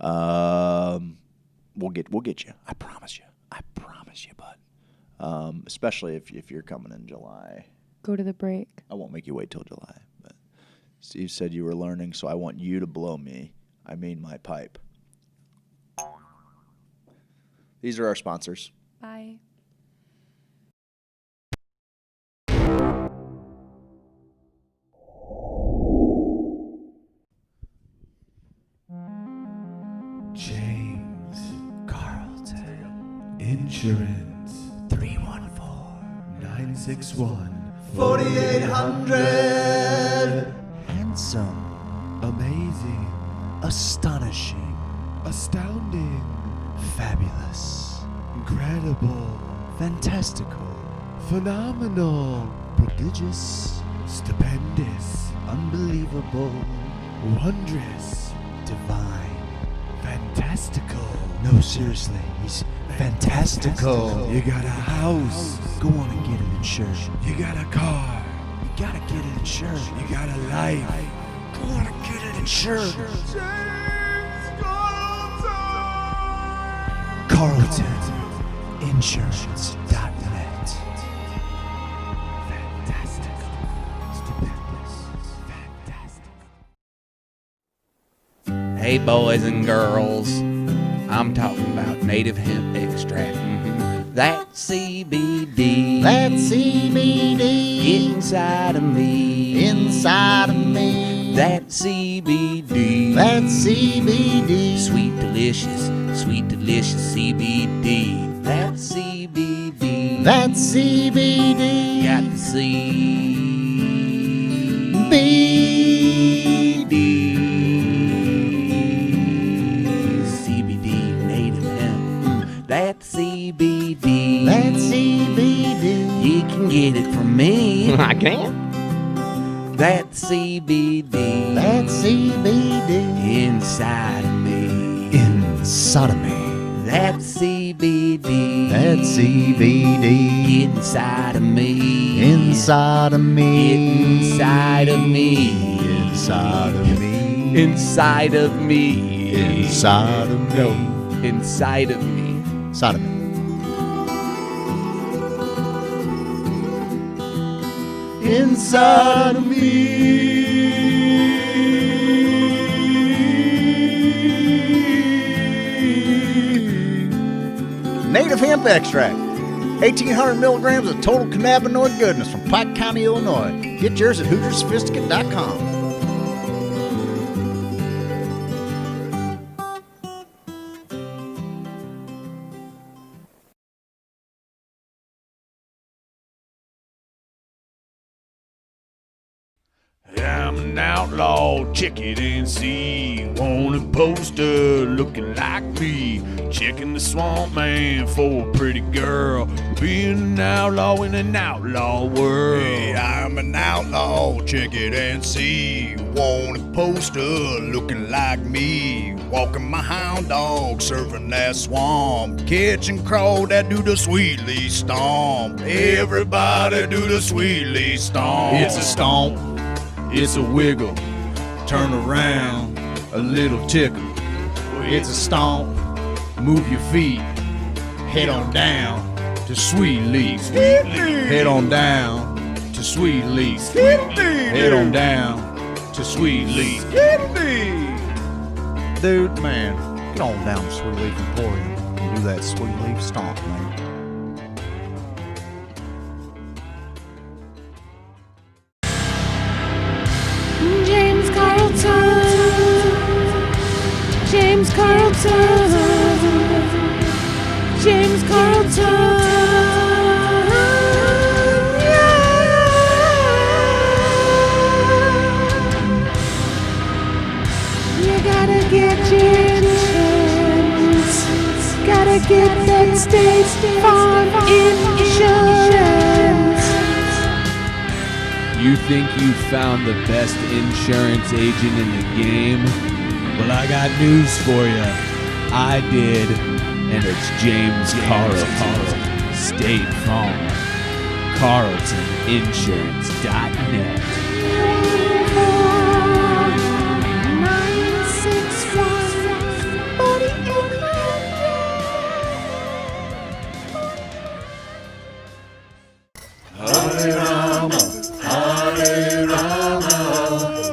we'll get you. I promise you. Bud. Especially if you're coming in July. Go to the break. I won't make you wait till July. But Steve said you were learning, so I want you to blow me. I mean my pipe. These are our sponsors. Bye. James Carlton Insurance 314-961-4800. Handsome, amazing, astonishing, astounding, fabulous, incredible, fantastical, phenomenal, prodigious, stupendous, unbelievable, wondrous, divine, fantastical. No, seriously, he's fantastical. You got a house, go on and get it insured. You got a car, you gotta get it insured. You got a life, go on and get it insured. CarltonInsurance.net. Fantastic. Stupendous. Fantastic. Hey, boys and girls, I'm talking about native hemp extract. That CBD. That CBD. Inside of me. Inside of me. That CBD. That CBD. Sweet delicious CBD. That CBD. That CBD. Got the CBD. CBD native hemp. That CBD. That CBD. You can get it from me. I can. That CBD. That CBD. Inside of me. Inside of me. That CBD. That CBD. Inside of me. Inside of me. Inside of me. Inside of me. Inside of me. Inside of me. No. Inside of me. Inside of me. Inside of me. Native hemp extract. 1,800 milligrams of total cannabinoid goodness from Pike County, Illinois. Get yours at HoosierSophisticate.com. I'm an outlaw, check it and see. Wanted poster looking like me. Checking the swamp man for a pretty girl. Being an outlaw in an outlaw world. Hey, I'm an outlaw, check it and see. Wanted poster looking like me. Walking my hound dog, surfing that swamp. Catching crow that do the sweetly stomp. Everybody do the sweetly stomp. It's a stomp. It's a wiggle, turn around, a little tickle. It's a stomp, move your feet, head on down to Sweet Leaf. Head on down to Sweet Leaf. Head on down to Sweet Leaf. Dude, man, get on down to Sweet Leaf Emporium and do that Sweet Leaf stomp, man. James Carlton. James Carlton. James Carlton. You gotta get your insurance. Gotta get that State Farm insurance. You think you found the best insurance agent in the game? Well, I got news for you. I did, and it's James Carlton. State Farm. CarltonInsurance.net. 961-48. Hare Rama,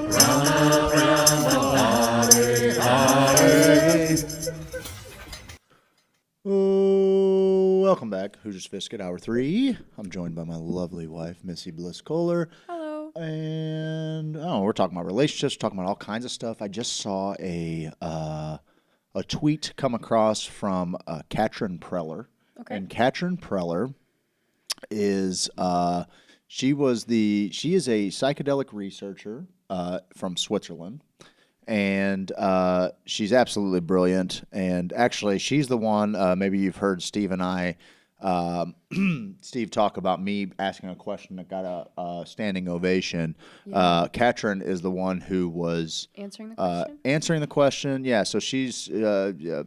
Rama Rama, Hare Hare. Welcome back, Hoosier Sophisticate, Hour 3. I'm joined by my lovely wife, Missy Bliss Kohler. Hello. And we're talking about relationships, talking about all kinds of stuff. I just saw a tweet come across from Katrin Preller. Okay. And Katrin Preller is she is a psychedelic researcher from Switzerland, and she's absolutely brilliant. And actually, she's the one. Maybe you've heard Steve and I, Steve talk about me asking a question that got a standing ovation. Yeah. Katrin is the one who was Answering the question? Answering the question. Yeah. So she's a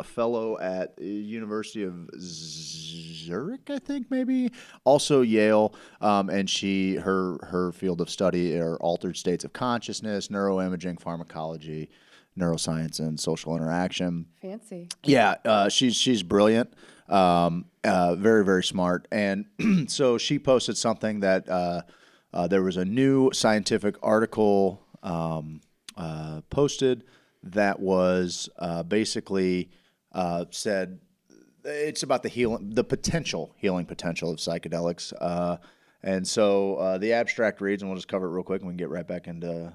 fellow at the University of Zurich, I think, maybe. Also Yale, and her field of study are altered states of consciousness, neuroimaging, pharmacology, neuroscience, and social interaction. Fancy. Yeah, she's brilliant, very, very smart. And so she posted something that there was a new scientific article posted that was basically said it's about the potential healing potential of psychedelics. And so the abstract reads, and we'll just cover it real quick and we can get right back into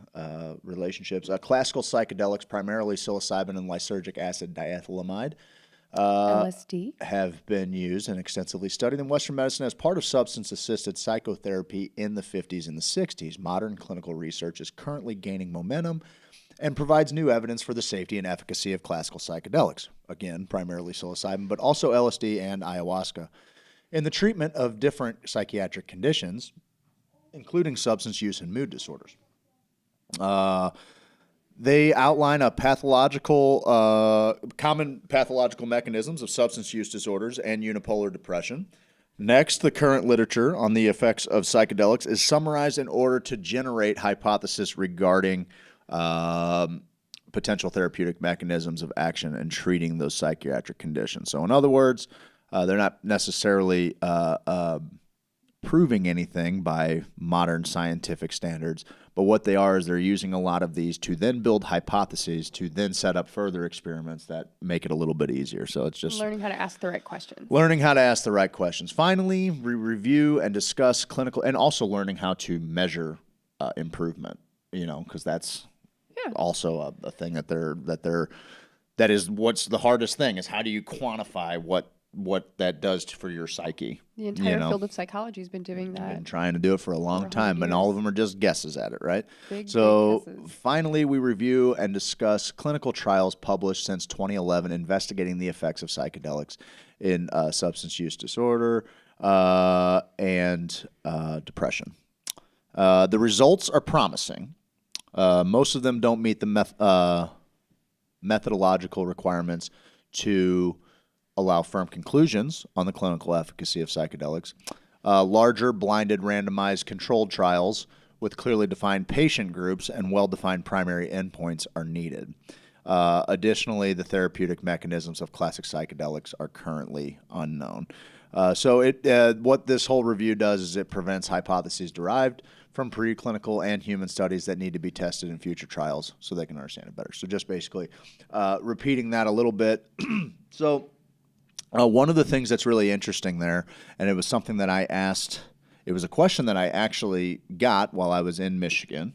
relationships. Classical psychedelics, primarily psilocybin and lysergic acid diethylamide, LSD, have been used and extensively studied in Western medicine as part of substance-assisted psychotherapy in the 50s and the 60s. Modern clinical research is currently gaining momentum and provides new evidence for the safety and efficacy of classical psychedelics. Again, primarily psilocybin, but also LSD and ayahuasca, in the treatment of different psychiatric conditions, including substance use and mood disorders. They outline a common pathological mechanisms of substance use disorders and unipolar depression. Next, the current literature on the effects of psychedelics is summarized in order to generate hypotheses regarding potential therapeutic mechanisms of action in treating those psychiatric conditions. So in other words, they're not necessarily proving anything by modern scientific standards, but what they are is they're using a lot of these to then build hypotheses to then set up further experiments that make it a little bit easier. So it's just learning how to ask the right questions. Learning how to ask the right questions. Finally, review and discuss clinical, and also learning how to measure improvement, because that's also a thing that is what's the hardest thing is how do you quantify what what that does for your psyche. The entire field of psychology has been doing that. Been trying to do it for a long time, and all of them are just guesses at it, right? Big so guesses. Finally, we review and discuss clinical trials published since 2011 investigating the effects of psychedelics in substance use disorder and depression. The results are promising. Most of them don't meet the methodological requirements to allow firm conclusions on the clinical efficacy of psychedelics. Larger, blinded, randomized, controlled trials with clearly defined patient groups and well-defined primary endpoints are needed. Additionally, the therapeutic mechanisms of classic psychedelics are currently unknown. What this whole review does is it prevents hypotheses derived from preclinical and human studies that need to be tested in future trials so they can understand it better. So just basically repeating that a little bit. One of the things that's really interesting there, and it was something that I asked, it was a question that I actually got while I was in Michigan,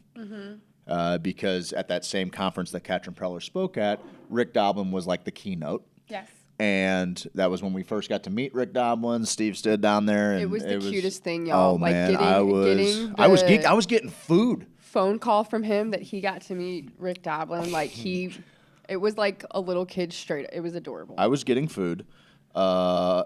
because at that same conference that Katrin Preller spoke at, Rick Doblin was like the keynote. Yes. And that was when we first got to meet Rick Doblin. Steve stood down there. And it was the cutest thing, y'all. Oh, like man, getting, I was getting food. Phone call from him that he got to meet Rick Doblin. Like it was like a little kid straight. It was adorable. I was getting food. Could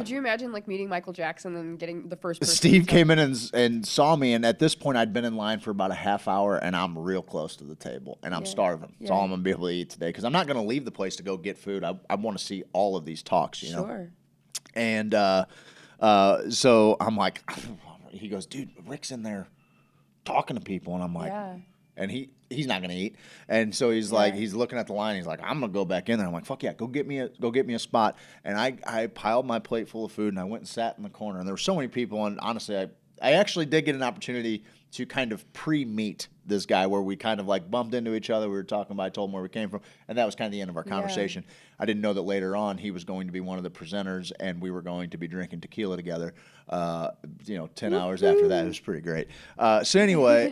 you imagine like meeting Michael Jackson and getting the first person? Steve came in and saw me, and at this point I'd been in line for about a half hour, and I'm real close to the table, and I'm starving. That's all I'm gonna be able to eat today, because I'm not gonna leave the place to go get food. I want to see all of these talks, you know. Sure. And so I'm like, he goes, dude, Rick's in there talking to people, and I'm like, and he's not gonna eat, and so he's like, he's looking at the line, he's like, I'm gonna go back in there. I'm like, fuck yeah, go get me a spot. And I piled my plate full of food, and I went and sat in the corner, and there were so many people, and honestly, I actually did get an opportunity to kind of pre-meet this guy, where we kind of like bumped into each other. We were talking about, I told him where we came from, and that was kind of the end of our conversation. I didn't know that later on he was going to be one of the presenters, and we were going to be drinking tequila together. 10 hours after that. It was pretty great. So anyway,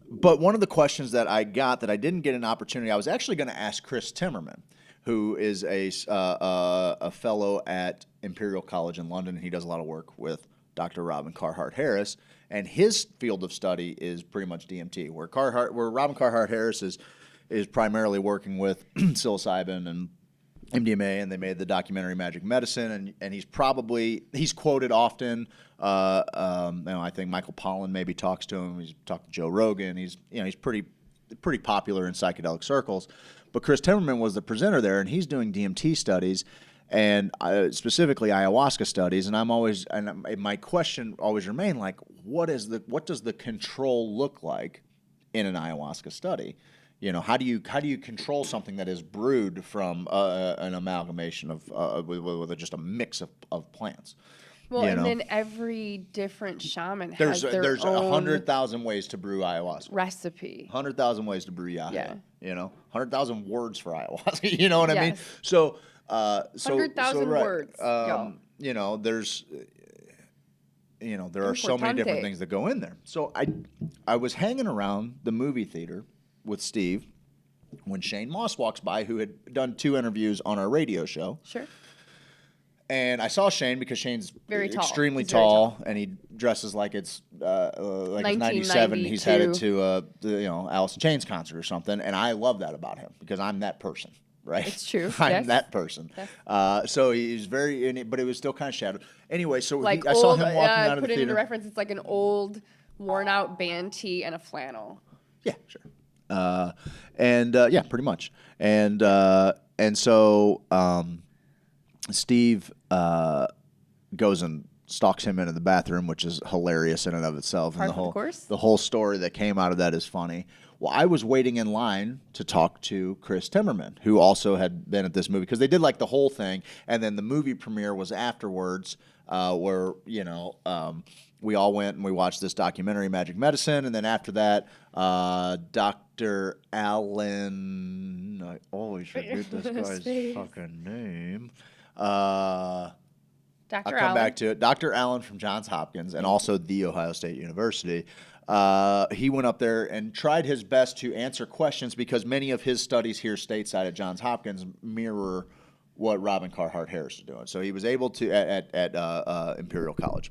but one of the questions that I got that I didn't get an opportunity, I was actually going to ask Chris Timmerman, who is a fellow at Imperial College in London, and he does a lot of work with Dr. Robin Carhart Harris, and his field of study is pretty much DMT, where Robin Carhart Harris is primarily working with psilocybin and MDMA, and they made the documentary Magic Medicine, and he's quoted often. I think Michael Pollan maybe talks to him. He's talked to Joe Rogan. He's pretty popular in psychedelic circles. But Chris Timmerman was the presenter there, and he's doing DMT studies, and specifically ayahuasca studies. And my question always remained, like, what does the control look like in an ayahuasca study? You know, how do you control something that is brewed from an amalgamation of with just a mix of plants? Well, then every different shaman has there's own 100,000 ways to brew ayahuasca. Recipe. 100,000 ways to brew yaha. Yeah. You know, 100,000 words for ayahuasca. You know what I mean? So 100,000 words. You know, there are so many different things that go in there. So I was hanging around the movie theater with Steve when Shane Moss walks by, who had done 2 interviews on our radio show. Sure. And I saw Shane because Shane's very tall. Extremely tall, and he dresses like it's like it's 97. He's headed to Alice in Chains concert or something, and I love that about him because I'm that person, right? It's true. I'm that person. So he's but it was still kind of shadowed. Anyway, so I saw him walking out of the theater. Put it into reference, it's like an old, worn-out band tee and a flannel. Yeah, sure. Pretty much. And so Steve goes and stalks him into the bathroom, which is hilarious in and of itself. And the whole story that came out of that is funny. Well, I was waiting in line to talk to Chris Timmerman, who also had been at this movie, because they did like the whole thing, and then the movie premiere was afterwards, where we all went and we watched this documentary, Magic Medicine, and then after that, Dr. Allen, I always forget this guy's fucking name. I'll come back to it. Dr. Allen from Johns Hopkins and also The Ohio State University he went up there and tried his best to answer questions because many of his studies here stateside at Johns Hopkins mirror what Robin Carhart Harris is doing. So he was able to at Imperial College.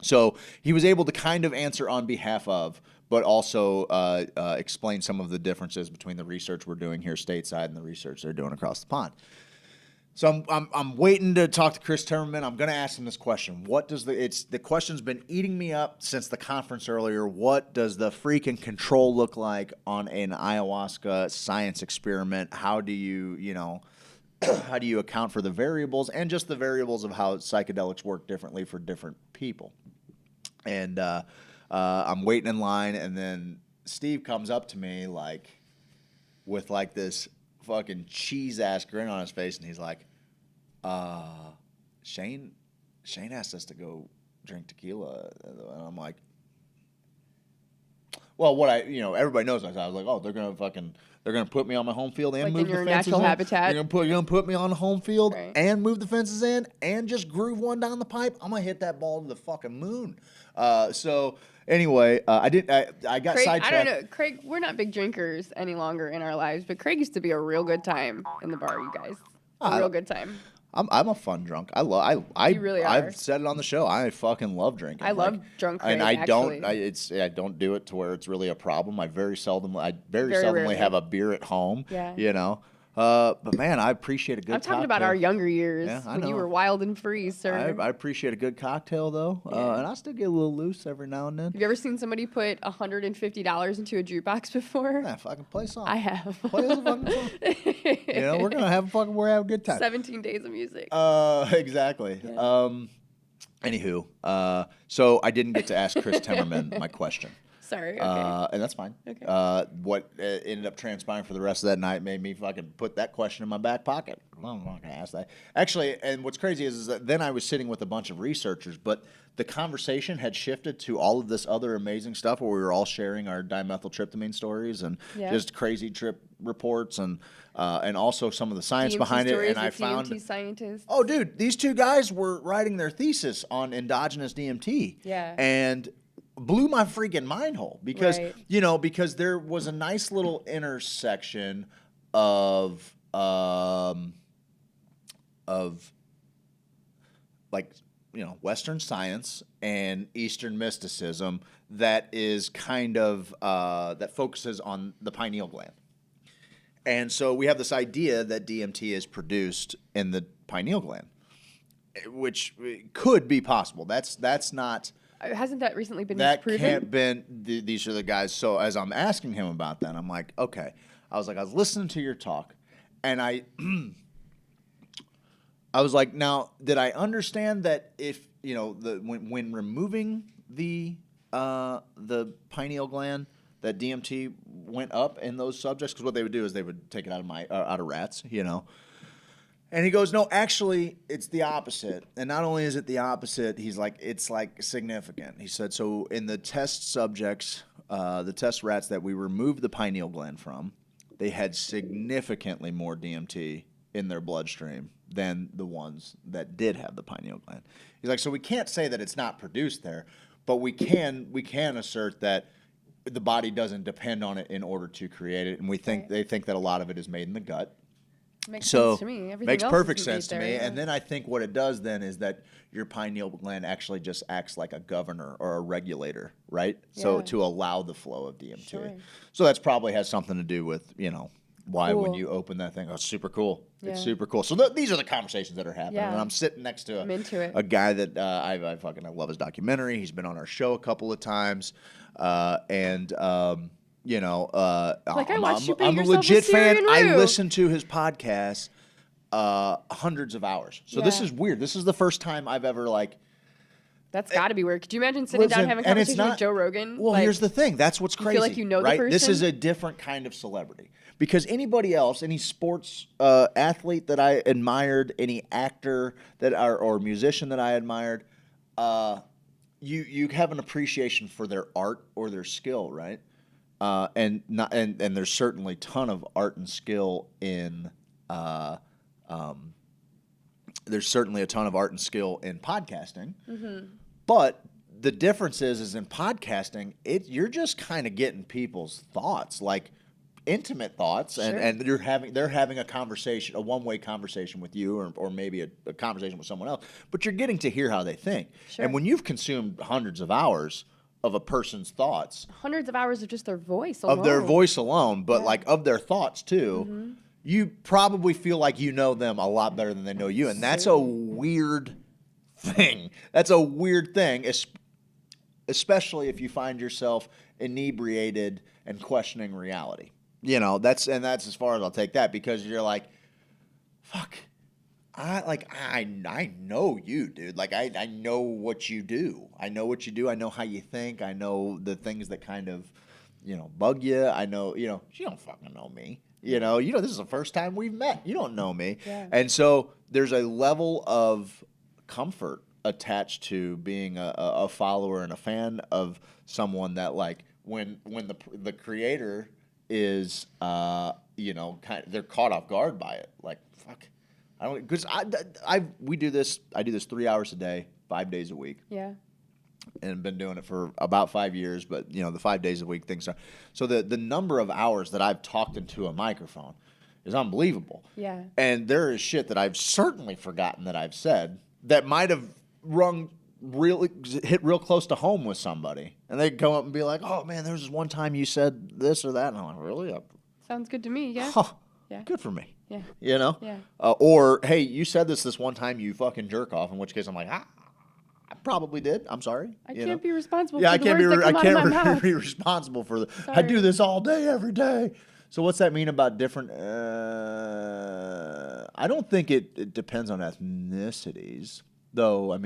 So he was able to kind of answer on behalf of, but also explain some of the differences between the research we're doing here stateside and the research they're doing across the pond. So I'm waiting to talk to Chris Timmerman. I'm going to ask him this question. What does the question's been eating me up since the conference earlier. What does the freaking control look like on an ayahuasca science experiment? How do you how do you account for the variables and just the variables of how psychedelics work differently for different people? And I'm waiting in line, and then Steve comes up to me with this fucking cheese ass grin on his face, and he's like, Shane asked us to go drink tequila, and I'm like, well, everybody knows. I was like, oh, they're gonna put me on my home field and move the fences in. Like in your natural habitat. You're gonna put me on the home field and move the fences in and just groove one down the pipe. I'm gonna hit that ball to the fucking moon. So anyway, I got Craig, sidetracked. I don't know, Craig. We're not big drinkers any longer in our lives, but Craig used to be a real good time in the bar. You guys, real good time. I'm a fun drunk. You really are. I've said it on the show. I fucking love drinking. I love drunk Craig, and I actually. don't do it to where it's really a problem. I very seldomly rarely have a beer at home. Yeah. But man, I appreciate a good. I'm talking cocktail. about our younger years when know. you were wild and free, sir. I appreciate a good cocktail though, and I still get a little loose every now and then. Have you ever seen somebody put $150 into a jukebox before? Yeah, fucking play song. I have. Play a fucking song. We're have a good time. 17 days of music. Exactly. Yeah. Anywho, so I didn't get to ask Chris Timmerman my question. Sorry. Okay. And that's fine. Okay. What ended up transpiring for the rest of that night made me fucking put that question in my back pocket. I'm not going to ask that. Actually, and what's crazy is that then I was sitting with a bunch of researchers, but the conversation had shifted to all of this other amazing stuff where we were all sharing our dimethyltryptamine stories and just crazy trip reports and also some of the science DMT behind it. And I found found, scientists. Oh, dude, these two guys were writing their thesis on endogenous DMT. Yeah. And blew my freaking mind hole because because there was a nice little intersection of Western science and Eastern mysticism that is kind of that focuses on the pineal gland. And so we have this idea that DMT is produced in the pineal gland, which could be possible. That's not. Hasn't that recently been That disproven? can't been. These are the guys. So as I'm asking him about that, I'm like, okay. I was listening to your talk, and I was like, now, did I understand that if when removing the pineal gland, that DMT went up in those subjects? Because what they would do is they would take it out of rats, And he goes, no, actually, it's the opposite. And not only is it the opposite, he's like, it's significant. He said, so in the test subjects, the test rats that we removed the pineal gland from, they had significantly more DMT in their bloodstream than the ones that did have the pineal gland. He's like, so we can't say that it's not produced there, but we can assert that the body doesn't depend on it in order to create it. And they think that a lot of it is made in the gut. Makes sense to me. Everything Makes else perfect is sense to there, me. yeah. And then I think what it does then is that your pineal gland actually just acts like a governor or a regulator, right? Yeah. So to allow the flow of DMT. Sure. So that's probably has something to do with, why when you open that thing, it's super cool. Yeah. It's super cool. So these are the conversations that are happening. Yeah. And I'm sitting next to a guy that I love his documentary. He's been on our show a couple of times. I'm a legit fan. I listen to his podcast hundreds of hours. So this is weird. This is the first time I've ever That's got to be weird. Could you imagine sitting down having a conversation with Joe Rogan? Well, here's the thing. That's what's crazy. You feel like you know right? the person? This is a different kind of celebrity. Because anybody else, any sports athlete that I admired, any actor or musician that I admired, you have an appreciation for their art or their skill, right? And there's certainly a ton of art and skill in podcasting, but the difference is in podcasting, you're just kind of getting people's thoughts, like intimate thoughts, and they're having a conversation, a one-way conversation with you, or maybe a conversation with someone else, but you're getting to hear how they think. Sure. And when you've consumed hundreds of hours of a person's thoughts, hundreds of hours of just their voice alone. of their voice alone, but like of their thoughts too, you probably feel like you know them a lot better than they know you, and that's a weird thing. That's a weird thing, especially if you find yourself inebriated and questioning reality. You know, that's as far as I'll take that, because you're like, fuck, I know you, dude. Like I know what you do. I know what you do. I know how you think. I know the things that kind of, bug you. I know, you don't fucking know me. This is the first time we've met. You don't know me. Yeah. And so there's a level of comfort attached to being a follower and a fan of someone that, like, when the creator is they're caught off guard by it, like, fuck, I don't, because I do this 3 hours a day, 5 days a week. Yeah. And been doing it for about 5 years, but the 5 days a week things are, so the number of hours that I've talked into a microphone is unbelievable. Yeah. And there is shit that I've certainly forgotten that I've said that might have hit real close to home with somebody, and they come up and be like, "Oh man, there was this one time you said this or that," and I'm like, "Really? Sounds good to me." Yeah. Huh. Yeah. Good for me. Yeah. Yeah. Yeah. Or, hey, you said this one time, you fucking jerk off. In which case, I'm like, I probably did. I'm sorry. I can't be responsible. Yeah, for the words that come out of my mouth. be responsible for the. Sorry. I do this all day, every day. So what's that mean about different? I don't think it depends on ethnicities, though. I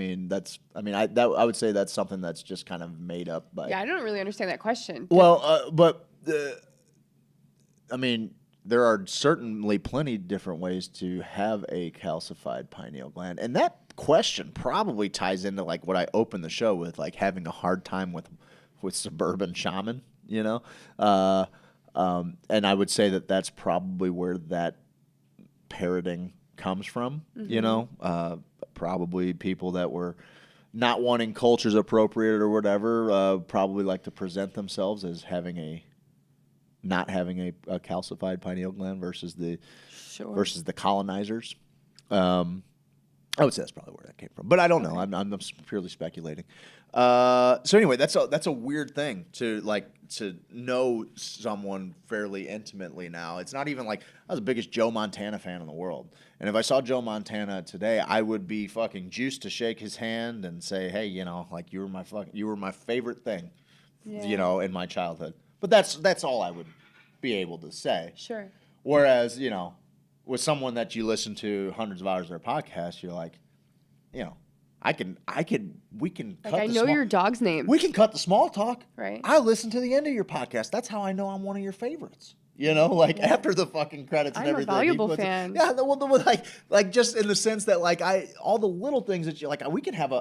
would say that's something that's just kind of made up by. Yeah, I don't really understand that question. Well, there are certainly plenty different ways to have a calcified pineal gland, and that question probably ties into like what I opened the show with, like having a hard time with suburban shaman, and I would say that's probably where that parroting comes from, probably people that were not wanting cultures appropriate or whatever, probably like to present themselves as not having a calcified pineal gland versus the colonizers. I would say that's probably where that came from, but I don't know. I'm purely speculating. So anyway, that's a weird thing to know someone fairly intimately now. It's not even like I was the biggest Joe Montana fan in the world, and if I saw Joe Montana today, I would be fucking juiced to shake his hand and say, hey, like you were my favorite thing, in my childhood. But that's all I would be able to say. Sure. Whereas, with someone that you listen to hundreds of hours of their podcast, you're like, we can cut I know your dog's name. We can cut the small talk. Right. I listen to the end of your podcast. That's how I know I'm one of your favorites. After the fucking credits and everything. I'm a valuable fan. Yeah, like just in the sense that like all the little things that you like, we can have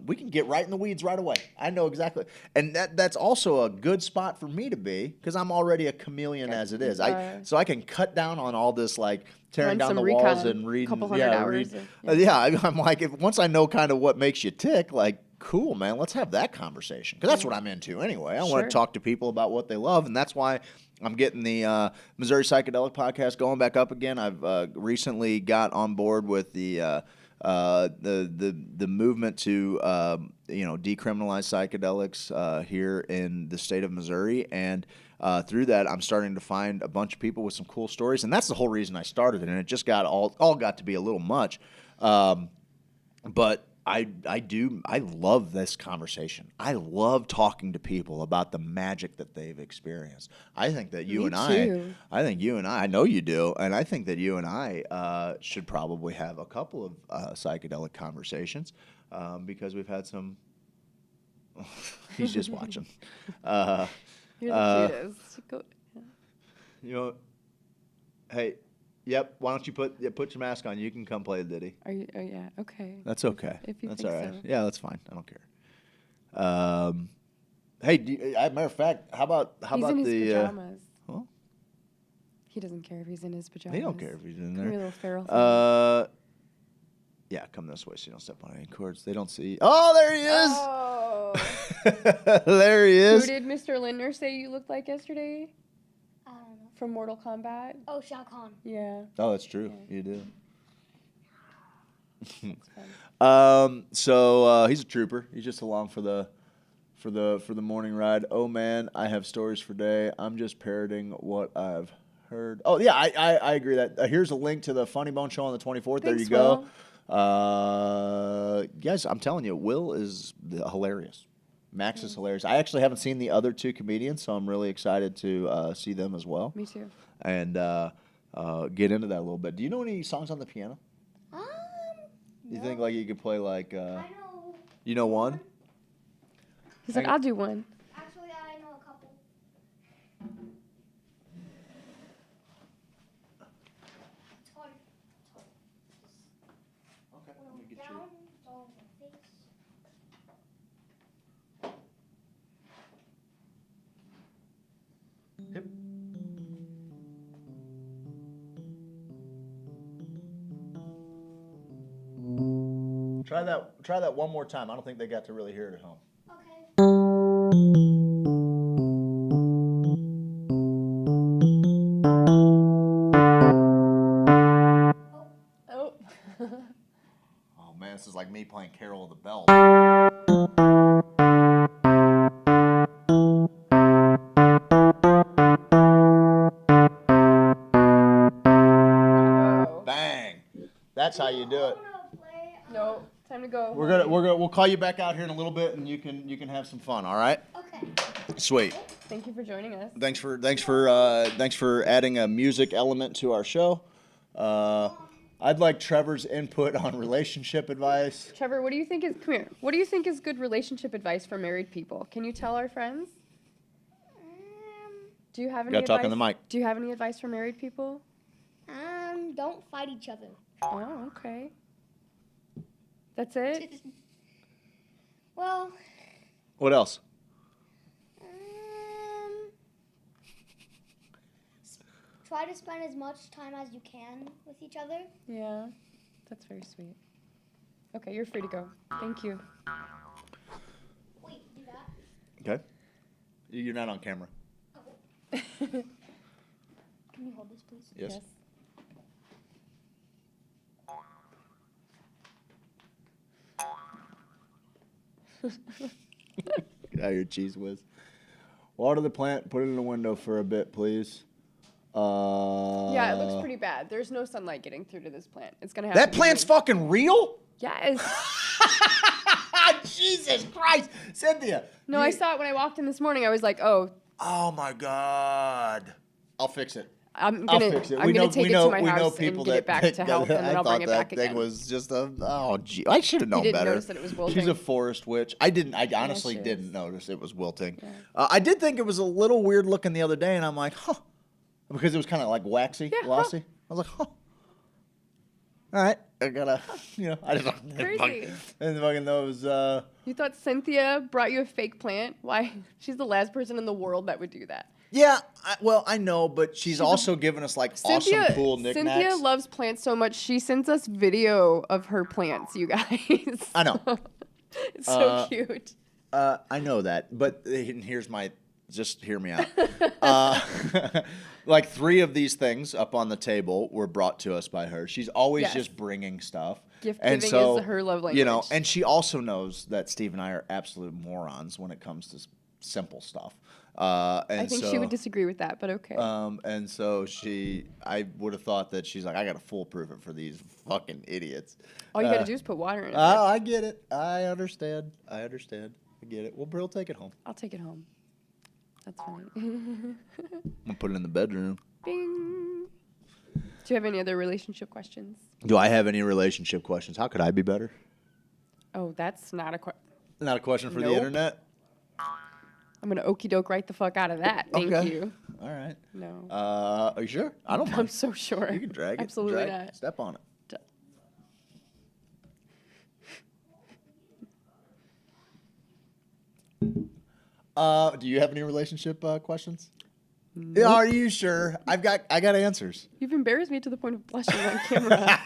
we can get right in the weeds right away. I know exactly, and that's also a good spot for me to be because I'm already a chameleon as it is. So I can cut down on all this like tearing down the walls and reading. I'm like, once I know kind of what makes you tick, like. Cool, man. Let's have that conversation because that's what I'm into anyway. I want to talk to people about what they love, and that's why I'm getting the Missouri Psychedelic Podcast going back up again. I've recently got on board with the movement to decriminalize psychedelics here in the state of Missouri, and through that, I'm starting to find a bunch of people with some cool stories, and that's the whole reason I started it. And it just got all got to be a little much, but. I love this conversation. I love talking to people about the magic that they've experienced. I think that you and I know you do, and I think that you and I should probably have a couple of psychedelic conversations because we've had some. He's just watching. You're the cutest. Hey. Yep. Why don't you put your mask on? You can come play the ditty. Are you? Oh yeah. Okay. That's okay. If you that's think all right. so. Yeah, that's fine. I don't care. Hey, matter of fact, how about he's in his pajamas. Huh? He doesn't care if he's in his pajamas. He don't care if he's in there. Come here, little feral thing. Yeah, come this way so you don't step on any cords. They don't see. Oh, there he is. Oh. Oh. There he is. Who did Mr. Lindner say you looked like yesterday? I don't know. From Mortal Kombat? Oh, Shao Kahn. Yeah. Oh, that's true. Yeah. You do. So he's a trooper. He's just along for the morning ride. Oh man, I have stories for day. I'm just parroting what I've heard. Oh yeah, I agree that. Here's a link to the Funny Bone show on the 24th. There you go. Guys, I'm telling you, Will is hilarious. Max is hilarious. I actually haven't seen the other two comedians, so I'm really excited to see them as well. Me too. And get into that a little bit. Do you know any songs on the piano? You think like you could play like? I know. You know one? He's like, I'll do one. Actually, I know a couple. It's hard. Okay, let me get you. Down, so face. Hip. Try that one more time. I don't think they got to really hear it at home. Oh. Oh man, this is like me playing Carol of the Bells. Bang! That's how you do it. No, time to go. We'll call you back out here in a little bit, and you can have some fun. All right? Okay. Sweet. Thank you for joining us. Thanks for adding a music element to our show. I'd like Trevor's input on relationship advice. Trevor, what do you think is come here? What do you think is good relationship advice for married people? Can you tell our friends? Do you have any Gotta advice? talk on the mic. Do you have any advice for married people? Don't fight each other. Oh, okay. That's it? Well, What else? try to spend as much time as you can with each other. Yeah. That's very sweet. Okay, you're free to go. Thank you. Wait, do that. Okay. You're not on camera. Can you hold this, please? Yes. Get out of your cheese whiz. Water the plant. Put it in the window for a bit, please. Yeah, it looks pretty bad. There's no sunlight getting through to this plant. It's gonna have That to plant's be fucking real? Yes. Jesus Christ, Cynthia. No, I saw it when I walked in this morning. I was like, oh. Oh my God. I'll fix it. I'm I'll gonna fix it. take it to my house and people get it back to health, and then I'll bring it back again. I thought that thing was just a. Oh, gee, I should have known didn't better. notice that it was wilting? She's a forest witch. I didn't. I honestly she didn't notice it was wilting. Yeah. I did think it was a little weird looking the other day, and I'm like, huh, because it was kind of like waxy, glossy. I was like, huh. All right, I gotta, I just Crazy. And fucking those. You thought Cynthia brought you a fake plant? Why? She's the last person in the world that would do that. Yeah, I know, but she's also given us like awesome, cool knickknacks. Cynthia loves plants so much. She sends us video of her plants, you guys. I know. It's so cute. I know that, but here's my. Just hear me out. Like 3 of these things up on the table were brought to us by her. She's always just bringing stuff. Gift and giving so, is her love language. And she also knows that Steve and I are absolute morons when it comes to simple stuff. I think she would disagree with that, but okay. And so I would have thought that she's like, I got to foolproof it for these fucking idiots. All you got to do is put water in it. Oh, I get it. I understand. I get it. Well, Brill, take it home. I'll take it home. That's funny. I'm gonna put it in the bedroom. Bing. Do you have any other relationship questions? Do I have any relationship questions? How could I be better? Oh, that's not a question. Not a question for the internet? I'm going to okey doke right the fuck out of that. Thank you. All right. No. Are you sure? I don't mind. I'm so sure. You can drag it. Absolutely not. Step on it. Do you have any relationship questions? Nope. Are you sure? I got answers. You've embarrassed me to the point of blushing on camera.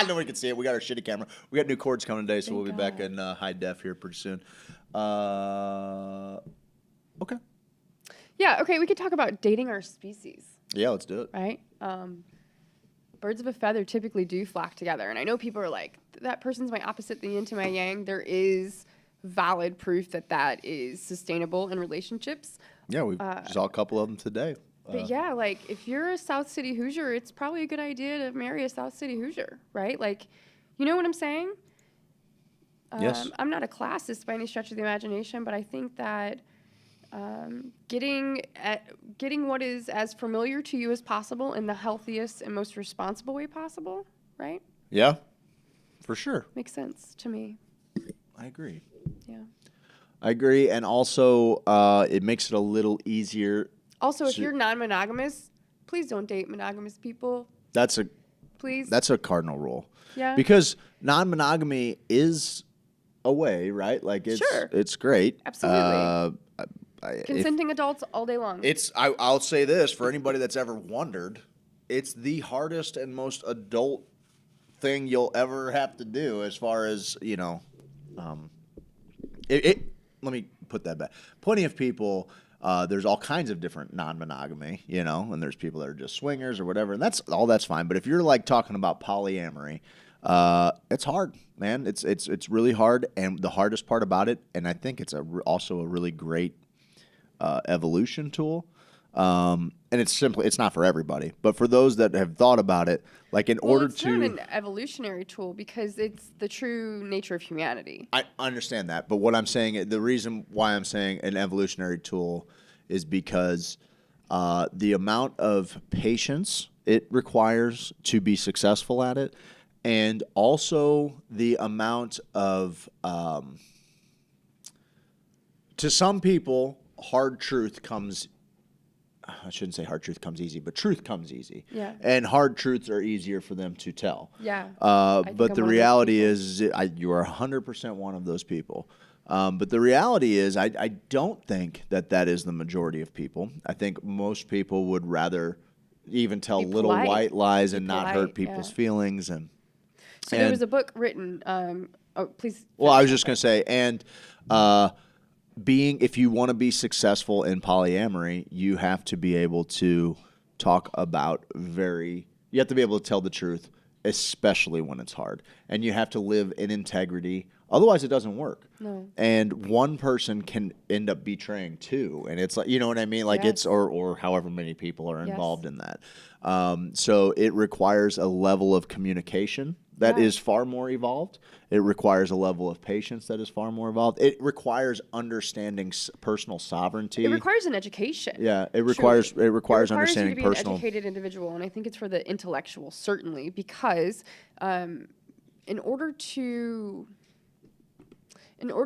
Nobody can see it. We got our shitty camera. We got new cords coming today, so we'll be back in high def here pretty soon. Okay. Yeah, okay, we could talk about dating our species. Yeah, let's do it. Right? Birds of a feather typically do flock together. And I know people are like, that person's my opposite, the yin to my yang. There is valid proof that that is sustainable in relationships. Yeah, we saw a couple of them today. But yeah, like if you're a South City Hoosier, it's probably a good idea to marry a South City Hoosier, right? Like, you know what I'm saying? Yes. I'm not a classist by any stretch of the imagination, but I think that getting what is as familiar to you as possible in the healthiest and most responsible way possible, right? Yeah, for sure. Makes sense to me. I agree. Yeah. I agree, and also it makes it a little easier. Also, if you're non-monogamous, please don't date monogamous people. That's a cardinal rule. Yeah. Because non-monogamy is a way, right? Like it's great. Absolutely. Consenting adults all day long. I'll say this for anybody that's ever wondered, it's the hardest and most adult thing you'll ever have to do as far as, let me put that back. Plenty of people, there's all kinds of different non-monogamy, and there's people that are just swingers or whatever, and that's fine. But if you're like talking about polyamory, it's hard, man. It's really hard, and the hardest part about it, and I think it's also a really great evolution tool. And it's not for everybody, but for those that have thought about it, like it's not an evolutionary tool because it's the true nature of humanity. I understand that, but what I'm saying, the reason why I'm saying an evolutionary tool is because the amount of patience it requires to be successful at it, and also the amount of, to some people, hard truth comes. I shouldn't say hard truth comes easy, but truth comes easy. Yeah. And hard truths are easier for them to tell. Yeah. But the reality is, you are 100% one of those people. But the reality is, I don't think that is the majority of people. I think most people would rather even tell little white lies and not hurt people's feelings. And there was a book written. Please. Well, I was just going to say, and if you want to be successful in polyamory, you have to be able to talk about you have to be able to tell the truth, especially when it's hard. And you have to live in integrity. Otherwise, it doesn't work. No. And one person can end up betraying two. And it's like, you know what I mean? Like yes. or however many people are involved in that. So it requires a level of communication that is far more evolved. It requires a level of patience that is far more evolved. It requires understanding personal sovereignty. It requires an education. Yeah, it requires understanding you to be personal. An educated individual, and I think it's for the intellectual certainly because in order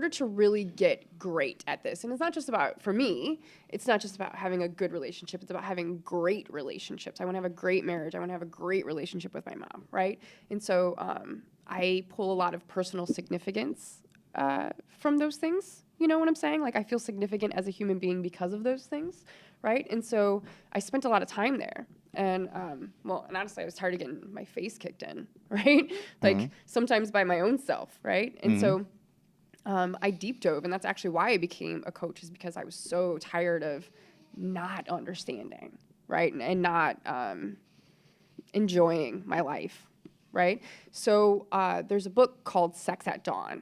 to really get great at this, and it's not just about, for me, it's not just about having a good relationship, it's about having great relationships. I want to have a great marriage. I want to have a great relationship with my mom, right? And so I pull a lot of personal significance from those things. You know what I'm saying? Like I feel significant as a human being because of those things, right? And so I spent a lot of time there. And and honestly, I was tired of getting my face kicked in, right? Like sometimes by my own self, right? And so I deep dove, and that's actually why I became a coach, is because I was so tired of not understanding, right? And not enjoying my life, right? So there's a book called Sex at Dawn,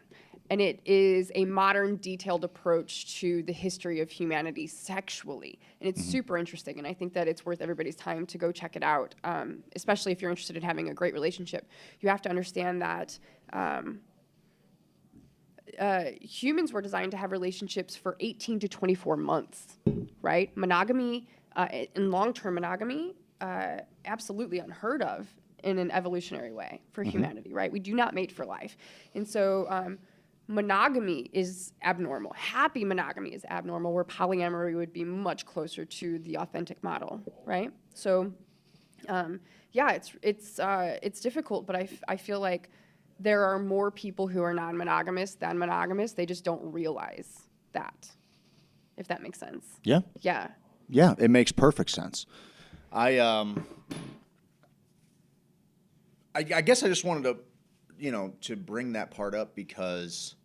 and it is a modern, detailed approach to the history of humanity sexually. And it's super interesting, and I think that it's worth everybody's time to go check it out, especially if you're interested in having a great relationship. You have to understand that humans were designed to have relationships for 18 to 24 months, right? Monogamy, in long-term monogamy, absolutely unheard of in an evolutionary way for humanity, right? We do not mate for life. And so monogamy is abnormal. Happy monogamy is abnormal, where polyamory would be much closer to the authentic model, right? So, it's difficult, but I feel like there are more people who are non-monogamous than monogamous. They just don't realize that, if that makes sense. Yeah. Yeah. Yeah, it makes perfect sense. I guess I just wanted to, to bring that part up because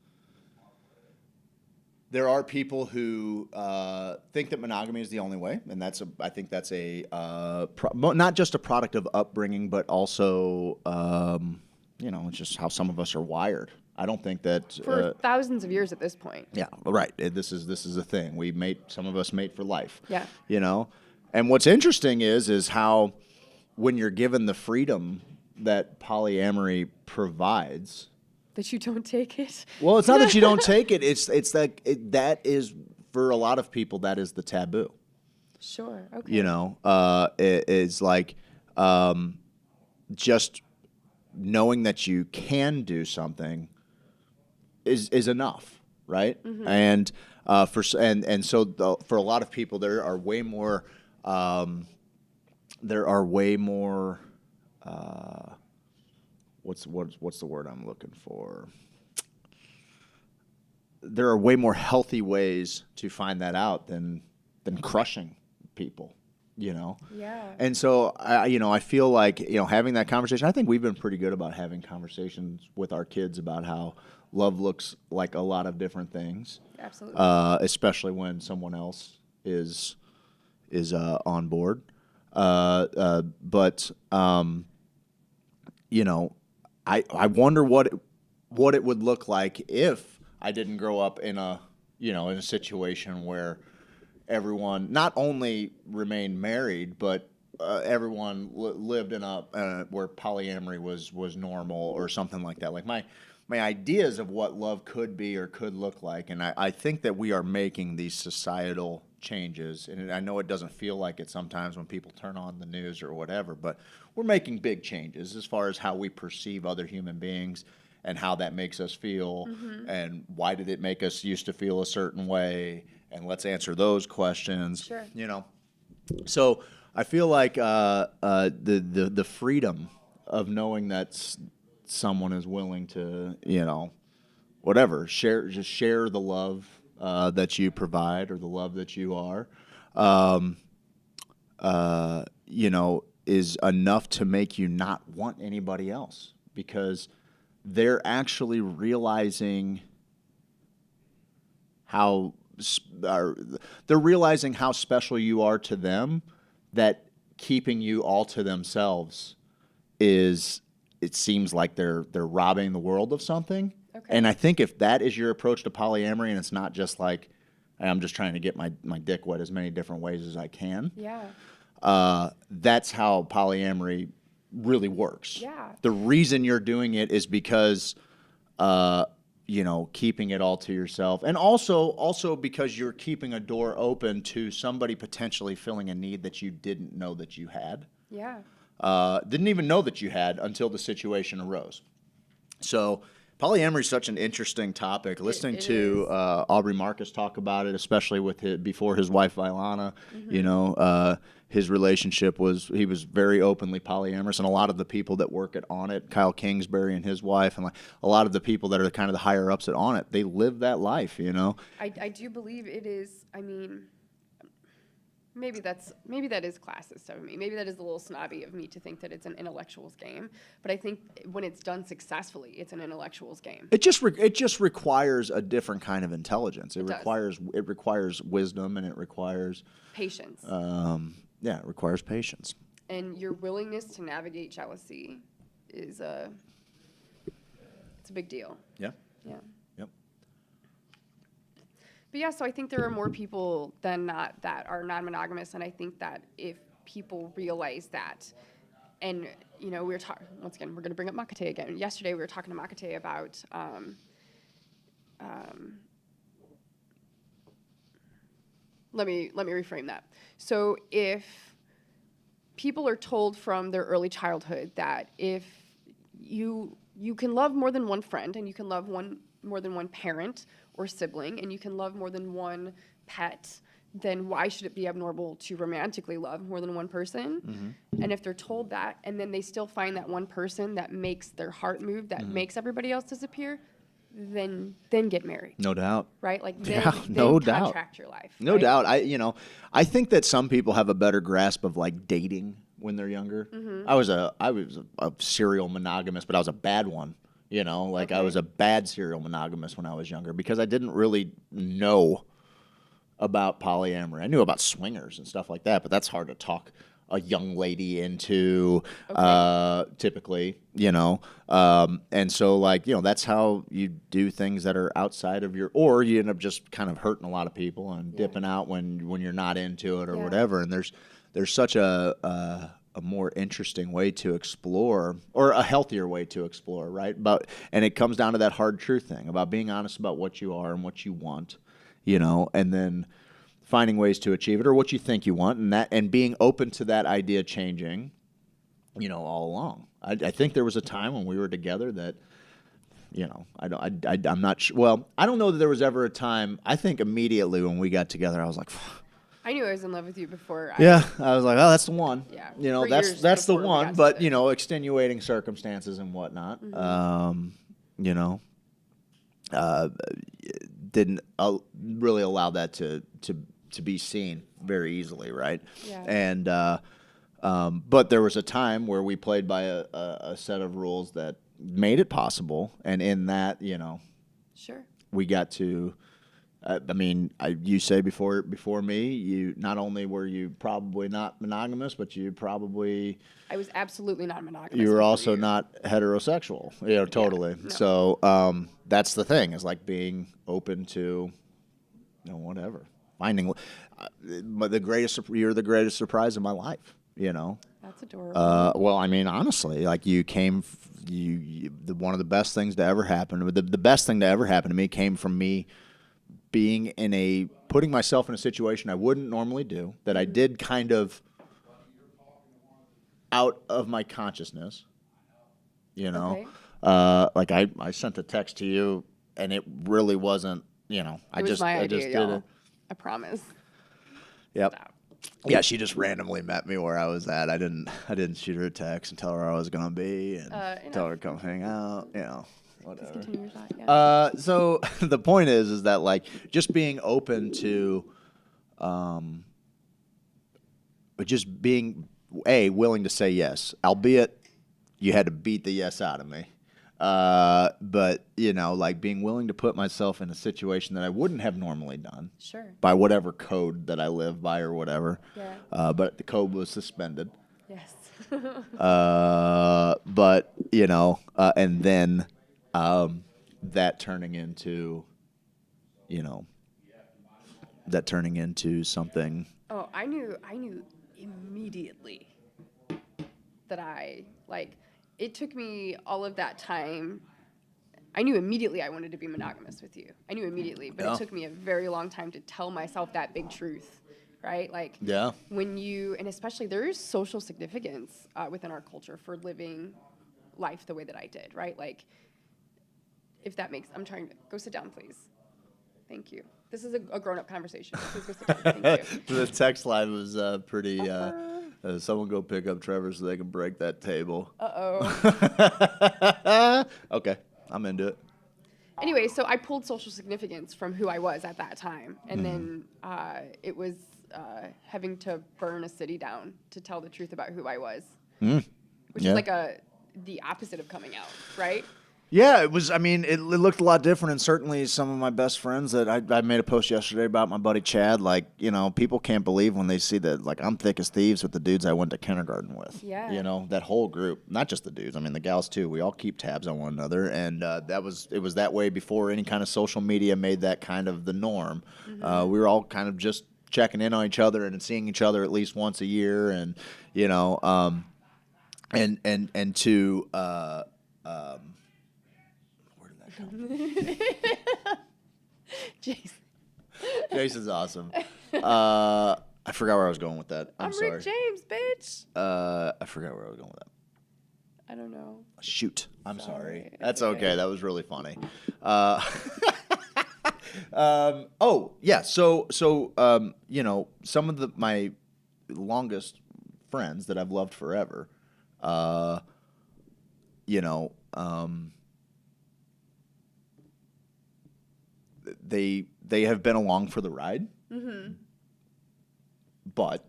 There are people who think that monogamy is the only way, and I think that's not just a product of upbringing, but also it's just how some of us are wired. I don't think that for thousands of years at this point. Yeah, right. This is a thing. Some of us mate for life. Yeah. And what's interesting is how when you're given the freedom that polyamory provides. That you don't take it? Well, it's not that you don't take it. It's like that is, for a lot of people, that is the taboo. Sure. Okay. It is like just knowing that you can do something is enough, right? Mm-hmm. And so for a lot of people, there are way more. What's the word I'm looking for? There are way more healthy ways to find that out than crushing people, Yeah. And so I feel like having that conversation. I think we've been pretty good about having conversations with our kids about how love looks like a lot of different things. Absolutely. Especially when someone else is on board. But I wonder what it would look like if I didn't grow up in a situation where everyone not only remained married, but everyone lived in where polyamory was normal or something like that. Like my ideas of what love could be or could look like, and I think that we are making these societal changes, and I know it doesn't feel like it sometimes when people turn on the news or whatever, but we're making big changes as far as how we perceive other human beings and how that makes us feel, and why did it make us used to feel a certain way, and let's answer those questions. Sure. So I feel like the freedom of knowing that someone is willing to share the love that you provide or the love that you are, is enough to make you not want anybody else, because they're actually realizing how special you are to them, that keeping you all to themselves it seems like they're robbing the world of something. Okay. And I think if that is your approach to polyamory, and it's not just like, I'm just trying to get my dick wet as many different ways as I can. Yeah. That's how polyamory really works. Yeah. The reason you're doing it is because, keeping it all to yourself, and also because you're keeping a door open to somebody potentially filling a need that you didn't know that you had. Yeah. Didn't even know that you had until the situation arose. So polyamory is such an interesting topic. Listening to Aubrey Marcus talk about it, especially before his wife Vailana, his relationship he was very openly polyamorous, and a lot of the people that work at On It, Kyle Kingsbury and his wife, and like a lot of the people that are kind of the higher ups at On It, they live that life. I do believe it is. I mean, maybe that is classist of me. Maybe that is a little snobby of me to think that it's an intellectuals game. But I think when it's done successfully, it's an intellectuals game. It just requires a different kind of intelligence. It requires wisdom, and it requires patience. It requires patience. And your willingness to navigate jealousy is it's a big deal. Yeah. Yeah. Yep. But yeah, so I think there are more people than not that are non-monogamous, and I think that if people realize that, and we were talking once again, we're going to bring up Makate again. Yesterday, we were talking to Makate about let me reframe that. So if people are told from their early childhood that if you can love more than one friend, and you can love more than one parent or sibling, and you can love more than one pet, then why should it be abnormal to romantically love more than one person? Mm-hmm. And if they're told that, and then they still find that one person that makes their heart move, that makes everybody else disappear, then get married. No doubt. Right? Like no then doubt. contract your life. No right? doubt. I think that some people have a better grasp of like dating when they're younger. Mm-hmm. I was a serial monogamous, but I was a bad one. You know, like I was a bad serial monogamist when I was younger because I didn't really know about polyamory. I knew about swingers and stuff like that, but that's hard to talk a young lady into typically, you know. And so, like, you know, that's how you do things that are outside of your, or you end up just kind of hurting a lot of people and dipping out when you're not into it or whatever. And there's such a more interesting way to explore, or a healthier way to explore, right? And it comes down to that hard truth thing about being honest about what you are and what you want, you know, and then finding ways to achieve it or what you think you want, and being open to that idea changing, you know, all along. I think there was a time when we were together that, you know, I'm not sure. Well, I don't know that there was ever a time. I think immediately when we got together, I was like, I knew I was in love with you before. I was like, oh, that's the one. Yeah, you know, that's the one. But you know, extenuating circumstances and whatnot. You know, didn't really allow that to be seen very easily, right? Yeah. And but there was a time where we played by a set of rules that made it possible, and in that, you know, we got to. I mean, you say before me, you not only were you probably not monogamous, but you probably I was absolutely not monogamous. You were also not heterosexual, you know, totally. Yeah, no. So that's the thing, is like being open to, you know, whatever, finding. But you're the greatest surprise of my life, you know. That's adorable. Well, I mean, honestly, like you came, one of the best things to ever happen. The best thing to ever happen to me came from me putting myself in a situation I wouldn't normally do, that I did kind of out of my consciousness, you know. Like I sent a text to you and it really wasn't, you know, I just did it. I promise. Yep. Yeah, she just randomly met me where I was at. I didn't shoot her a text and tell her where I was gonna be and tell her to come hang out, you know. Whatever. Just continue your thought, yeah. So the point is that, like, just being open to, just being willing to say yes, albeit you had to beat the yes out of me. But you know, like being willing to put myself in a situation that I wouldn't have normally done. Sure. By whatever code that I live by or whatever. Yeah. But the code was suspended. Yes. But you know, and then. That turning into, you know, something. Oh, I knew immediately that it took me all of that time. I knew immediately I wanted to be monogamous with you. I knew immediately, but it took me a very long time to tell myself that big truth, right? Like, when and especially there is social significance within our culture for living life the way that I did, right? Like, if that makes, I'm trying to, go sit down, please. Thank you. This is a grown-up conversation. Please go sit down. Thank you. The text line was pretty, someone go pick up Trevor so they can break that table. Uh-oh. Okay, I'm into it. Anyway, so I pulled social significance from who I was at that time. And then it was having to burn a city down to tell the truth about who I was. Which is like the opposite of coming out, right? Yeah, it was. I mean, it looked a lot different, and certainly some of my best friends that I made a post yesterday about my buddy Chad. Like, you know, people can't believe when they see that. Like, I'm thick as thieves with the dudes I went to kindergarten with. Yeah. You know, that whole group, not just the dudes. I mean, the gals too. We all keep tabs on one another, and it was that way before any kind of social media made that kind of the norm. Mm-hmm. We were all kind of just checking in on each other and seeing each other at least once a year, and you know, and to. Jason's awesome. I forgot where I was going with that. I'm sorry. Rick James, bitch. I forgot where I was going with that. I don't know. Shoot. I'm sorry. That's okay. That was really funny. Oh yeah. So you know, some of my longest friends that I've loved forever, you know, they have been along for the ride. Mm-hmm. But,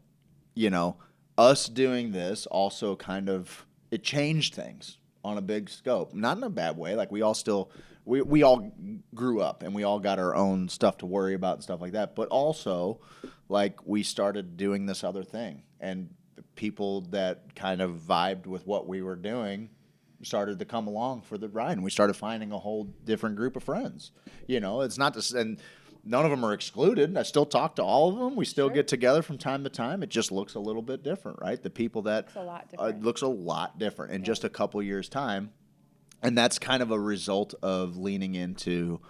you know, us doing this also kind of, it changed things on a big scope. Not in a bad way. Like we all grew up and we all got our own stuff to worry about and stuff like that. But also, like, we started doing this other thing, and people that kind of vibed with what we were doing started to come along for the ride, and we started finding a whole different group of friends. It's not just, and none of them are excluded. I still talk to all of them. We still get together from time to time. It just looks a little bit different, right? The people that looks a lot different in just a couple years' time. And that's kind of a result of leaning into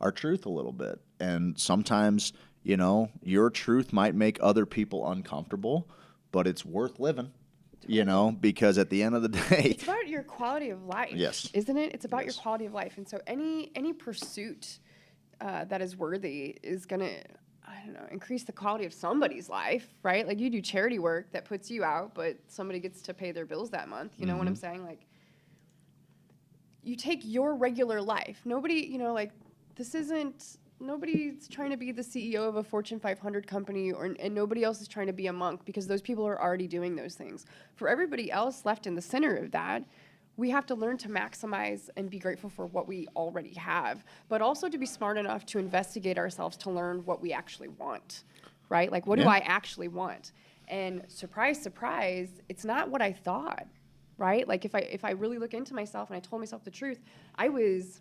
our truth a little bit. And sometimes, your truth might make other people uncomfortable, but it's worth living, because at the end of the day, it's about your quality of life. Yes. Isn't it? It's about your quality of life. And so any pursuit that is worthy is going to, increase the quality of somebody's life, right? Like, you do charity work that puts you out, but somebody gets to pay their bills that month. You know what I'm saying? Like, you take your regular life. Nobody, nobody's trying to be the CEO of a Fortune 500 company, and nobody else is trying to be a monk, because those people are already doing those things. For everybody else left in the center of that, we have to learn to maximize and be grateful for what we already have, but also to be smart enough to investigate ourselves to learn what we actually want, right? Like, what do I actually want? And surprise, surprise, it's not what I thought. Right? Like, if I really look into myself and I told myself the truth, I was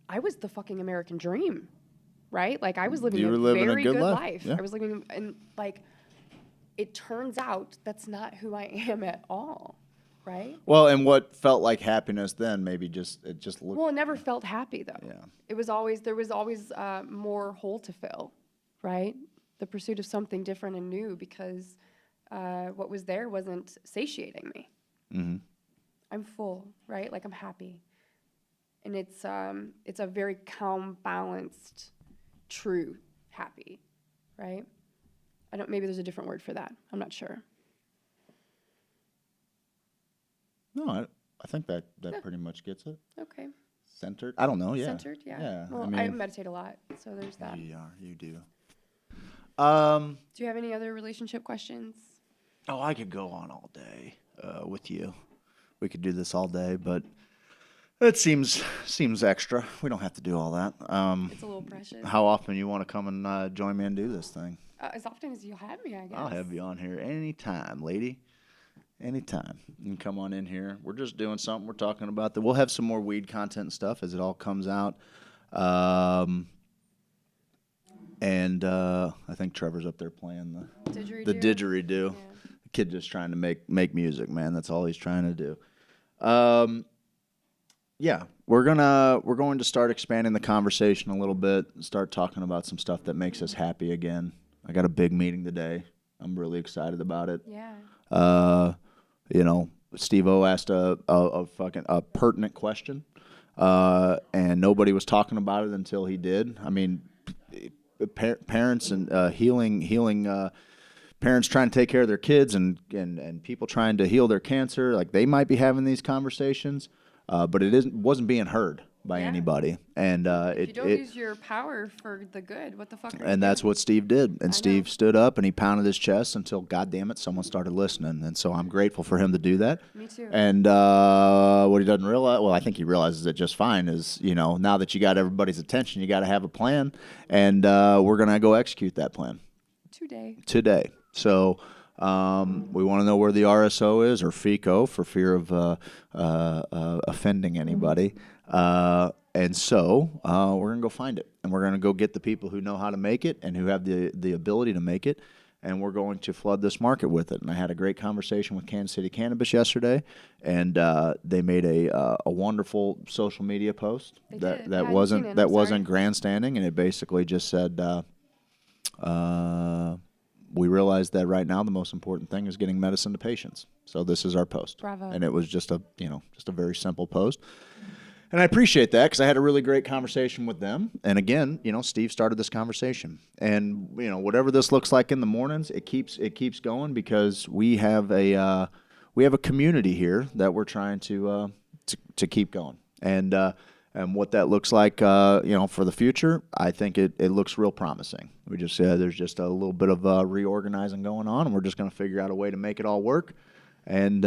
the fucking American dream, right? Like, I was living a very good life. Yeah. I was living, and like, it turns out that's not who I am at all, right? Well, and what felt like happiness then, maybe it just looked. Well, it never felt happy though. Yeah. There was always more hole to fill, right? The pursuit of something different and new, because what was there wasn't satiating me. Mm-hmm. I'm full, right? Like, I'm happy. And it's a very calm, balanced, true happy, right? Maybe there's a different word for that. I'm not sure. No, I think that pretty much gets it. Okay. Centered? I don't know, yeah. Centered, yeah. Yeah. Well, I meditate a lot, so there's that. You do. Do you have any other relationship questions? Oh, I could go on all day with you. We could do this all day, but it seems extra. We don't have to do all that. It's a little precious. How often you want to come and join me and do this thing? As often as you have me, I guess. I'll have you on here anytime, lady. Anytime. You can come on in here. We're just doing something. We're talking about that. We'll have some more weed content and stuff as it all comes out. And I think Trevor's up there playing the didgeridoo. Yeah. The kid just trying to make music, man. That's all he's trying to do. Yeah, we're going to start expanding the conversation a little bit. Start talking about some stuff that makes us happy again. I got a big meeting today. I'm really excited about it. Yeah. Steve-O asked a pertinent question, and nobody was talking about it until he did. I mean, parents and healing parents trying to take care of their kids and people trying to heal their cancer, like, they might be having these conversations, but wasn't being heard by anybody. And if you don't use your power for the good, what the fuck are you doing? That's what Steve did. And Steve stood up and he pounded his chest until, God damn it, someone started listening. And so I'm grateful for him to do that. Me too. And what he doesn't realize, well, I think he realizes it just fine, is, now that you got everybody's attention, you got to have a plan. And we're going to go execute that plan. Today. So we want to know where the RSO is, or FICO, for fear of offending anybody. And so we're going to go find it. And we're going to go get the people who know how to make it and who have the ability to make it. And we're going to flood this market with it. And I had a great conversation with Kansas City Cannabis yesterday. And they made a wonderful social media post that wasn't grandstanding. And it basically just said, we realized that right now the most important thing is getting medicine to patients. So this is our post. Bravo. And it was just a very simple post. And I appreciate that, because I had a really great conversation with them. And again, Steve started this conversation. And whatever this looks like in the mornings, it keeps going, because we have a community here that we're trying to keep going. And what that looks like, for the future, I think it looks real promising. We just there's just a little bit of reorganizing going on, and we're just going to figure out a way to make it all work. And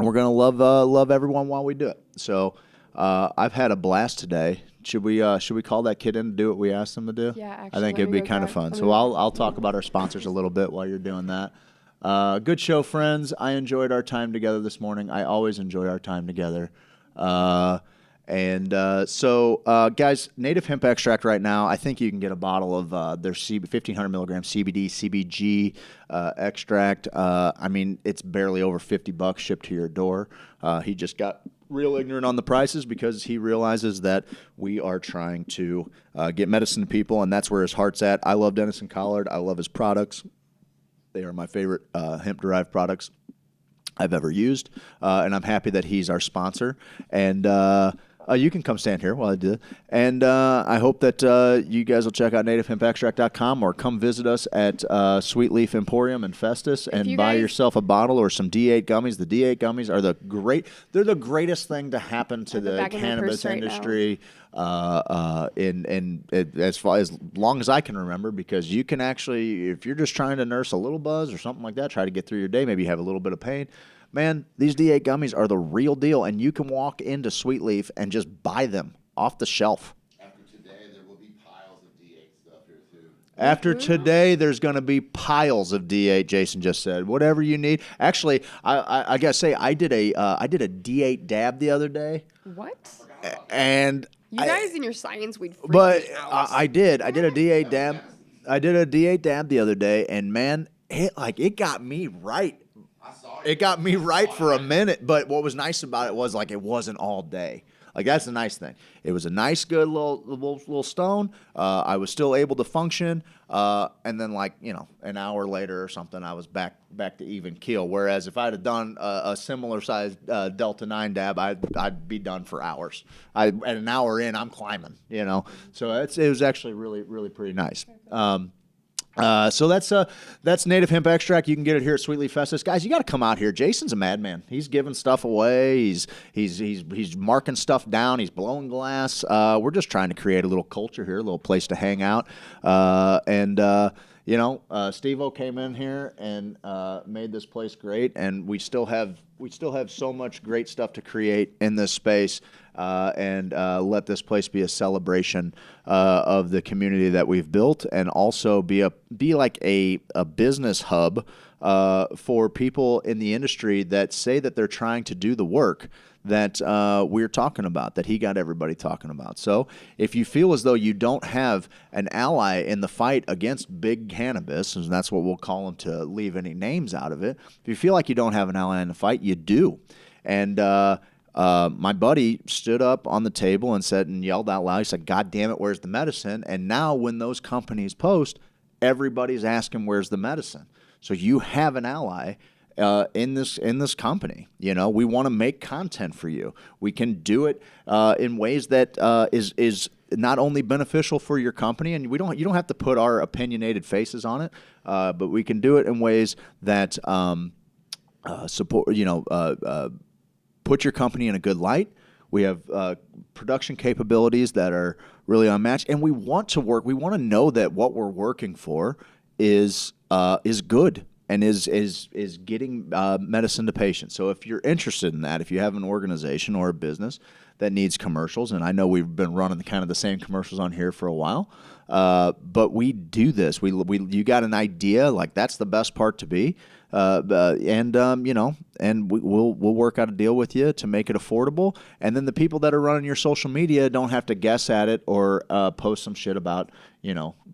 and we're gonna love everyone while we do it. So I've had a blast today. Should we call that kid in to do what we asked him to do? Yeah, actually, I think it'd be kind of fun. So I'll talk about our sponsors a little bit while you're doing that. Good show, friends. I enjoyed our time together this morning. I always enjoy our time together. So, guys, Native Hemp Extract right now, I think you can get a bottle of their 1,500 milligram CBD, CBG extract. I mean, it's barely over $50 shipped to your door. He just got real ignorant on the prices because he realizes that we are trying to get medicine to people, and that's where his heart's at. I love Denison Collard. I love his products. They are my favorite hemp-derived products I've ever used, and I'm happy that he's our sponsor. And you can come stand here while I do it. And I hope that you guys will check out nativehempextract.com or come visit us at Sweet Leaf Emporium in Festus and buy yourself a bottle or some D8 gummies. The D8 gummies are they're the greatest thing to happen to the cannabis industry as long as I can remember, because you can actually, if you're just trying to nurse a little buzz or something like that, try to get through your day, maybe you have a little bit of pain. Man, these D8 gummies are the real deal, and you can walk into Sweet Leaf and just buy them off the shelf. After today, there will be piles of D8 stuff here, too. After today, there's going to be piles of D8, Jason just said. Whatever you need. Actually, I got to say, I did a D8 dab the other day. What? And you guys in your science weed freak But me out. I did a D8 dab. I did a D8 dab the other day, and man, it got me right. It got me right for a minute, but what was nice about it was it wasn't all day. That's the nice thing. It was a nice, good little stone. I was still able to function, and then an hour later or something, I was back to even keel. Whereas if I'd have done a similar size Delta 9 dab, I'd be done for hours. At an hour in, I'm climbing. So it was actually really, really pretty nice. So that's Native Hemp Extract. You can get it here at Sweet Leaf Festus. Guys, you got to come out here. Jason's a madman. He's giving stuff away. He's marking stuff down. He's blowing glass. We're just trying to create a little culture here, a little place to hang out. Steve-O came in here and made this place great, and we still have so much great stuff to create in this space, and let this place be a celebration of the community that we've built, and also be like a business hub for people in the industry that say that they're trying to do the work that we're talking about, that he got everybody talking about. So if you feel as though you don't have an ally in the fight against big cannabis, and that's what we'll call them to leave any names out of it, if you feel like you don't have an ally in the fight, you do. And my buddy stood up on the table and said and yelled out loud, he said, "God damn it, where's the medicine?" And now when those companies post, everybody's asking, where's the medicine? So you have an ally in this company. We want to make content for you. We can do it in ways that is not only beneficial for your company, and you don't have to put our opinionated faces on it, but we can do it in ways that support. Put your company in a good light. We have production capabilities that are really unmatched, and we want to work. We want to know that what we're working for is good and is getting medicine to patients. So if you're interested in that, if you have an organization or a business that needs commercials, and I know we've been running kind of the same commercials on here for a while, but we do this. You got an idea, that's the best part to be. And we'll work out a deal with you to make it affordable. And then the people that are running your social media don't have to guess at it or post some shit about,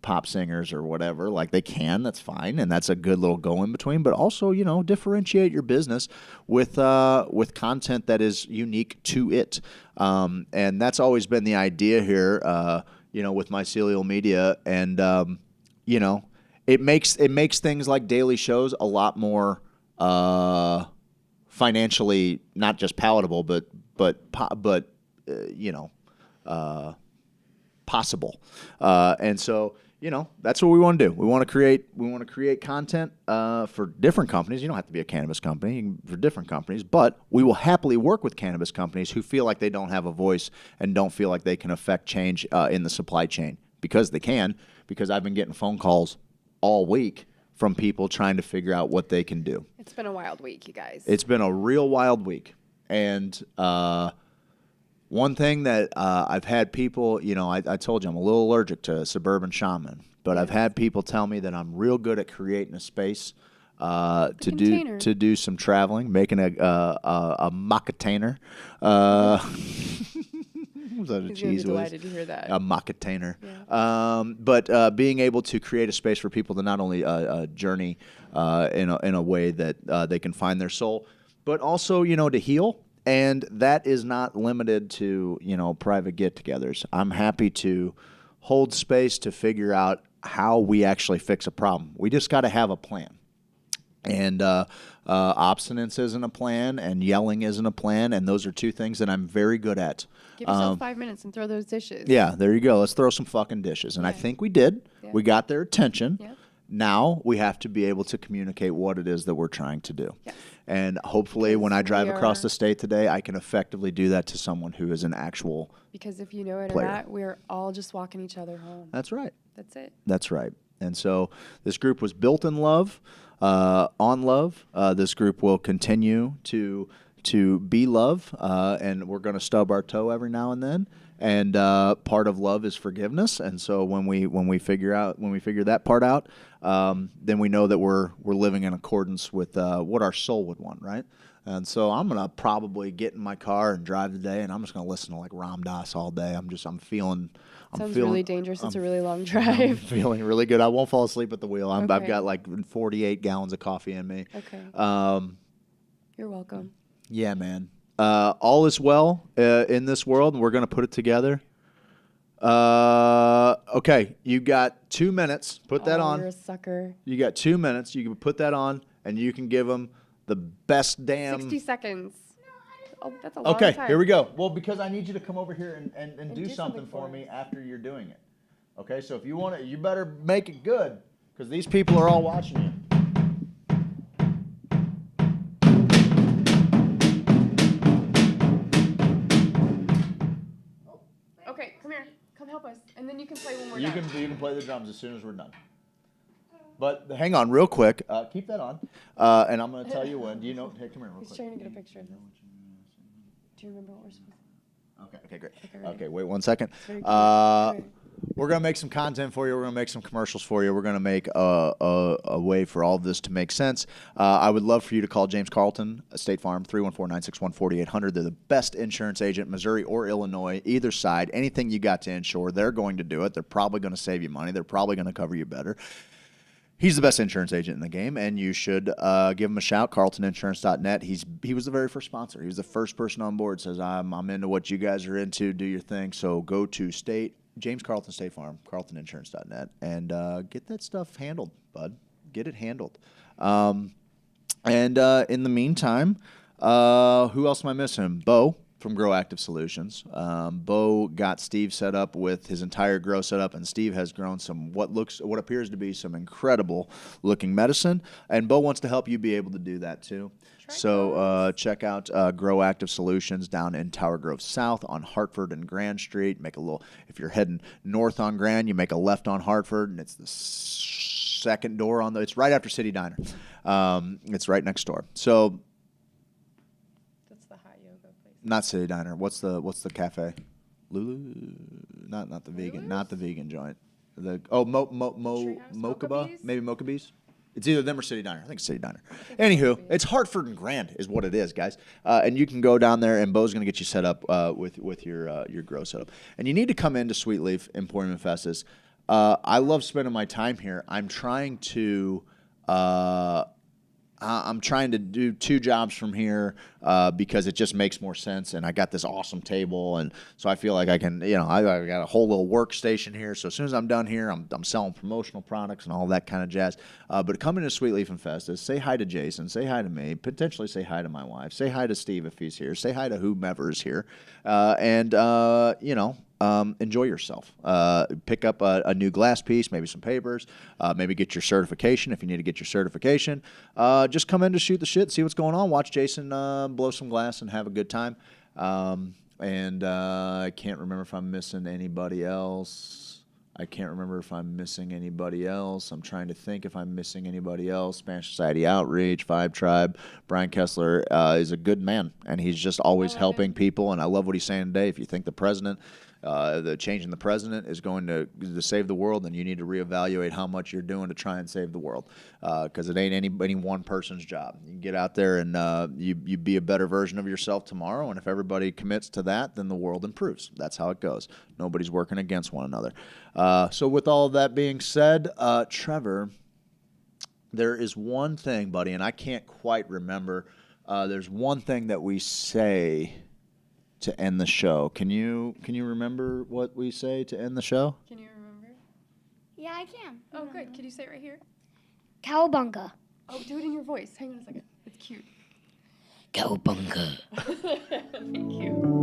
pop singers or whatever. They can, that's fine. And that's a good little go in between, but also, differentiate your business with content that is unique to it. And that's always been the idea here, with Mycelial Media. And, it makes things like daily shows a lot more financially not just palatable, but possible. And so that's what we want to do. We want to create content for different companies. You don't have to be a cannabis company, for different companies, but we will happily work with cannabis companies who feel like they don't have a voice and don't feel like they can affect change in the supply chain, because they can. Because I've been getting phone calls all week from people trying to figure out what they can do. It's been a wild week, you guys. It's been a real wild week. And one thing that I've had people, I told you I'm a little allergic to Suburban Shaman, but I've had people tell me that I'm real good at creating a space to do some traveling, making a mockatainer. Was that a He's cheese gonna be whiz? delighted to hear that. A mockatainer. Yeah. But being able to create a space for people to not only journey in a way that they can find their soul, but also to heal. And that is not limited to private get-togethers. I'm happy to hold space to figure out how we actually fix a problem. We just got to have a plan. And obstinance isn't a plan, and yelling isn't a plan, and those are two things that I'm very good at. Give yourself 5 minutes and throw those dishes. Yeah, there you go. Let's throw some fucking dishes. And I think we did. Yeah. We got their attention. Yeah. Now we have to be able to communicate what it is that we're trying to do. Yes. And hopefully when I drive across the state today, I can effectively do that to someone who is an actual Because if you know it player. or not, we're all just walking each other home. That's right. That's it. That's right. And so this group was built in love, on love. This group will continue to be love, and we're going to stub our toe every now and then. And part of love is forgiveness. And so when we figure that part out, then we know that we're living in accordance with what our soul would want, right? And so I'm gonna probably get in my car and drive today, and I'm just gonna listen to like Ram Dass all day. I'm feeling. Sounds really dangerous. It's a really long drive. I'm feeling really good. I won't fall asleep at the wheel. I've got like 48 gallons of coffee in me. Okay. You're welcome. Yeah, man. All is well in this world, and we're going to put it together. Okay, you got 2 minutes. Put that on. You're a sucker. You got 2 minutes. You can put that on, and you can give them the best damn... 60 seconds. Oh, that's a long time. Okay, here we go. Well, because I need you to come over here and do something for me after you're doing it. Okay, so if you want it, you better make it good, because these people are all watching you. Okay, come here. Come help us. And then you can play when we're You done. can play the drums as soon as we're done. But hang on real quick. Keep that on. And I'm going to tell you when. Do you know? Hey, come here real quick. He's trying to get a picture of this. Do you remember what we're supposed to do? Okay, great. Okay, Okay, wait 1 second. We're going to make some content for you. We're going to make some commercials for you. We're going to make a way for all of this to make sense. I would love for you to call James Carlton, State Farm, 314-961-4800. They're the best insurance agent, Missouri or Illinois, either side. Anything you got to insure, they're going to do it. They're probably going to save you money. They're probably going to cover you better. He's the best insurance agent in the game, and you should give him a shout, carltoninsurance.net. He was the very first sponsor. He was the first person on board, says, I'm into what you guys are into, do your thing. So go to James Carlton State Farm, carltoninsurance.net, and get that stuff handled, bud. Get it handled. And in the meantime, who else am I missing? Bo from Grow Active Solutions. Bo got Steve set up with his entire grow setup, and Steve has grown some what appears to be some incredible looking medicine, and Bo wants to help you be able to do that too. So check out Grow Active Solutions down in Tower Grove South on Hartford and Grand Street. If you're heading north on Grand, you make a left on Hartford, and it's the second door it's right after City Diner. It's right next door. So not City Diner. What's the cafe? Lulu? Not the vegan. Lulu's? Not the vegan joint. Mochaba? Maybe Mochabees? It's either them or City Diner. I think it's City Diner. Anywho, it's Hartford and Grand is what it is, guys. And you can go down there, and Bo's going to get you set up with your grow setup. And you need to come into Sweet Leaf Emporium and Festus. I love spending my time here. I'm trying to do 2 jobs from here because it just makes more sense, and I got this awesome table, and so I feel like I can, I got a whole little workstation here. So as soon as I'm done here, I'm selling promotional products and all that kind of jazz. But come into Sweet Leaf and Festus, say hi to Jason, say hi to me, potentially say hi to my wife, say hi to Steve if he's here, say hi to whomever is here, and enjoy yourself. Pick up a new glass piece, maybe some papers, maybe get your certification if you need to get your certification. Just come in to shoot the shit, see what's going on, watch Jason blow some glass and have a good time. And I can't remember if I'm missing anybody else. I can't remember if I'm missing anybody else. I'm trying to think if I'm missing anybody else. Spanish Society Outreach, Five Tribe. Brian Kessler is a good man, and he's just always helping people. And I love what he's saying today. If you think the president, the change in the president is going to save the world, then you need to reevaluate how much you're doing to try and save the world, because it ain't any one person's job. You can get out there and you be a better version of yourself tomorrow, and if everybody commits to that, then the world improves. That's how it goes. Nobody's working against one another. So with all of that being said, Trevor, there is one thing, buddy, and I can't quite remember. There's one thing that we say to end the show. Can you remember what we say to end the show? Can you remember? Yeah, I can. Oh, good. Can you say it right here? Cowabunga. Oh, do it in your voice. Hang on a second. It's cute. Cowabunga. Thank you.